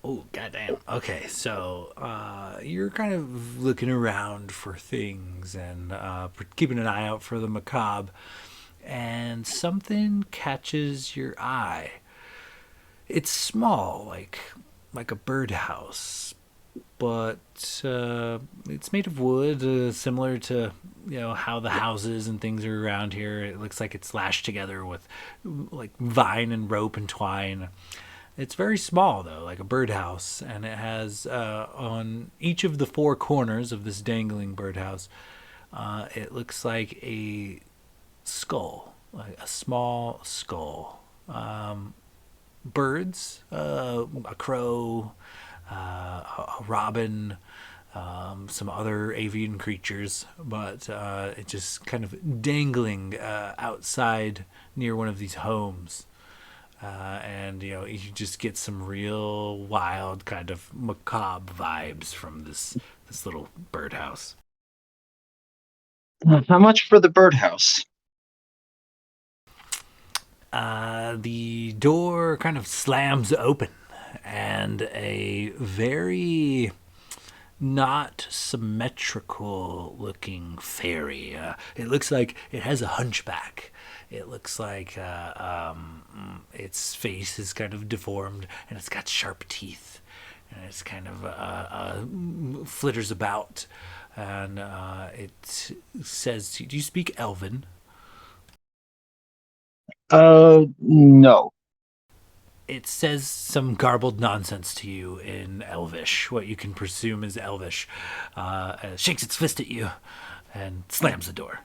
Speaker 1: Oh, goddamn. Okay, so you're kind of looking around for things and keeping an eye out for the macabre, and something catches your eye. It's small, like a birdhouse, but it's made of wood, similar to how the houses and things are around here. It looks like it's lashed together with like vine and rope and twine. It's very small though, like a birdhouse, and it has on each of the four corners of this dangling birdhouse, it looks like a skull, like a small skull. Birds, a crow, a robin, some other avian creatures, but it just kind of dangling outside near one of these homes. And you just get some real wild kind of macabre vibes from this little birdhouse.
Speaker 5: How much for the birdhouse?
Speaker 1: The door kind of slams open, and a very not symmetrical looking fairy. It looks like it has a hunchback. It looks like its face is kind of deformed, and it's got sharp teeth, and it's kind of flitters about. And it says, "Do you speak Elven?"
Speaker 5: No.
Speaker 1: It says some garbled nonsense to you in Elvish, what you can presume is Elvish. Shakes its fist at you and slams the door.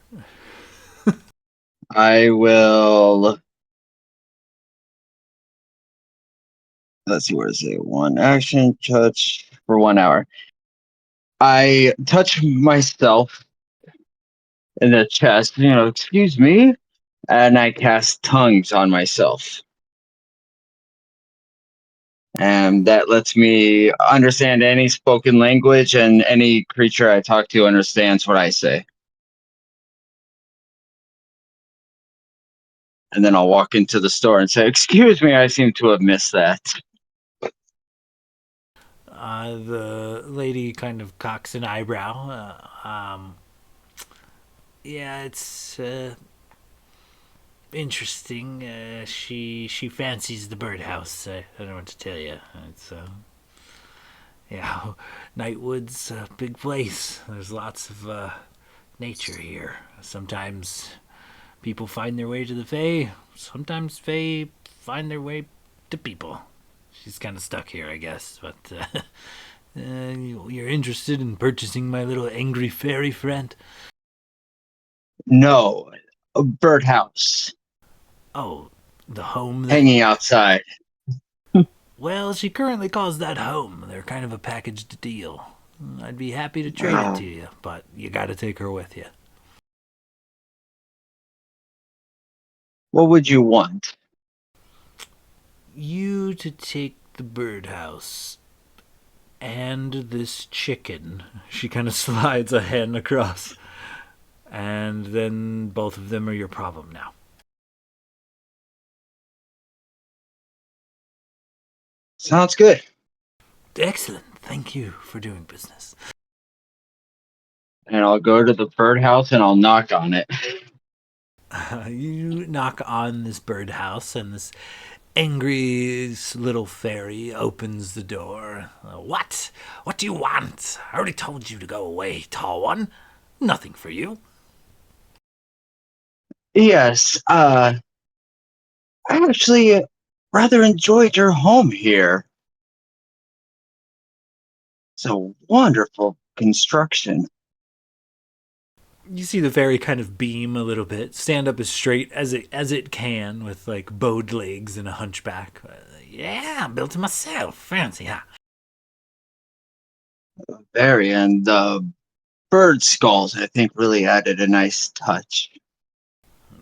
Speaker 5: I will. Let's see, where is it? One action touch for 1 hour. I touch myself in the chest, excuse me, and I cast tongues on myself. And that lets me understand any spoken language, and any creature I talk to understands what I say. And then I'll walk into the store and say, excuse me, I seem to have missed that.
Speaker 1: The lady kind of cocks an eyebrow. Yeah, it's interesting. She fancies the birdhouse. I don't know what to tell you. It's yeah, Nightwood's a big place. There's lots of nature here. Sometimes people find their way to the Fae. Sometimes Fae find their way to people. She's kind of stuck here, I guess. But you're interested in purchasing my little angry fairy friend?
Speaker 5: No, a birdhouse
Speaker 1: Oh, the home that
Speaker 5: hanging outside.
Speaker 1: Well, she currently calls that home. They're kind of a packaged deal. I'd be happy to trade it to you, but you gotta take her with you.
Speaker 5: What would you want?
Speaker 1: You to take the birdhouse and this chicken. She kind of slides a hen across. And then both of them are your problem now.
Speaker 5: Sounds good.
Speaker 1: Excellent. Thank you for doing business.
Speaker 5: And I'll go to the birdhouse and I'll knock on it.
Speaker 1: You knock on this birdhouse, and this angry little fairy opens the door. What? What do you want? I already told you to go away, tall one. Nothing for you.
Speaker 5: Yes, I actually rather enjoyed your home here. It's a wonderful construction.
Speaker 1: You see the fairy kind of beam a little bit, stand up as straight as it can, with like bowed legs and a hunchback. Yeah, I built it myself. Fancy, huh?
Speaker 5: Very, and the bird skulls, I think, really added a nice touch.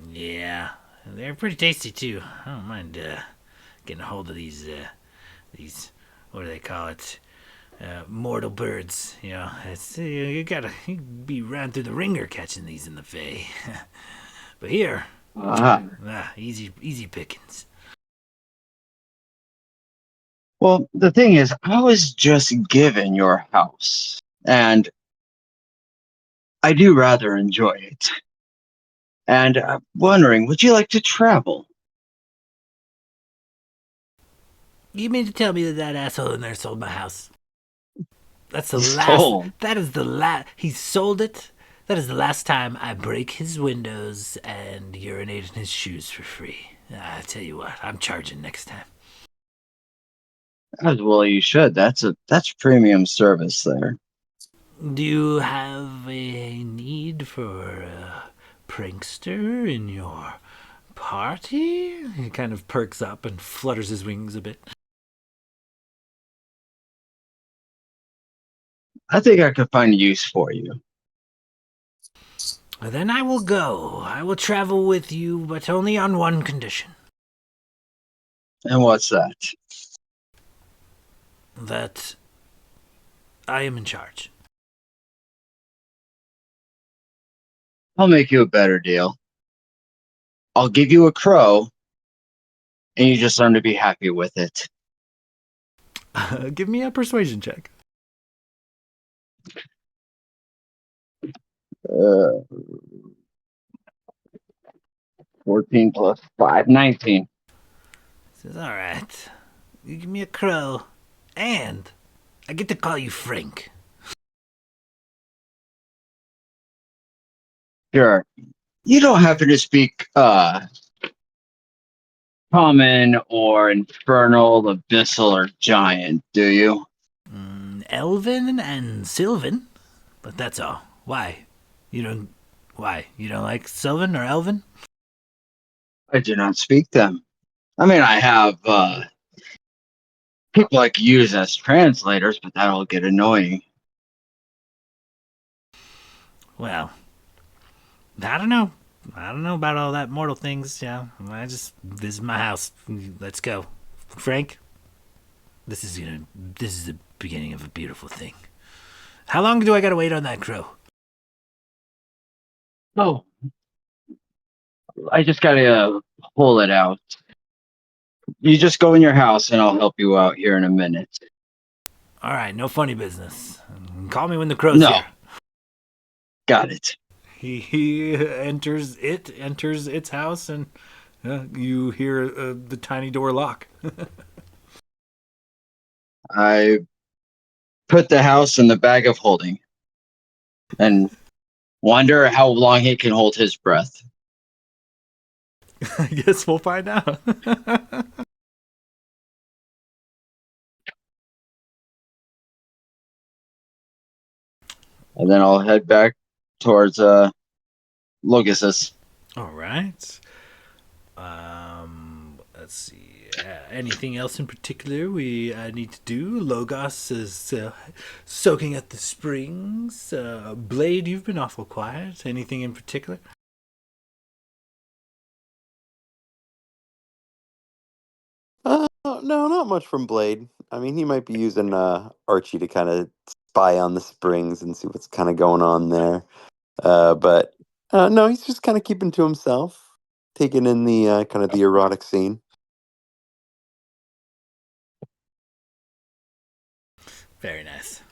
Speaker 1: Yeah, they're pretty tasty too. I don't mind getting a hold of these what do they call it? Mortal birds. You know, it's you gotta be running through the ringer catching these in the Fae. But here,
Speaker 5: Ah,
Speaker 1: easy pickings.
Speaker 5: well, the thing is, I was just given your house, and I do rather enjoy it. And I'm wondering, would you like to travel?
Speaker 1: You mean to tell me that asshole in there sold my house? That's the last.
Speaker 5: Sold.
Speaker 1: That is the last. He sold it. That is the last time I break his windows and urinate in his shoes for free. I tell you what, I'm charging next time.
Speaker 5: As well, you should. That's premium service there.
Speaker 1: Do you have a need for a prankster in your party? He kind of perks up and flutters his wings a bit.
Speaker 5: I think I could find a use for you.
Speaker 1: Then I will go. I will travel with you, but only on one condition.
Speaker 5: And what's that?
Speaker 1: That I am in charge.
Speaker 5: I'll make you a better deal. I'll give you a crow, and you just learn to be happy with it.
Speaker 1: Give me a persuasion check.
Speaker 5: 14 plus 5, 19.
Speaker 1: He says, all right. You give me a crow, and I get to call you Frank.
Speaker 5: Sure. You don't happen to speak common or infernal, abyssal, or giant, do you?
Speaker 1: Elven and Sylvan, but that's all. Why? You don't. Why? You don't like Sylvan or Elven?
Speaker 5: I do not speak them. I mean, I have people I could use as translators, but that'll get annoying.
Speaker 1: Well, I don't know. I don't know about all that mortal things. Yeah, I just this is my house. Let's go, Frank. This is the beginning of a beautiful thing. How long do I gotta wait on that crow?
Speaker 5: Oh, I just gotta pull it out. You just go in your house, and I'll help you out here in a minute.
Speaker 1: All right, no funny business. Call me when the crow's
Speaker 5: No,
Speaker 1: here.
Speaker 5: got it.
Speaker 1: He enters its house, and you hear the tiny door lock.
Speaker 5: I put the house in the bag of holding, and wonder how long he can hold his breath.
Speaker 1: I guess we'll find out.
Speaker 5: And then I'll head back towards Loguses.
Speaker 1: All right. Let's see. Anything else in particular we need to do? Logos is soaking at the springs. Blade, you've been awful quiet. Anything in particular?
Speaker 4: No, not much from Blade. I mean, he might be using Archie to kind of spy on the springs and see what's kind of going on there. But no, he's just kind of keeping to himself, taking in the kind of the erotic scene.
Speaker 1: Very nice.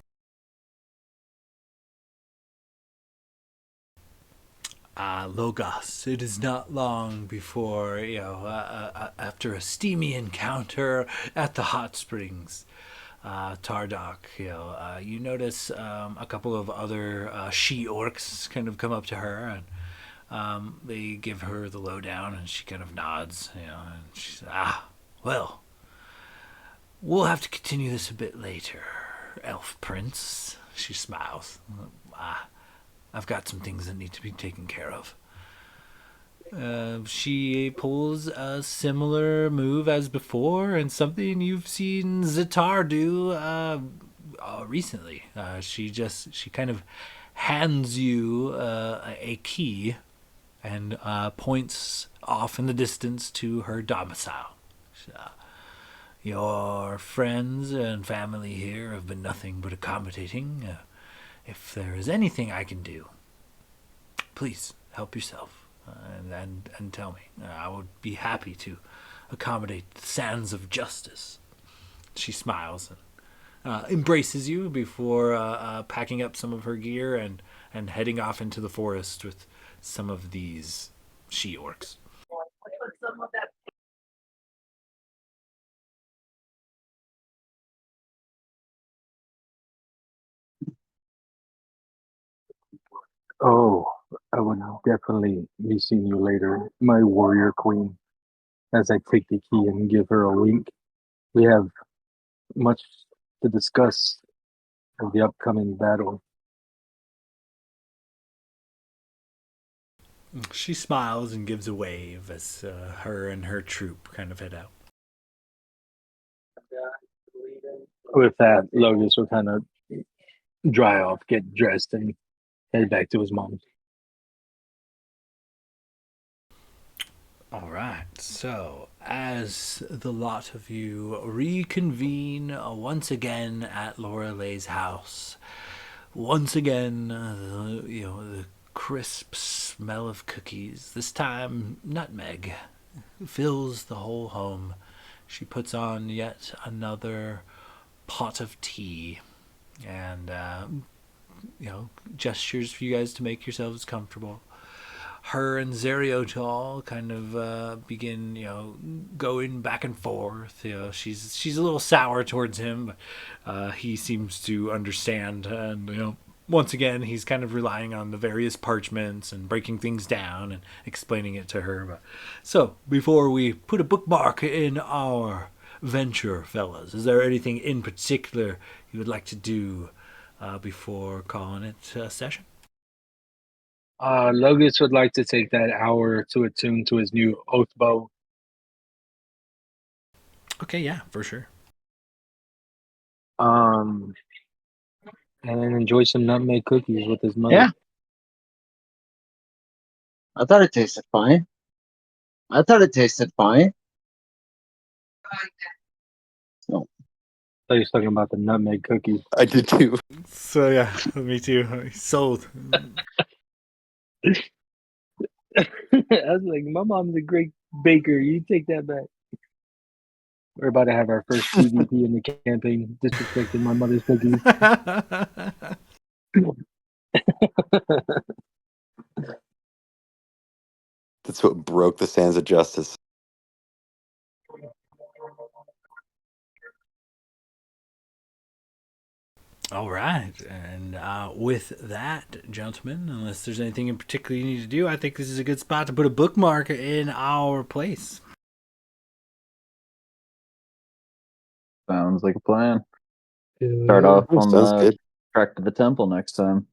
Speaker 1: Logos. It is not long before, after a steamy encounter at the hot springs, Tardok, you notice a couple of other she-orcs kind of come up to her, and they give her the lowdown, and she kind of nods, and she says, well, we'll have to continue this a bit later, Elf Prince. She smiles. I've got some things that need to be taken care of. She pulls a similar move as before, and something you've seen Zatar do recently. She kind of hands you a key and points off in the distance to her domicile. Your friends and family here have been nothing but accommodating. If there is anything I can do, please help yourself and tell me. I would be happy to accommodate the sands of justice. She smiles and embraces you before packing up some of her gear and heading off into the forest with some of these she-orcs.
Speaker 3: Oh, I would definitely be seeing you later, my warrior queen. As I take the key and give her a wink, we have much to discuss of the upcoming battle.
Speaker 1: She smiles and gives a wave as her and her troop kind of head out.
Speaker 3: With that, Logus will kind of dry off, get dressed, and head back to his mom's.
Speaker 1: All right, so as the lot of you reconvene once again at Lorelei's house, once again, the crisp smell of cookies, this time nutmeg, fills the whole home. She puts on yet another pot of tea and, gestures for you guys to make yourselves comfortable. Her and Zeriotal kind of begin, going back and forth. She's a little sour towards him, but he seems to understand. And once again, he's kind of relying on the various parchments and breaking things down and explaining it to her. But so before we put a bookmark in our venture, fellas, is there anything in particular you would like to do before calling it a session?
Speaker 3: Logus would like to take that hour to attune to his new oath bow.
Speaker 1: Okay, yeah, for sure.
Speaker 3: And enjoy some nutmeg cookies with his mother.
Speaker 5: Yeah. I thought it tasted fine.
Speaker 3: Oh, I thought he was talking about the nutmeg cookies.
Speaker 4: I did too.
Speaker 1: So yeah, me too. Sold.
Speaker 3: I was like, my mom's a great baker. You take that back. We're about to have our first PvP in the campaign, disrespecting my mother's cookies.
Speaker 4: That's what broke the sands of justice.
Speaker 1: All right, and with that, gentlemen, unless there's anything in particular you need to do, I think this is a good spot to put a bookmark in our place.
Speaker 2: Sounds like a plan.
Speaker 6: Yeah,
Speaker 2: Start off
Speaker 4: Oh,
Speaker 2: on
Speaker 4: sounds
Speaker 2: the
Speaker 4: good.
Speaker 2: track to the temple next time.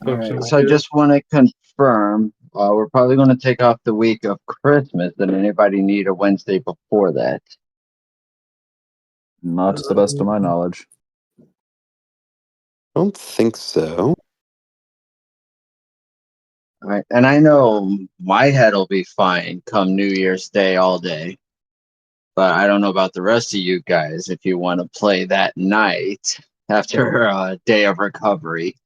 Speaker 5: All right. So I just want to confirm, we're probably going to take off the week of Christmas. Did anybody need a Wednesday before that?
Speaker 2: Not to the best of my knowledge.
Speaker 4: I don't think so.
Speaker 5: All right. And I know my head will be fine come New Year's Day all day. But I don't know about the rest of you guys if you want to play that night after a day of recovery.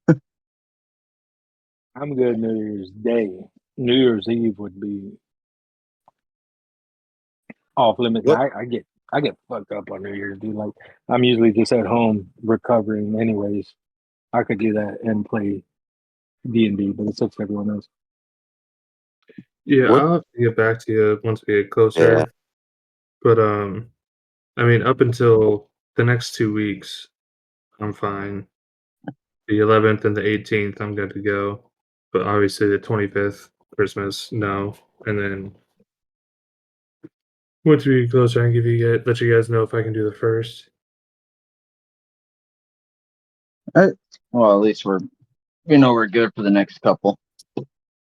Speaker 3: I'm good New Year's Day. New Year's Eve would be off limits.
Speaker 4: What?
Speaker 3: I get fucked up on New Year's, dude. Like I'm usually just at home recovering anyways. I could do that and play D&D, but it's up to everyone else.
Speaker 6: Yeah,
Speaker 4: What?
Speaker 6: I'll have to get back to you once we get
Speaker 4: Yeah.
Speaker 6: closer. But I mean, up until the next 2 weeks, I'm fine. The 11th and the 18th, I'm good to go. But obviously, the 25th, Christmas, no. And then once we get closer, I can let you guys know if I can do the first.
Speaker 5: Well, at least we're good for the next couple.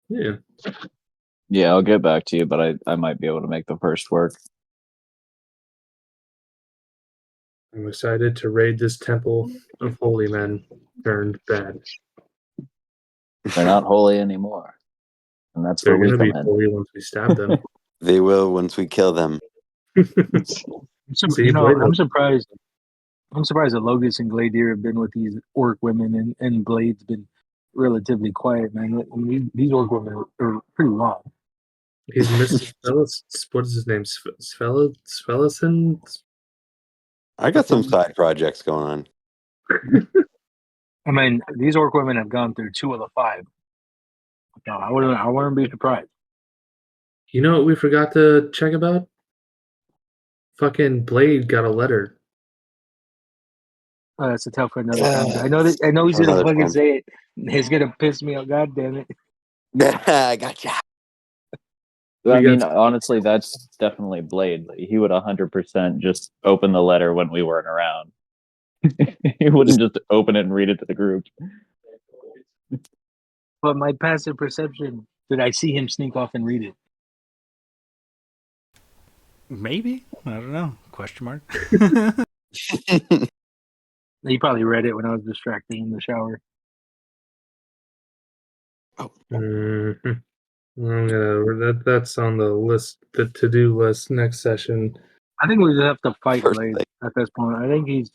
Speaker 6: Yeah.
Speaker 2: Yeah, I'll get back to you, but I might be able to make the first work.
Speaker 6: I'm excited to raid this temple of holy men turned bad.
Speaker 2: They're not holy anymore, and that's
Speaker 6: They're
Speaker 2: where we
Speaker 6: going to be
Speaker 2: come in.
Speaker 6: holy once we stab them.
Speaker 4: They will once we kill them.
Speaker 6: See, Blade
Speaker 3: I'm surprised. I'm surprised that Logus and Gladier have been with these orc women, and Blade's been relatively quiet, man. I mean, these orc women are pretty raw.
Speaker 6: He's Mr. Svelis. What is his name? Svelison?
Speaker 4: I got some side projects going on.
Speaker 3: I mean, these orc women have gone through 2 of the 5. No, I wouldn't be surprised.
Speaker 6: You know what we forgot to check about? Fucking Blade got a letter.
Speaker 3: That's a tough for another time. I know he's gonna
Speaker 4: Another
Speaker 3: fucking
Speaker 4: time.
Speaker 3: say it. It's gonna piss me off. God damn it!
Speaker 4: I gotcha.
Speaker 2: I
Speaker 6: We
Speaker 2: mean,
Speaker 6: got-
Speaker 2: honestly, that's definitely Blade. He would 100% just open the letter when we weren't around. He wouldn't just open it and read it to the group.
Speaker 3: But my passive perception, did I see him sneak off and read it?
Speaker 1: Maybe. I don't know. Question mark.
Speaker 3: He probably read it when I was distracting in the shower.
Speaker 6: Mhm. That's on the list, the to-do list next session.
Speaker 3: I think we just have to fight
Speaker 4: First
Speaker 3: Blade
Speaker 4: thing.
Speaker 3: at this point. I think he's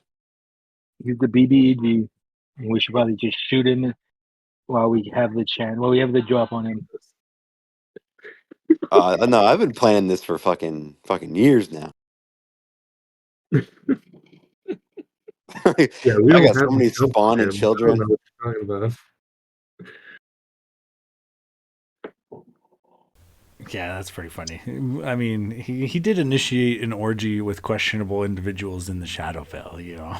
Speaker 3: the BBEG, and we should probably just shoot him while we have the chance. While we have the drop on him.
Speaker 4: No, I've been planning this for fucking years now.
Speaker 6: Yeah, we
Speaker 4: I
Speaker 6: don't
Speaker 4: got so
Speaker 6: have
Speaker 4: many
Speaker 6: a jump on
Speaker 4: spawning
Speaker 6: him. I don't
Speaker 4: children.
Speaker 6: know what you're talking about.
Speaker 1: Yeah, that's pretty funny. I mean, he did initiate an orgy with questionable individuals in the Shadowfell, you know.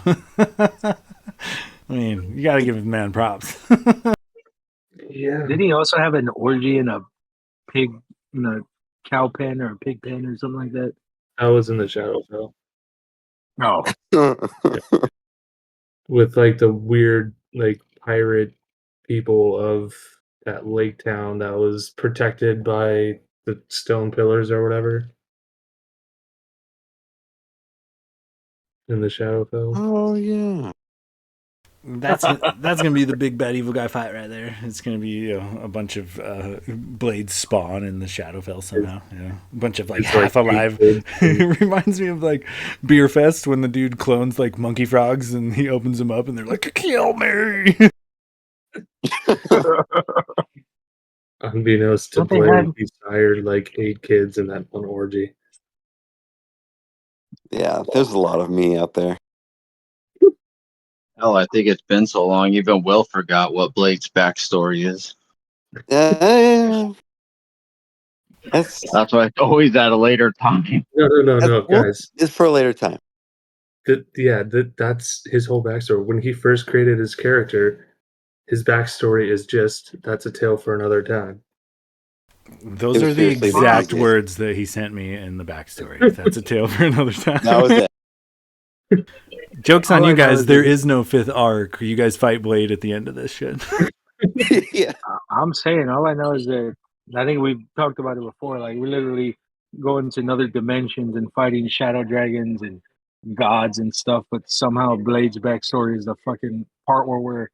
Speaker 1: I mean, you got to give the man props.
Speaker 6: Yeah.
Speaker 3: Did he also have an orgy in a pig, in a cow pen or a pig pen or something like that?
Speaker 6: I was in the Shadowfell
Speaker 3: No.
Speaker 6: with like the weird like pirate people of that lake town that was protected by the stone pillars or whatever in the Shadowfell.
Speaker 4: Oh yeah.
Speaker 1: That's gonna be the big bad evil guy fight right there. It's gonna be a bunch of blades spawn in the Shadowfell somehow. A bunch of like
Speaker 6: It's
Speaker 1: half
Speaker 6: like
Speaker 1: alive.
Speaker 6: eight
Speaker 1: It reminds me of like Beer Fest when the dude clones like monkey frogs and he opens them up and they're like, "Kill me!"
Speaker 6: Unbeknownst to
Speaker 3: What they
Speaker 6: Blade,
Speaker 3: had-
Speaker 6: he sired like 8 kids in that one orgy.
Speaker 4: Yeah, there's a lot of me out there.
Speaker 5: Hell, I think it's been so long, even Will forgot what Blake's backstory is.
Speaker 4: That's
Speaker 5: That's why it's always at a later time.
Speaker 6: No,
Speaker 4: well,
Speaker 6: guys.
Speaker 4: it's for a later time.
Speaker 6: That's his whole backstory. When he first created his character, his backstory is just that's a tale for another time.
Speaker 1: Those
Speaker 4: It was
Speaker 1: are the
Speaker 4: seriously
Speaker 1: exact
Speaker 4: the
Speaker 1: words that he sent me in the backstory. That's a tale for another time.
Speaker 4: That was it.
Speaker 1: Joke's on
Speaker 3: All
Speaker 1: you
Speaker 3: I know
Speaker 1: guys.
Speaker 3: is
Speaker 1: There
Speaker 3: that-
Speaker 1: is no 5th arc. You guys fight Blade at the end of this shit.
Speaker 4: Yeah.
Speaker 3: I'm saying all I know is that I think we've talked about it before. Like we're literally going to another dimensions and fighting shadow dragons and gods and stuff. But somehow Blade's backstory is the fucking part where we're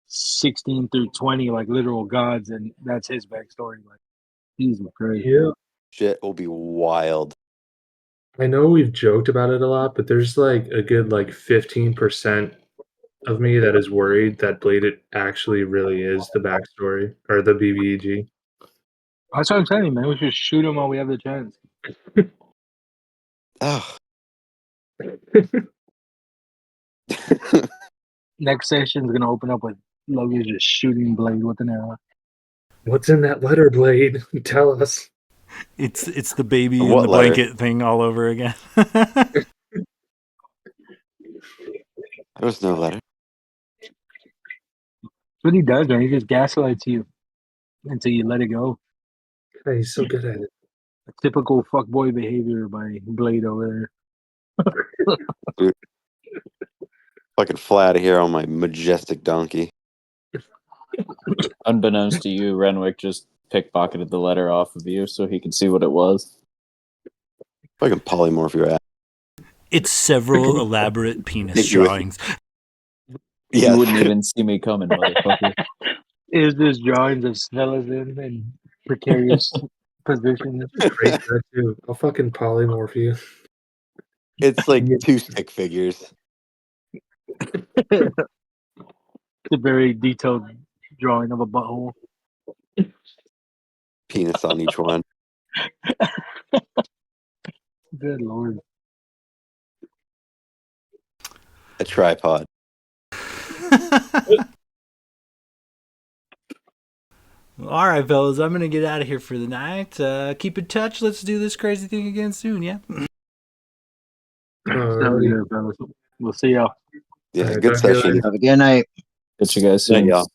Speaker 3: 16 through 20, like literal gods, and that's his backstory. Like, Jesus Christ.
Speaker 6: Yeah.
Speaker 4: Shit will be wild.
Speaker 6: I know we've joked about it a lot, but there's like a good like 15% of me that is worried that Blade it actually really is the backstory or the BBEG.
Speaker 3: That's what I'm saying, man. We should shoot him while we have the chance.
Speaker 4: Oh.
Speaker 3: Next session's gonna open up with Logan just shooting Blade with an arrow.
Speaker 6: What's in that letter, Blade? Tell us.
Speaker 1: It's the baby in
Speaker 4: What
Speaker 1: the
Speaker 4: letter?
Speaker 1: blanket thing all over again.
Speaker 4: There was no letter.
Speaker 3: That's what he does, man. He just gaslights you until you let it go.
Speaker 6: Hey, he's so good at it.
Speaker 3: A typical fuckboy behavior by Blade over there.
Speaker 4: Fucking fly out of here on my majestic donkey.
Speaker 2: Unbeknownst to you, Renwick just pickpocketed the letter off of you so he could see what it was.
Speaker 4: Fucking polymorph your ass.
Speaker 1: It's several elaborate penis
Speaker 4: Hit you with-
Speaker 1: drawings.
Speaker 2: You wouldn't
Speaker 4: Yes.
Speaker 2: even see me coming, motherfucker.
Speaker 3: Is this drawings of Snella's in precarious positions?
Speaker 6: Great tattoo. I'll fucking polymorph you.
Speaker 4: It's like 2 stick figures.
Speaker 3: It's a very detailed drawing of a butthole.
Speaker 4: Penis on each one.
Speaker 3: Good lord.
Speaker 4: A tripod.
Speaker 1: All right, fellas, I'm going to get out of here for the night. Keep in touch. Let's do this crazy thing again soon, yeah?
Speaker 3: Sounds
Speaker 6: Alrighty.
Speaker 3: good, fellas. We'll see y'all.
Speaker 4: Yeah,
Speaker 6: Alright,
Speaker 4: good
Speaker 6: talk to you
Speaker 4: session.
Speaker 6: later.
Speaker 5: Have a good night.
Speaker 2: Catch you guys
Speaker 4: Night,
Speaker 2: soon.
Speaker 4: y'all.